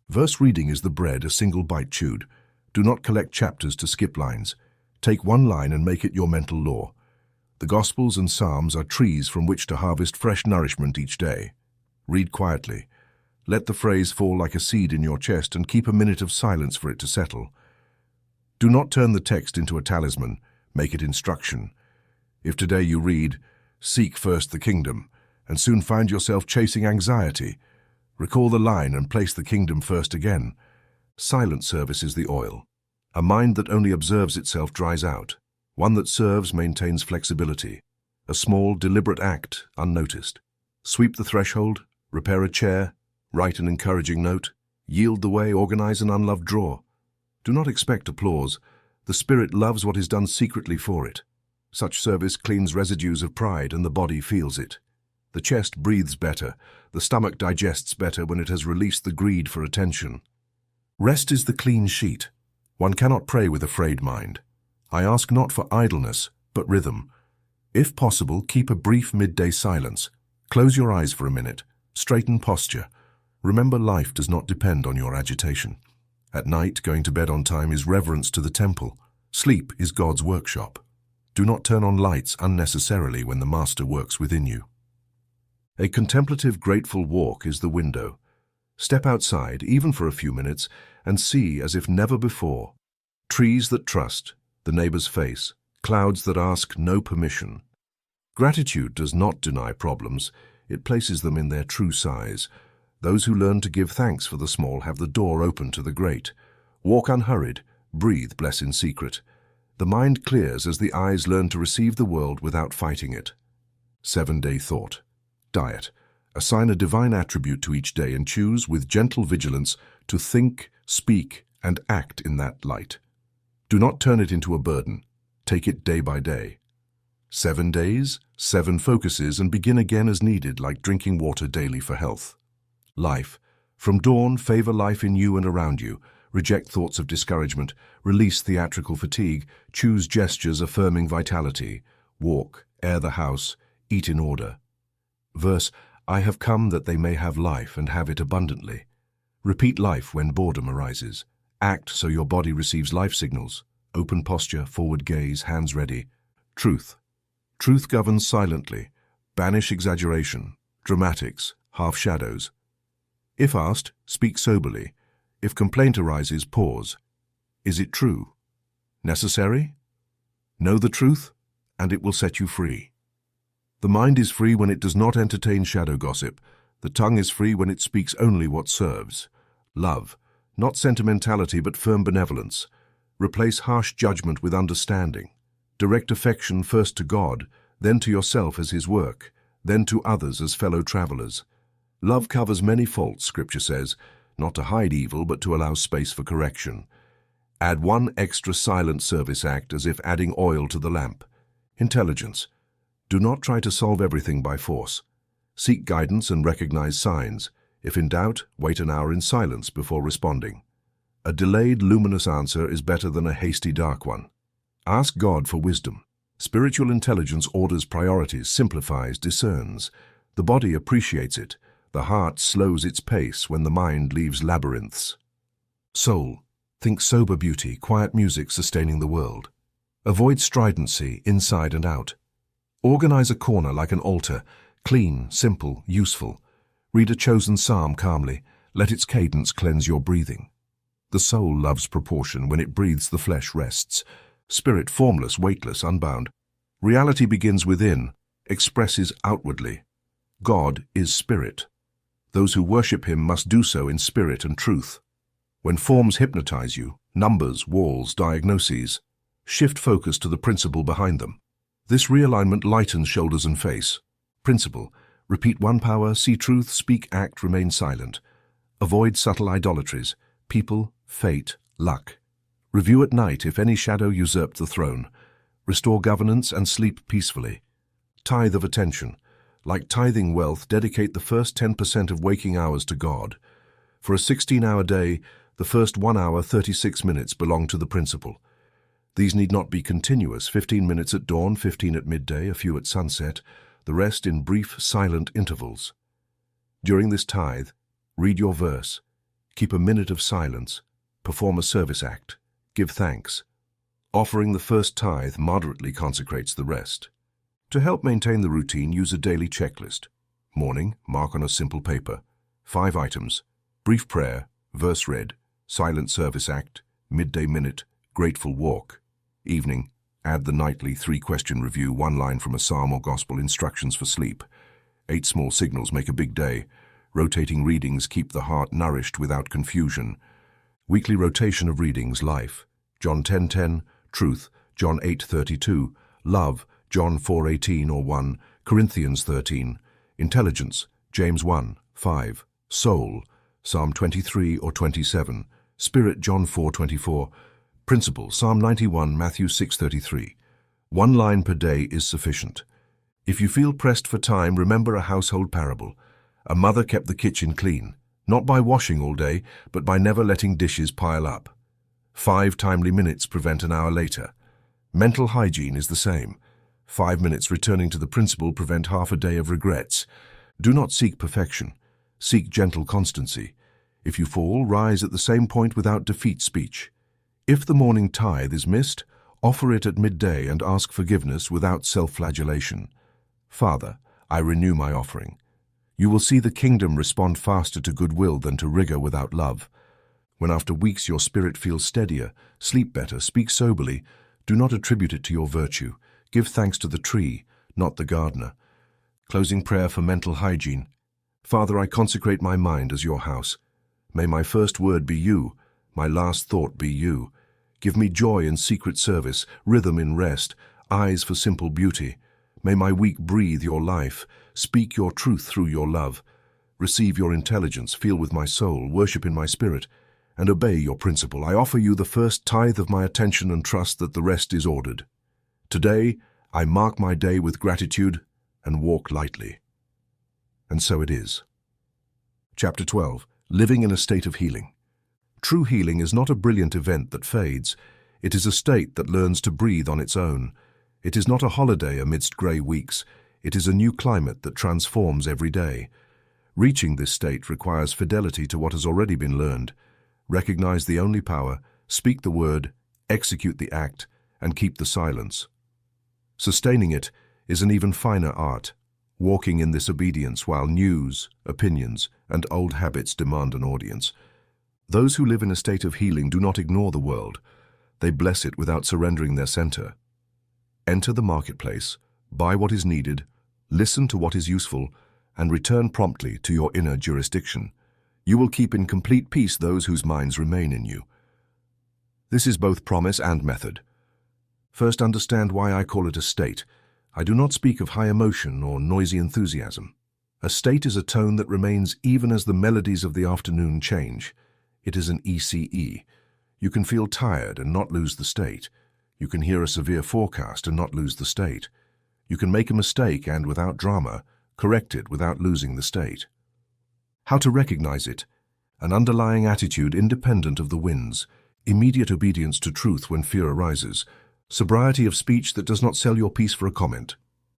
Verse reading is the bread, a single bite chewed. Do not collect chapters to skip lines. Take one line and make it your mental law. The Gospels and Psalms are trees from which to harvest fresh nourishment each day. Read quietly. Let the phrase fall like a seed in your chest and keep a minute of silence for it to settle. Do not turn the text into a talisman, make it instruction. If today you read, "Seek first the kingdom," and soon find yourself chasing anxiety, recall the line and place the kingdom first again. Silent service is the oil. A mind that only observes itself dries out. One that serves maintains flexibility. A small, deliberate act, unnoticed. Sweep the threshold, repair a chair, write an encouraging note, yield the way, organize an unloved drawer. Do not expect applause. The spirit loves what is done secretly for it. Such service cleans residues of pride and the body feels it. The chest breathes better, the stomach digests better when it has released the greed for attention. Rest is the clean sheet. One cannot pray with a frayed mind. I ask not for idleness, but rhythm. If possible, keep a brief midday silence. Close your eyes for a minute. Straighten posture. Remember, life does not depend on your agitation. At night, going to bed on time is reverence to the temple. Sleep is God's workshop. Do not turn on lights unnecessarily when the Master works within you. A contemplative, grateful walk is the window. Step outside, even for a few minutes, and see as if never before. Trees that trust, the neighbor's face, clouds that ask no permission. Gratitude does not deny problems, it places them in their true size. Those who learn to give thanks for the small have the door open to the great. Walk unhurried, breathe, bless in secret. The mind clears as the eyes learn to receive the world without fighting it. 7-day thought. Diet. Assign a divine attribute to each day and choose, with gentle vigilance, to think, speak, and act in that light. Do not turn it into a burden. Take it day by day. 7 days, 7 focuses, and begin again as needed, like drinking water daily for health. Life. From dawn, favor life in you and around you. Reject thoughts of discouragement. Release theatrical fatigue. Choose gestures affirming vitality. Walk, air the house, eat in order. Verse, I have come that they may have life and have it abundantly. Repeat life when boredom arises. Act so your body receives life signals. Open posture, forward gaze, hands ready. Truth. Truth governs silently. Banish exaggeration, dramatics, half shadows. If asked, speak soberly. If complaint arises, pause. Is it true? Necessary? Know the truth, and it will set you free. The mind is free when it does not entertain shadow gossip. The tongue is free when it speaks only what serves. Love, not sentimentality but firm benevolence. Replace harsh judgment with understanding. Direct affection first to God, then to yourself as His work, then to others as fellow travelers. Love covers many faults, Scripture says, not to hide evil but to allow space for correction. Add one extra silent service act as if adding oil to the lamp. Intelligence. Do not try to solve everything by force. Seek guidance and recognize signs. If in doubt, wait an hour in silence before responding. A delayed, luminous answer is better than a hasty, dark one. Ask God for wisdom. Spiritual intelligence orders priorities, simplifies, discerns. The body appreciates it. The heart slows its pace when the mind leaves labyrinths. Soul. Think sober beauty, quiet music sustaining the world. Avoid stridency, inside and out. Organize a corner like an altar, clean, simple, useful. Read a chosen psalm calmly. Let its cadence cleanse your breathing. The soul loves proportion. When it breathes, the flesh rests. Spirit formless, weightless, unbound. Reality begins within, expresses outwardly. God is spirit. Those who worship Him must do so in spirit and truth. When forms hypnotize you, numbers, walls, diagnoses, shift focus to the principle behind them. This realignment lightens shoulders and face. Principle. Repeat one power, see truth, speak, act, remain silent. Avoid subtle idolatries, people, fate, luck. Review at night if any shadow usurped the throne. Restore governance and sleep peacefully. Tithe of attention. Like tithing wealth, dedicate the first 10% of waking hours to God. For a 16-hour day, the first 1 hour 36 minutes belong to the principle. These need not be continuous, 15 minutes at dawn, 15 at midday, a few at sunset, the rest in brief, silent intervals. During this tithe, read your verse, keep a minute of silence, perform a service act, give thanks. Offering the first tithe moderately consecrates the rest. To help maintain the routine, use a daily checklist. Morning, mark on a simple paper. 5 items: brief prayer, verse read, silent service act, midday minute, grateful walk. Evening, add the nightly 3-question review, 1 line from a psalm or gospel, instructions for sleep. 8 small signals make a big day. Rotating readings keep the heart nourished without confusion. Weekly rotation of readings, life. John 10:10, truth, John 8:32, love, John 4:18 or 1, Corinthians 13, intelligence, James 1:5, soul, Psalm 23 or 27, spirit, John 4:24, principle, Psalm 91, Matthew 6:33. 1 line per day is sufficient. If you feel pressed for time, remember a household parable. A mother kept the kitchen clean, not by washing all day, but by never letting dishes pile up. 5 timely minutes prevent an hour later. Mental hygiene is the same. 5 minutes returning to the principle prevent half a day of regrets. Do not seek perfection. Seek gentle constancy. If you fall, rise at the same point without defeat speech. If the morning tithe is missed, offer it at midday and ask forgiveness without self-flagellation. Father, I renew my offering. You will see the kingdom respond faster to goodwill than to rigor without love. When after weeks your spirit feels steadier, sleep better, speak soberly, do not attribute it to your virtue. Give thanks to the tree, not the gardener. Closing prayer for mental hygiene. Father, I consecrate my mind as your house. May my first word be you, my last thought be you. Give me joy in secret service, rhythm in rest, eyes for simple beauty. May my week breathe your life, speak your truth through your love. Receive your intelligence, feel with my soul, worship in my spirit, and obey your principle. I offer you the first tithe of my attention and trust that the rest is ordered. Today, I mark my day with gratitude and walk lightly. And so it is. Chapter 12. Living in a state of healing. True healing is not a brilliant event that fades. It is a state that learns to breathe on its own. It is not a holiday amidst grey weeks. It is a new climate that transforms every day. Reaching this state requires fidelity to what has already been learned. Recognize the only power, speak the word, execute the act, and keep the silence. Sustaining it is an even finer art, walking in this obedience while news, opinions, and old habits demand an audience. Those who live in a state of healing do not ignore the world. They bless it without surrendering their center. Enter the marketplace, buy what is needed, listen to what is useful, and return promptly to your inner jurisdiction. You will keep in complete peace those whose minds remain in you. This is both promise and method. First, understand why I call it a state. I do not speak of high emotion or noisy enthusiasm. A state is a tone that remains even as the melodies of the afternoon change. It is an ECE. You can feel tired and not lose the state. You can hear a severe forecast and not lose the state. You can make a mistake and, without drama, correct it without losing the state. How to recognize it? An underlying attitude independent of the winds, immediate obedience to truth when fear arises, sobriety of speech that does not sell your peace for a comment.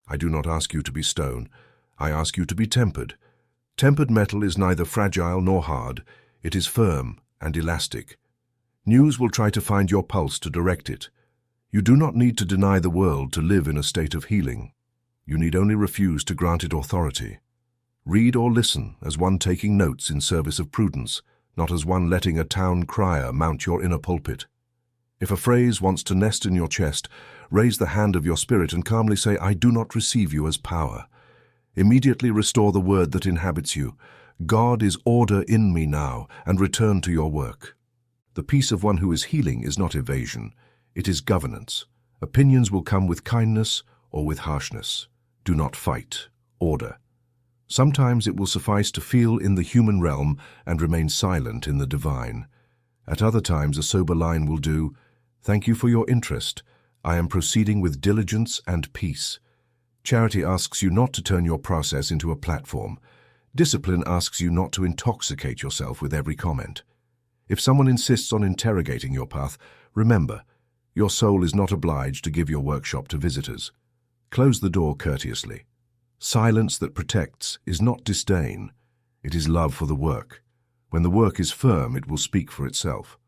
I do not ask you to be stone. I ask you to be tempered. Tempered metal is neither fragile nor hard. It is firm and elastic. News will try to find your pulse to direct it. You do not need to deny the world to live in a state of healing. You need only refuse to grant it authority. Read or listen as one taking notes in service of prudence, not as one letting a town crier mount your inner pulpit. If a phrase wants to nest in your chest, raise the hand of your spirit and calmly say, I do not receive you as power. Immediately restore the word that inhabits you. God is order in me now, and return to your work. The peace of one who is healing is not evasion. It is governance. Opinions will come with kindness or with harshness. Do not fight. Order. Sometimes it will suffice to feel in the human realm and remain silent in the divine. At other times a sober line will do, Thank you for your interest. I am proceeding with diligence and peace. Charity asks you not to turn your process into a platform. Discipline asks you not to intoxicate yourself with every comment. If someone insists on interrogating your path, remember, your soul is not obliged to give your workshop to visitors. Close the door courteously. Silence that protects is not disdain. It is love for the work. When the work is firm, it will speak for itself.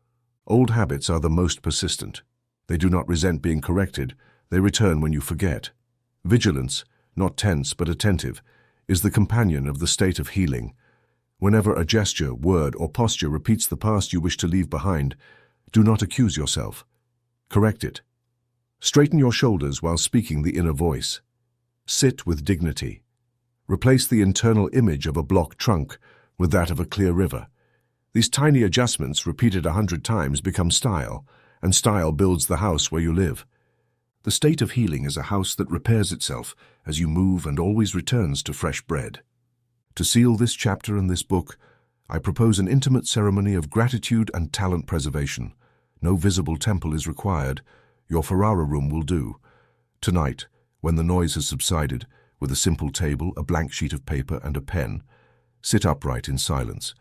Old habits are the most persistent. They do not resent being corrected. They return when you forget. Vigilance, not tense but attentive, is the companion of the state of healing. Whenever a gesture, word, or posture repeats the past you wish to leave behind, do not accuse yourself. Correct it. Straighten your shoulders while speaking the inner voice. Sit with dignity. Replace the internal image of a blocked trunk with that of a clear river. These tiny adjustments, repeated 100 times, become style, and style builds the house where you live. The state of healing is a house that repairs itself as you move and always returns to fresh bread. To seal this chapter in this book, I propose an intimate ceremony of gratitude and talent preservation. No visible temple is required. Your Ferrara room will do. Tonight, when the noise has subsided, with a simple table, a blank sheet of paper, and a pen, sit upright in silence.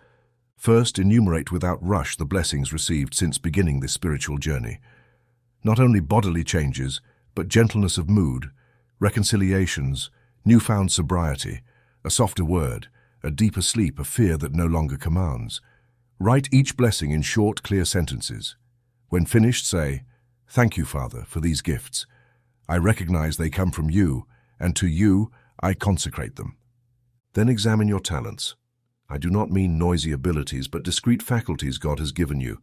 First, enumerate without rush the blessings received since beginning this spiritual journey. Not only bodily changes, but gentleness of mood, reconciliations, newfound sobriety, a softer word, a deeper sleep, a fear that no longer commands. Write each blessing in short, clear sentences. When finished, say, Thank you, Father, for these gifts. I recognize they come from you, and to you I consecrate them. Then examine your talents. I do not mean noisy abilities, but discrete faculties God has given you.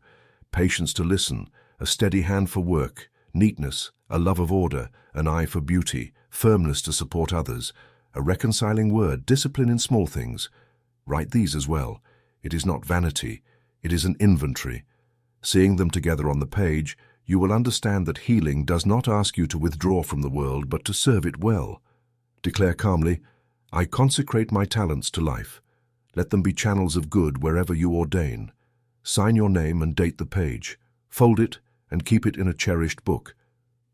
Patience to listen, a steady hand for work, neatness, a love of order, an eye for beauty, firmness to support others, a reconciling word, discipline in small things. Write these as well. It is not vanity, it is an inventory. Seeing them together on the page, you will understand that healing does not ask you to withdraw from the world, but to serve it well. Declare calmly, I consecrate my talents to life. Let them be channels of good wherever you ordain. Sign your name and date the page. Fold it and keep it in a cherished book.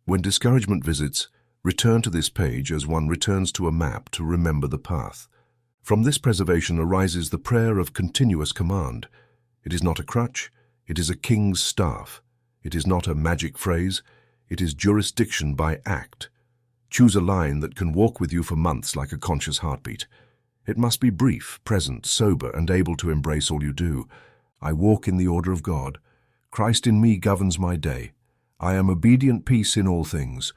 When discouragement visits, return to this page as one returns to a map to remember the path. From this preservation arises the prayer of continuous command. It is not a crutch, it is a king's staff. It is not a magic phrase, it is jurisdiction by act. Choose a line that can walk with you for months like a conscious heartbeat. It must be brief, present, sober, and able to embrace all you do. I walk in the order of God. Christ in me governs my day. I am obedient peace in all things.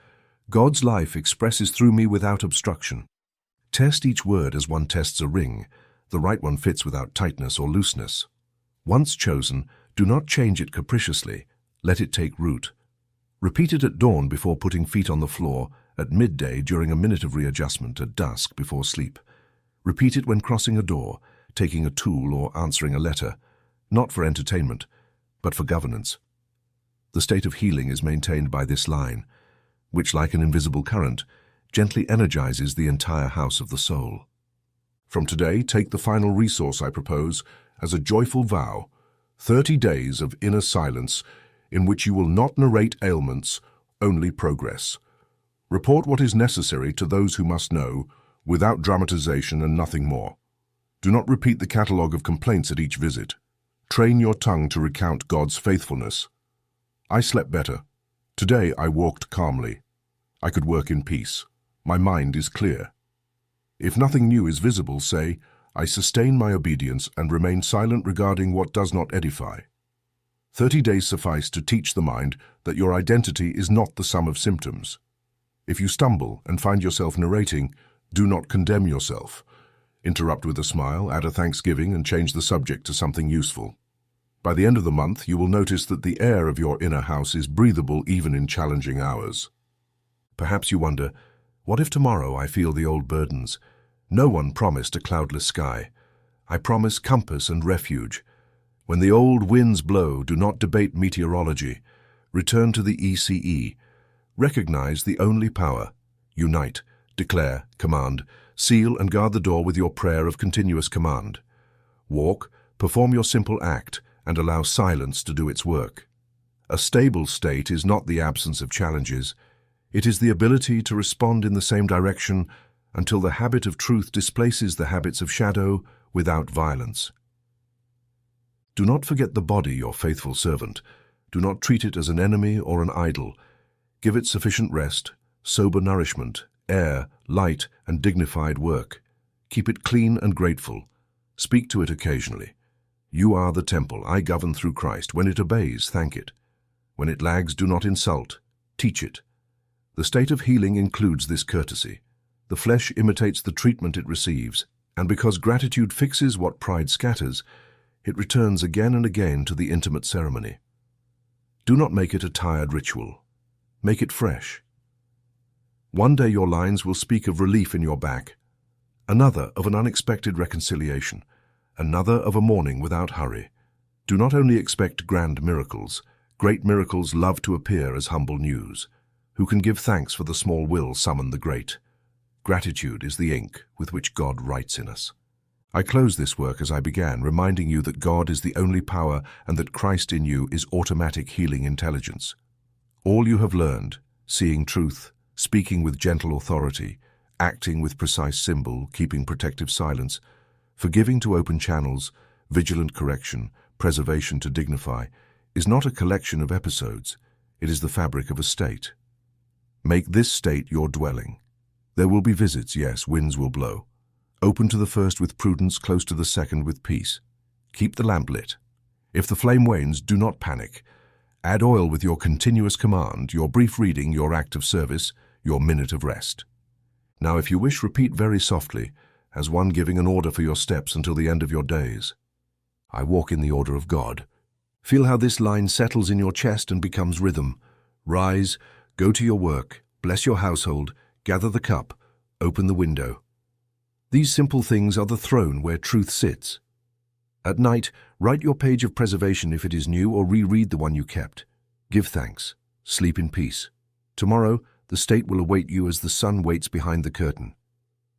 God's life expresses through me without obstruction. Test each word as one tests a ring. The right one fits without tightness or looseness. Once chosen, do not change it capriciously. Let it take root. Repeat it at dawn before putting feet on the floor, at midday during a minute of readjustment, at dusk before sleep. Repeat it when crossing a door, taking a tool, or answering a letter, not for entertainment, but for governance. The state of healing is maintained by this line, which, like an invisible current, gently energizes the entire house of the soul. From today, take the final resource I propose as a joyful vow, 30 days of inner silence in which you will not narrate ailments, only progress. Report what is necessary to those who must know, without dramatization and nothing more. Do not repeat the catalogue of complaints at each visit. Train your tongue to recount God's faithfulness. I slept better. Today I walked calmly. I could work in peace. My mind is clear. If nothing new is visible, say, I sustain my obedience and remain silent regarding what does not edify. 30 days suffice to teach the mind that your identity is not the sum of symptoms. If you stumble and find yourself narrating, do not condemn yourself. Interrupt with a smile, add a thanksgiving, and change the subject to something useful. By the end of the month, you will notice that the air of your inner house is breathable even in challenging hours. Perhaps you wonder, what if tomorrow I feel the old burdens? No one promised a cloudless sky. I promise compass and refuge. When the old winds blow, do not debate meteorology. Return to the ECE. Recognize the only power. Unite, declare, command. Seal and guard the door with your prayer of continuous command. Walk, perform your simple act, and allow silence to do its work. A stable state is not the absence of challenges. It is the ability to respond in the same direction until the habit of truth displaces the habits of shadow without violence. Do not forget the body, your faithful servant. Do not treat it as an enemy or an idol. Give it sufficient rest, sober nourishment, air, light, and dignified work. Keep it clean and grateful. Speak to it occasionally. You are the temple. I govern through Christ. When it obeys, thank it. When it lags, do not insult. Teach it. The state of healing includes this courtesy. The flesh imitates the treatment it receives, and because gratitude fixes what pride scatters, it returns again and again to the intimate ceremony. Do not make it a tired ritual. Make it fresh. One day your lines will speak of relief in your back, another of an unexpected reconciliation, another of a morning without hurry. Do not only expect grand miracles. Great miracles love to appear as humble news. Who can give thanks for the small will summon the great. Gratitude is the ink with which God writes in us. I close this work as I began, reminding you that God is the only power and that Christ in you is automatic healing intelligence. All you have learned, seeing truth, speaking with gentle authority, acting with precise symbol, keeping protective silence, forgiving to open channels, vigilant correction, preservation to dignify, is not a collection of episodes. It is the fabric of a state. Make this state your dwelling. There will be visits, yes, winds will blow. Open to the first with prudence, close to the second with peace. Keep the lamp lit. If the flame wanes, do not panic. Add oil with your continuous command, your brief reading, your act of service, your minute of rest. Now, if you wish, repeat very softly, as one giving an order for your steps until the end of your days. I walk in the order of God. Feel how this line settles in your chest and becomes rhythm. Rise, go to your work, bless your household, gather the cup, open the window. These simple things are the throne where truth sits. At night, write your page of preservation if it is new, or reread the one you kept. Give thanks. Sleep in peace. Tomorrow, the state will await you as the sun waits behind the curtain.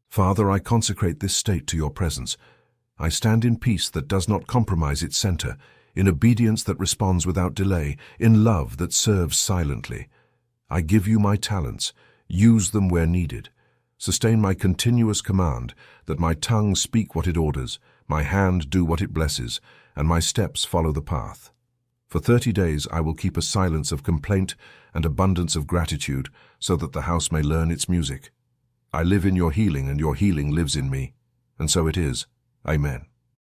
Father, I consecrate this state to your presence. I stand in peace that does not compromise its center, in obedience that responds without delay, in love that serves silently. I give you my talents. Use them where needed. Sustain my continuous command, that my tongue speak what it orders, my hand do what it blesses, and my steps follow the path. For 30 days I will keep a silence of complaint and abundance of gratitude, so that the house may learn its music. I live in your healing, and your healing lives in me. And so it is. Amen.